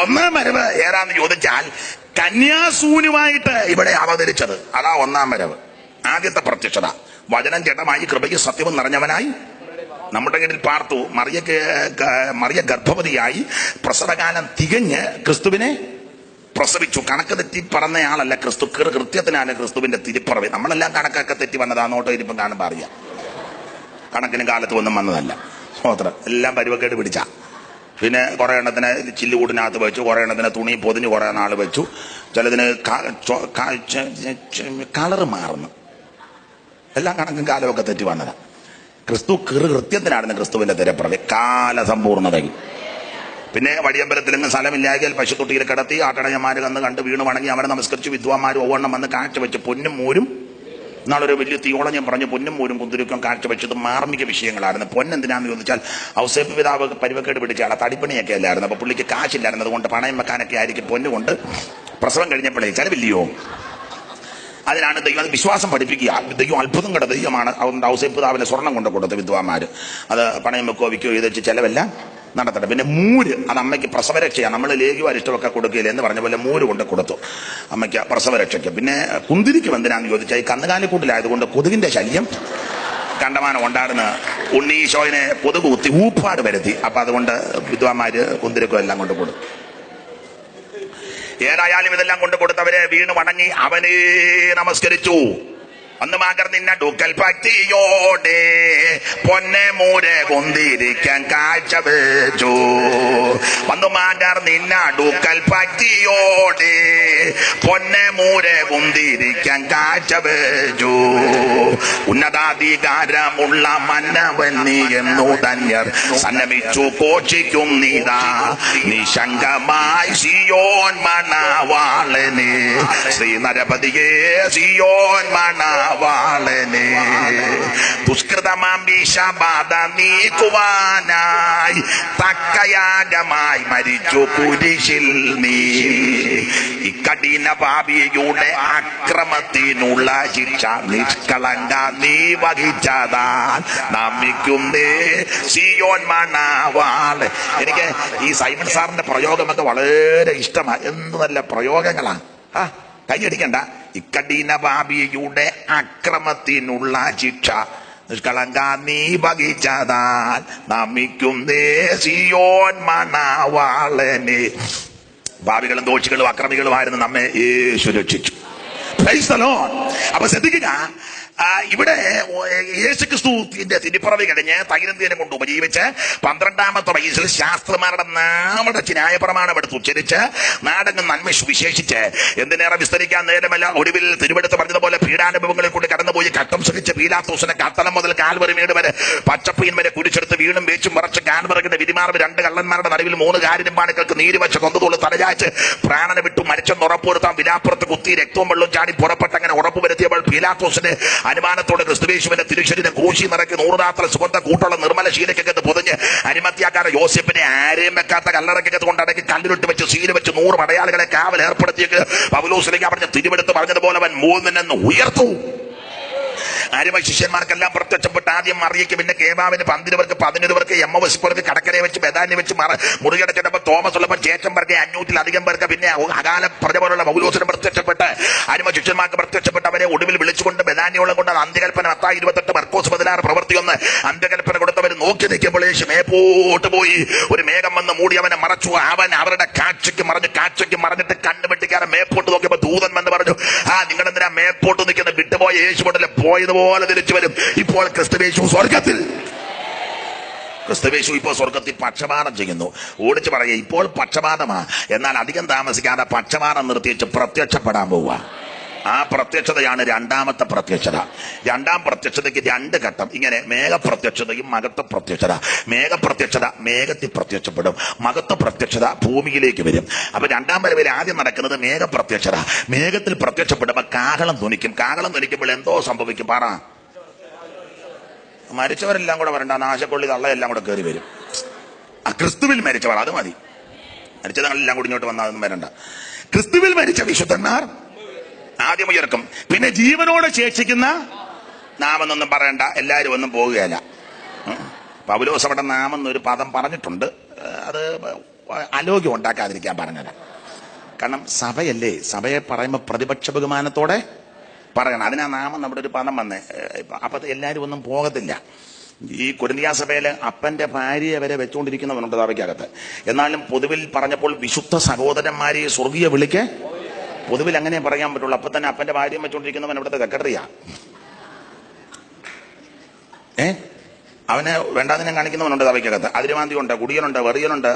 ഒന്നാം വരവ് ഏതാന്ന് ചോദിച്ചാൽ കന്യാസൂനുമായിട്ട് ഇവിടെ അവതരിച്ചത്. അതാ ഒന്നാം വരവ്, ആദ്യത്തെ പ്രത്യക്ഷത. വചനം ജഡമായി കൃപയും സത്യവും നിറഞ്ഞവനായി നമ്മുടെ കീഴിൽ പാർത്തു. മറിയ ഗർഭവതിയായി പ്രസവകാലം തികഞ്ഞ് ക്രിസ്തുവിനെ പ്രസവിച്ചു. കണക്ക് തെറ്റി പറഞ്ഞയാളല്ല ക്രിസ്തു, കൃത്യത്തിനാണ് ക്രിസ്തുവിന്റെ തിരിപ്പറവ്. നമ്മളെല്ലാം കണക്കൊക്കെ തെറ്റി വന്നതാ. നോട്ടോ ഇരിപ്പം കാണുമ്പോൾ അറിയാം. കണക്കിനും കാലത്തും ഒന്നും വന്നതല്ല. സ്തോത്രം. എല്ലാം പരുവക്കേട് പിടിച്ച. പിന്നെ കുറെ എണ്ണത്തിന് ചില്ലുകൂടിനകത്ത് വെച്ചു, കുറെ എണ്ണത്തിന് തുണി പൊതിഞ്ഞ് കുറെ നാൾ വെച്ചു. ചിലതിന് കളറ് മാറുന്നു. എല്ലാം കണക്കും കാലമൊക്കെ തെറ്റി വന്നതാണ്. ക്രിസ്തു കൃത്യത്തിനായിരുന്നു ക്രിസ്തുവിന്റെ തിരപ്പറവ് കാലസമ്പൂർണതയിൽ. പിന്നെ വഴിയമ്പലത്തിലെങ്ങും സ്ഥലമില്ലാകിയാൽ പശുത്തൊട്ടിയിൽ കിടത്തി ആട്ടടയന്മാർ കണ്ട് വീണ് വണങ്ങി അവരെ നമസ്കരിച്ച് വിദ്വാന്മാർ ഒവണ്ണം വന്ന് കാഴ്ച വെച്ച് പൊന്നും മൂരും. എന്നാളൊരു വലിയ തീയോളം ഞാൻ പറഞ്ഞു, പൊന്നും മൂരും കുന്തിരിക്കും കാഴ്ച വെച്ചത് മാർമിക വിഷയങ്ങളായിരുന്നു. പൊന്നെന്തിനാന്ന് ചോദിച്ചാൽ ഔസേപ്പ് പിതാവ് പരിവക്കേട് പിടിച്ചാൽ തടിപ്പണിയൊക്കെ അല്ലായിരുന്നു. അപ്പൊ പുള്ളിക്ക് കാശില്ലായിരുന്നു. അതുകൊണ്ട് പണയം വെക്കാനൊക്കെ ആയിരിക്കും പൊന്നുകൊണ്ട് പ്രസവം കഴിഞ്ഞപ്പോഴേ ചെലവില്ലയോ. അതിനാണ് ദൈവം വിശ്വാസം പഠിപ്പിക്കുക. ദൈവം അത്ഭുതം കണ്ട ദൈവമാണ്. അതുകൊണ്ട് ഔസേപ്പ് പിതാവിന് സ്വർണം കൊണ്ട് കൊടുത്ത വിദ്വാന്മാർ അത് പണയം വെക്കോ വിൽക്കോ ഇത് വെച്ച് ചെലവെല്ലാം നടത്തട്ടെ. പിന്നെ മൂര്, അത് അമ്മയ്ക്ക് പ്രസവരക്ഷയാണ്. നമ്മൾ ലേഖ്യം അരിഷ്ടമൊക്കെ കൊടുക്കുകയില്ല എന്ന് പറഞ്ഞ പോലെ മൂര് കൊണ്ട് കൊടുത്തു അമ്മയ്ക്ക് പ്രസവരക്ഷയ്ക്ക്. പിന്നെ കുന്തിരിക്കും എന്തിനാന്ന് ചോദിച്ചാൽ ഈ കന്നുകാലിക്കൂട്ടിലായതുകൊണ്ട് കൊതുകിന്റെ ശല്യം കണ്ടമാനം ഉണ്ടായിരുന്ന ഉണ്ണീശോയിനെ കൊതുക് കുത്തി ഊപ്പാട് വരുത്തി. അപ്പൊ അതുകൊണ്ട് വിദ്വാന്മാര് കുന്തിരിക്കും എല്ലാം കൊണ്ട് കൊടുത്തു. ഏതായാലും ഇതെല്ലാം കൊണ്ട് കൊടുത്തവരെ വീണ് വണങ്ങി അവനെ നമസ്കരിച്ചു. അന്ന് മാകർ നിന്നടുക്കൽ ഭക്തിയോടെ പൊന്നെ മൂരെ കൊന്തിരിക്കാൻ കാഴ്ച വെച്ചു. വന്നു മാകർ നിന്നടുക്കൽ ഭക്തിയോടെ പൊന്നെ മൂരെ കൊന്തിരിക്കാൻ കാഴ്ച വെച്ചു. ഉന്നതാധികാരമുള്ള മന്നവൻ നീ എന്നു ധന്യർ സന്നമിച്ചു കോഷിക്കും നീതാ നിശങ്കമായി സിയോൻ മണവാളനെ ശ്രീനരപതിയെ സിയോൻ മണവാളനെ ദുഷ്കൃതമാംബിഷബാധ നീക്കുവാനായി തക്കയാഗമായി മരിച്ചു കുരിശിൽ നീ. ഇക്കഠിന പാപിയുടെ അക്രമത്തിനുള്ള ശിക്ഷ നിഷ്കളങ്ക നീ വഹിച്ചതാൽ നമിക്കുന്നേ സിയോൻ മണവാളൻ. എനിക്ക് ഈ സൈമൺ സാറിന്റെ പ്രയോഗമൊക്കെ വളരെ ഇഷ്ടമാണ്. എന്ത് നല്ല പ്രയോഗങ്ങളാ. കൈയടിക്കണ്ട. ഇക്കഠിന പാപിയുടെ അക്രമത്തിനുള്ള ശിക്ഷ നിഷ്കളങ്ക നീ വഹിച്ചതാൽ നമിക്കുന്നേ സിയോൻ മണവാളനെ. പാപികളും ദോഷികളും അക്രമികളുമായിരുന്നു നമ്മെ യേശു രക്ഷിച്ചു. Price the Lord. അപ്പൊ ശ്രദ്ധിക്കുക, ഇവിടെ യേശുക്രിസ്തുവിന്റെ തിരുപ്പിറവി കഴിഞ്ഞ് തൈരന്തീനെ കൊണ്ട് ഉപജീവിച്ച് 12ാമത്തെ വയസ്സിൽ ശാസ്ത്രമാരുടെ നാമടച്ച് ന്യായപ്രമാണം എടുത്ത് ഉച്ചരിച്ച് നാടകം നന്മ വിശേഷിച്ച് എന്തിനേറെ വിസ്തരിക്കാൻ നേരമല്ല. ഒടുവിൽ തിരുവെടുത്ത് പറഞ്ഞതുപോലെ പീഡാനുഭവങ്ങളിൽ കൂടി കടന്നുപോയി കട്ടം സഹിച്ച് പീലാത്തോസിനെ കത്തളം മുതൽ കാൽവറി മേട് വരെ പച്ചപ്പീൻ വരെ കുരിച്ചെടുത്ത് വീണും വേച്ചും മറച്ച് കാൻവറകിന്റെ വിരിമാർവ് 2 കള്ളന്മാരുടെ നടുവിൽ 3 കാരിരുമ്പാണുകൾക്ക് നീര് വെച്ച് കൊന്തതോള് തലചായ്ച്ച് പ്രാണനെ വിട്ടു മരിച്ചെന്ന് ഉറപ്പുവരുത്താൻ വിലാപ്പുറത്ത് കുത്തി രക്തവും വെള്ളവും ചാടി പുറപ്പെട്ടങ്ങനെ ഉറപ്പുവരുത്തിയപ്പോൾ പീലാത്തോസിന് അനുമാനത്തോടെ ക്രിസ്തുവേശുവിന്റെ തിരുശരീരം ക്രൂശി നിറക്കി 100 രാത്രി സുഗന്ധ കൂട്ടുള്ള നിർമ്മല ശീലക്കകത്ത് പൊതിഞ്ഞ് അരിമത്യാക്കാര യോസേപ്പിനെ ആരെയും വെക്കാത്ത കല്ലറക്കകത്ത് കൊണ്ടടക്കി കല്ലിലിട്ട് വെച്ച് സീല് വെച്ച് 100 പടയാളികളെ കാവൽ ഏർപ്പെടുത്തിയത് പൗലോസിലേക്ക് പറഞ്ഞ തിരുവെടുത്ത് പറഞ്ഞതുപോലെ അവൻ മൂന്നിനെന്ന് ഉയർത്തു. ആര്യവ ശിഷ്യന്മാർക്കെല്ലാം പ്രത്യക്ഷപ്പെട്ട് ആദ്യം മറിയയ്ക്ക്, പിന്നെ കേബാവിന് 12 പേർക്ക് എമ്മവശിപ്പുറത്ത് കടക്കരെ വെച്ച് ബദാന്യ വെച്ച് മുറികടച്ചിട്ടപ്പോൾ തോമസ് ഉള്ളപ്പോൾ ചേച്ചൻ പേർക്ക് 500-ലധികം പേർക്ക്, പിന്നെ അകാല പ്രജ പോലുള്ള പൗലോസിന് പ്രത്യക്ഷപ്പെട്ട് ആര്യവ ശിഷ്യന്മാർക്ക് പ്രത്യക്ഷപ്പെട്ട് അവരെ ഒടുവിൽ വിളിച്ചുകൊണ്ട് ബദാന്യോളം കൊണ്ട് അന്ത്യകൽപ്പന 28 മർക്കോസ് 16 പ്രവൃത്തി 1 അന്ത്യകൽപ്പന കൊടുത്തവർ നോക്കി നിൽക്കുമ്പോൾ യേശു മേപ്പോട്ട് പോയി ഒരു മേഘം വന്ന് മൂടി അവനെ മറച്ചു. അവൻ അവരുടെ കാഴ്ചയ്ക്ക് മറഞ്ഞിട്ട് കണ്ണുവെട്ടിക്കാരൻ മേപ്പോട്ട് നോക്കിയപ്പോൾ ദൂതൻ വന്ന് പറഞ്ഞു, നിങ്ങളെന്തിനാ മേപ്പോട്ട് നിൽക്കുന്ന വിട്ടുപോയ യേശു കൊണ്ടല്ലേ പോയതുപോലെ തിരിച്ചു വരും. ഇപ്പോൾ ക്രിസ്തുവേശു സ്വർഗത്തിൽ ഇപ്പോൾ സ്വർഗത്തിൽ പക്ഷപാതം ചെയ്യുന്നു. ഓടിച്ചു പറയുക, ഇപ്പോൾ പക്ഷപാതമാ. എന്നാൽ അധികം താമസിക്കാതെ പക്ഷപാതം നിർത്തിവെച്ച് പ്രത്യക്ഷപ്പെടാൻ പോവുക. ആ പ്രത്യക്ഷതയാണ് 2ാമത്തെ പ്രത്യക്ഷത. 2ാം പ്രത്യക്ഷതയ്ക്ക് 2 ഘട്ടം. ഇങ്ങനെ മേഘപ്രത്യക്ഷതയും മഹത്വ പ്രത്യക്ഷത. മേഘപ്രത്യക്ഷത മേഘത്തിൽ പ്രത്യക്ഷപ്പെടും, മഹത്വ പ്രത്യക്ഷത ഭൂമിയിലേക്ക് വരും. അപ്പൊ 2ാം വരവിൽ ആദ്യം നടക്കുന്നത് മേഘപ്രത്യക്ഷത. മേഘത്തിൽ പ്രത്യക്ഷപ്പെടുമ്പോൾ കാഹളം ധ്വനിക്കും. കാഹളം ധ്വനിക്കുമ്പോൾ എന്തോ സംഭവിക്കും? പറ. മരിച്ചവരെല്ലാം കൂടെ വരണ്ട, നാശക്കൊള്ളി തള്ളയെല്ലാം കൂടെ കയറി വരും. ക്രിസ്തുവിൽ മരിച്ചവർ അത് മതി. മരിച്ചതെല്ലാം കൂടി ഇങ്ങോട്ട് വന്നാൽ അതൊന്നും വരണ്ട. ക്രിസ്തുവിൽ മരിച്ച വിശുദ്ധന്മാർ ആദ്യം ഉയർക്കും. പിന്നെ ജീവനോട് ശേഷിക്കുന്ന നാമെന്നൊന്നും പറയണ്ട, എല്ലാവരും ഒന്നും പോകുകയല്ല. പൗലോസ് അവിടെ നാമെന്നൊരു പദം പറഞ്ഞിട്ടുണ്ട്. അത് അലോഗ്യം ഉണ്ടാക്കാതിരിക്കാൻ പറഞ്ഞത്. കാരണം സഭയല്ലേ, സഭയെ പറയുമ്പോൾ പ്രതിപക്ഷ ബഹുമാനത്തോടെ പറയണം. അതിനാ നാമം നമ്മുടെ ഒരു പദം വന്നേ. അപ്പൊ എല്ലാവരും ഒന്നും പോകത്തില്ല. ഈ കൊരിന്ത്യ സഭയില് അപ്പന്റെ ഭാര്യയെ വരെ വെച്ചുകൊണ്ടിരിക്കുന്നവനുണ്ട് സഭയ്ക്കകത്ത്. എന്നാലും പൊതുവിൽ പറഞ്ഞപ്പോൾ വിശുദ്ധ സഹോദരന്മാരെ സ്വർഗീയ വിളിക്ക് പൊതുവിൽ അങ്ങനെ പറയാൻ പറ്റുള്ളൂ. അപ്പൊ തന്നെ അപ്പന്റെ ഭാര്യയെ വെച്ചുകൊണ്ടിരിക്കുന്നവൻ ഇവിടുത്തെ സെക്രട്ടറിയാ. അവന് വേണ്ടാതിനം കാണിക്കുന്നവനുണ്ട് സഭയ്ക്കകത്ത്. അതിരുമാന്തിയുണ്ട്, കുടിയനുണ്ട്, വെറിയനുണ്ട്.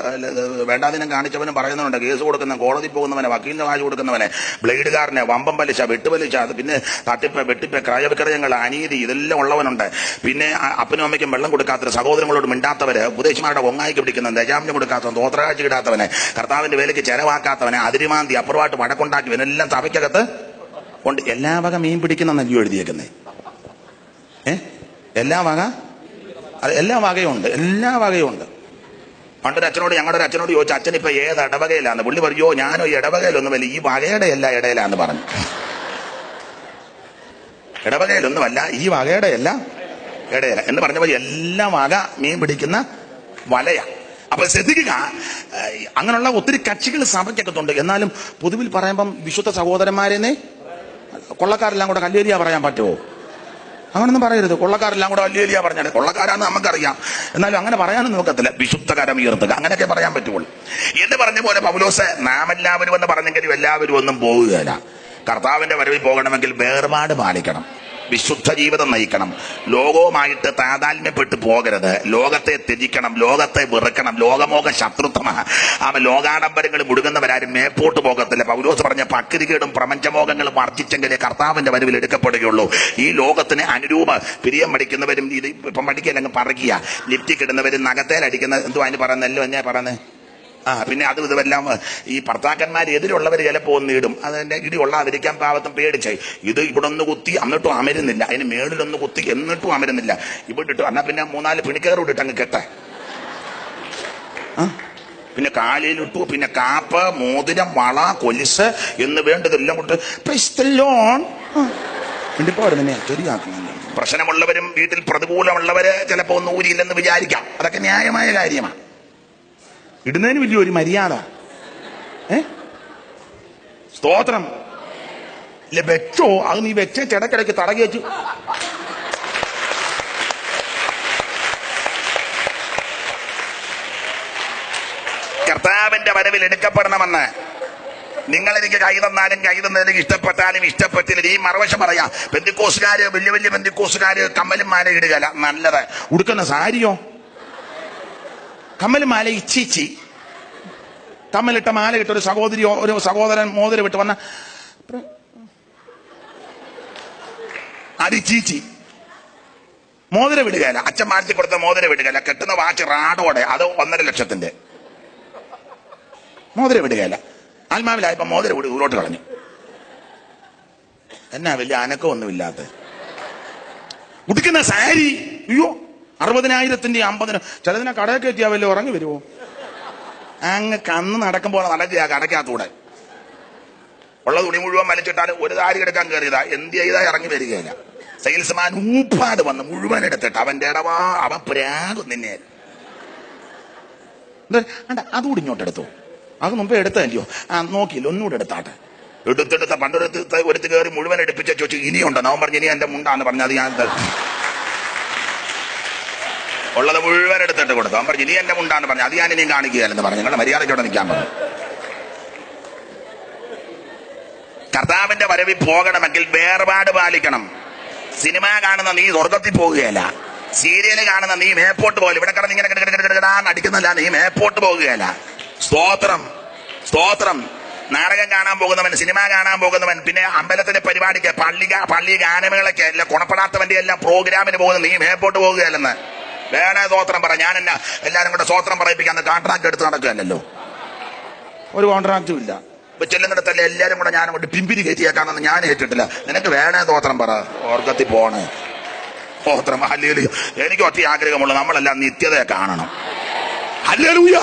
വേണ്ടാതിനം കാണിച്ചവനും പറയുന്നവനുണ്ട്. കേസ് കൊടുക്കുന്ന, കോടതി പോകുന്നവനെ, വക്കീലിന് കാശ് കൊടുക്കുന്നവനെ, ബ്ലേഡുകാരനെ, വമ്പം പലിശ, വെട്ടുപലിശ, അത് പിന്നെ തട്ടിപ്പ്, വെട്ടിപ്പ്, ക്രയവിക്രയങ്ങൾ, അനീതി, ഇതെല്ലാം ഉള്ളവനുണ്ട്. പിന്നെ അപ്പനും അമ്മയ്ക്കും വെള്ളം കൊടുക്കാത്തവര്, സഹോദരങ്ങളോട് മിണ്ടാത്തവര്, ഉപദേശിമാരുടെ ഒങ്ങായിക്ക് പിടിക്കുന്ന, ദശാംശം കൊടുക്കാത്തവൻ, തോത്രകാഴ്ച ഇടാത്തവനെ, കർത്താവിന്റെ വേലയ്ക്ക് ചെലവാക്കാത്തവനെ, അതിരുമാന്തി, അപ്പുറമായിട്ട് വടക്കുണ്ടാക്കി, ഇവനെല്ലാം സഭയ്ക്കകത്ത് കൊണ്ട് എല്ലാ വക മീൻ പിടിക്കുന്ന നെല്ലു എഴുതിയേക്കുന്നേ. എല്ലാ വക, അത് എല്ലാ വകയുണ്ട്, എല്ലാ വകയുണ്ട്. പണ്ടൊരു അച്ഛനോട്, ഞങ്ങളുടെ ഒരു അച്ഛനോട് ചോദിച്ചു, അച്ഛൻ ഇപ്പൊ ഏത് ഇടവകയിലാന്ന്. പുള്ളി പറയോ, ഞാനോ ഈ ഇടവകയിലൊന്നുമല്ല, ഈ വകയുടെ എല്ലാ ഇടയിലാന്ന് പറഞ്ഞു. ഇടവകയിലൊന്നുമല്ല, ഈ വകയുടെ എല്ലാം ഇടയില എന്ന് പറഞ്ഞപ്പോ എല്ലാ വക മീൻ പിടിക്കുന്ന വലയ. അപ്പൊ ശ്രദ്ധിക്കുക, അങ്ങനെയുള്ള ഒത്തിരി കക്ഷികൾ സഭയ്ക്കകത്തുണ്ട്. എന്നാലും പൊതുവിൽ പറയുമ്പം വിശുദ്ധ സഹോദരന്മാരെന്നെ കൊള്ളക്കാരെല്ലാം കൂടെ കല്ലേരിയ പറയാൻ പറ്റുമോ? അങ്ങനൊന്നും പറയരുത്. കൊള്ളക്കാരെല്ലാം കൂടെ വലിയ പറഞ്ഞാൽ കൊള്ളക്കാരാന്ന് നമുക്കറിയാം, എന്നാലും അങ്ങനെ പറയാനും നോക്കത്തില്ല. വിശുദ്ധ കരം ഉയർത്തുക, അങ്ങനെയൊക്കെ പറയാൻ പറ്റുള്ളൂ എന്ന് പറഞ്ഞ പോലെ പൗലോസ് നാം എല്ലാവരും എന്ന് പറഞ്ഞെങ്കിലും എല്ലാവരും ഒന്നും പോവുകയില്ല. കർത്താവിന്റെ വരവിൽ പോകണമെങ്കിൽ വേർപാട് പാലിക്കണം, വിശുദ്ധ ജീവിതം നയിക്കണം, ലോകവുമായിട്ട് താതാത്മ്യപ്പെട്ട് പോകരുത്, ലോകത്തെ ത്യജിക്കണം, ലോകത്തെ വെറുക്കണം, ലോകമോഹ ശത്രുത്വമാണ്. ലോകാഡംബരങ്ങൾ മുടുകുന്നവരാരും മേപ്പോട്ട് പോകത്തില്ല. പൗലോസ് പറഞ്ഞ പക്രികേടും പ്രപഞ്ചമോഹങ്ങളും വർദ്ധിച്ചെങ്കിലേ കർത്താവിന്റെ വരവിൽ എടുക്കപ്പെടുകയുള്ളൂ. ഈ ലോകത്തിന് അനുരൂപ പിരിയം പഠിക്കുന്നവരും, ഇത് ഇപ്പം പഠിക്കല്ലെങ്കിൽ പറയുക, ലിഫ്റ്റിൽ കിടുന്നവരും, നഖത്തേലടിക്കുന്ന, എന്തുവാ അതിന് പറയുന്നല്ലോ എന്നാ പറയുന്നത്, പിന്നെ അതും ഇതുമെല്ലാം ഈ ഭർത്താക്കന്മാർ എതിരുള്ളവർ ചിലപ്പോൾ ഒന്ന് ഇടും. അതിന്റെ ഇടി കൊള്ളാതിരിക്കാൻ പാവത്തും പേടിച്ചേ. ഇത് ഇവിടെ ഒന്ന് കുത്തി എന്നിട്ടും അമരുന്നില്ല, അതിന് മേളിലൊന്ന് കുത്തി എന്നിട്ടും അമരുന്നില്ല, ഇവിടെ ഇട്ടു. എന്നാ പിന്നെ 3-4 പിണിക്കേറും ഇട്ട് അങ്ങ് കെട്ടെ. പിന്നെ കാലിലിട്ടു, പിന്നെ കാപ്പ്, മോതിരം, വള, കൊലിസ് എന്ന് വേണ്ടതെല്ലാം കൊണ്ട് പ്രശ്നമുള്ളവരും വീട്ടിൽ പ്രതികൂലമുള്ളവര് ചിലപ്പോ ഒന്നും ഊരിയില്ലെന്ന് വിചാരിക്കാം. അതൊക്കെ ന്യായമായ കാര്യമാണ്. ഇടുന്നതിന് വലിയൊരു മര്യാദ. സ്തോത്രം. ഇല്ല വെച്ചോ, അത് നീ വെച്ച ചിടക്കിടയ്ക്ക് തടകി വെച്ചു. കർത്താവിന്റെ വരവിൽ എടുക്കപ്പെടണമെന്ന് നിങ്ങളെനിക്ക് കൈ തന്നാലും കൈ തന്നതിലേക്ക് ഇഷ്ടപ്പെട്ടാലും ഇഷ്ടപ്പെട്ടില്ല. ഈ മറുവശം പറയാം, പെന്തിക്കോസുകാര്, വലിയ വലിയ പെന്തിക്കോസുകാര് കമ്മലും മാല ഇടുകയല്ല നല്ലത്. ഉടുക്കുന്ന സാരിയോ, കമ്മലും മാല ഇച്ചിച്ചി, കമ്മലിട്ട മാല ഇട്ട ഒരു സഹോദരിയോ ഒരു സഹോദരൻ മോതിരം വിട്ട് വന്ന അതിച്ചീച്ചി. മോതിരം വിടുകയല്ല, അച്ഛൻ മാറ്റി കൊടുത്ത മോതിരം വിടുകയല്ല, കെട്ടുന്ന വാച്ച് റാഡോടെ, അത് 1.5 ലക്ഷത്തിന്റെ മോതിരം വിടുകയല്ല. ആത്മാവിലായപ്പോ മോതിരം വിട് ഉള്ളോട്ട് കളഞ്ഞു. എന്നാ വലിയ അനക്കമൊന്നുമില്ലാത്ത ഉടുക്കുന്ന സാരി, അയ്യോ 60,000-ന്റെ 50,000. ചിലതിനെ കടയിൽ കയറ്റിയാ വല്ല ഉറങ്ങി വരുമോ? അങ്ങ് കന്ന് നടക്കുമ്പോൾ നടക്കുക കടയ്ക്കകത്തൂടെ. ഉള്ള തുണി മുഴുവൻ വലിച്ചിട്ടാൽ ഒരു താരി എടുക്കാൻ കയറിയതാ, എന്ത് ചെയ്താ ഇറങ്ങി വരികയില്ല. സെയിൽസ്മാൻ ഊപ്പാട് വന്ന് മുഴുവൻ എടുത്തിട്ട് അവന്റെ അവൻ പ്രാകും നിന്നെ. അതുകൂടി ഇങ്ങോട്ടെടുത്തു, അത് മുമ്പേ എടുത്തല്ലോ. നോക്കിയില്ല, ഒന്നുകൂടെ എടുത്താട്ടെ. എടുത്തെടുത്ത പണ്ടെടുത്ത് ഒരുത്ത് കയറി മുഴുവൻ എടുപ്പിച്ച ചോദിച്ചു, ഇനിയുണ്ടോ? അവൻ പറഞ്ഞു, ഇനി എന്റെ മുണ്ടാന്ന് പറഞ്ഞത് ഞാൻ ഉള്ളത് മുഴുവൻ എടുത്തിട്ട് കൊടുത്തു. അവൻ പറഞ്ഞു, ഇനി എന്റെ മുണ്ടാന്ന് പറഞ്ഞു, അത് ഞാൻ ഇനിയും കാണിക്കുകയല്ലെന്ന് പറഞ്ഞു. നിങ്ങളുടെ മര്യാദയ്ക്കോടെ നിൽക്കാൻ പറഞ്ഞു. കർത്താവിന്റെ വരവിൽ പോകണമെങ്കിൽ വേർപാട് പാലിക്കണം. സിനിമ കാണുന്ന നീ സ്വർഗത്തിൽ പോകുകയല്ല, സീരിയല് കാണുന്ന നീ മേപ്പോട്ട് പോകില്ല. ഇവിടെ കിടന്ന് ഇങ്ങനെ അടിക്കുന്നില്ല, നീ മേപ്പോട്ട് പോകുകയല്ല. സ്തോത്രം, സ്തോത്രം. നാടകം കാണാൻ പോകുന്നവൻ, സിനിമ കാണാൻ പോകുന്നവൻ, പിന്നെ അമ്പലത്തിന്റെ പരിപാടിക്ക്, പള്ളി ഗാനമേളയ്ക്ക് എല്ലാം ഗുണപ്പെടാത്തവന്റെ എല്ലാം പ്രോഗ്രാമിന് പോകുന്ന നീ മേപ്പോട്ട് പോകുകയല്ലെന്ന് വേണേ സ്തോത്രം പറ. ഞാൻ എന്നാ എല്ലാരും കൂടെ സ്തോത്രം പറയിപ്പിക്കാൻ കോൺട്രാക്ട് എടുത്ത് നടക്കുകയല്ലോ. ഒരു കോൺട്രാക്റ്റും ഇല്ല. ഇപ്പൊ ചെല്ലുന്നിടത്തല്ലേ എല്ലാരും കൂടെ ഞാൻ കൊണ്ട് പിമ്പിരി കയറ്റിയേക്കാണെന്ന് ഞാൻ ഏറ്റിട്ടില്ല. നിനക്ക് വേണേ സ്തോത്രം പറ, ഓർക്കത്തിൽ പോണേ സ്തോത്രം. ഹല്ലേലൂയ. എനിക്ക് ഒറ്റ ആഗ്രഹമുള്ളൂ, നമ്മളെല്ലാം നിത്യതയെ കാണണം. ഹല്ലേലൂയ.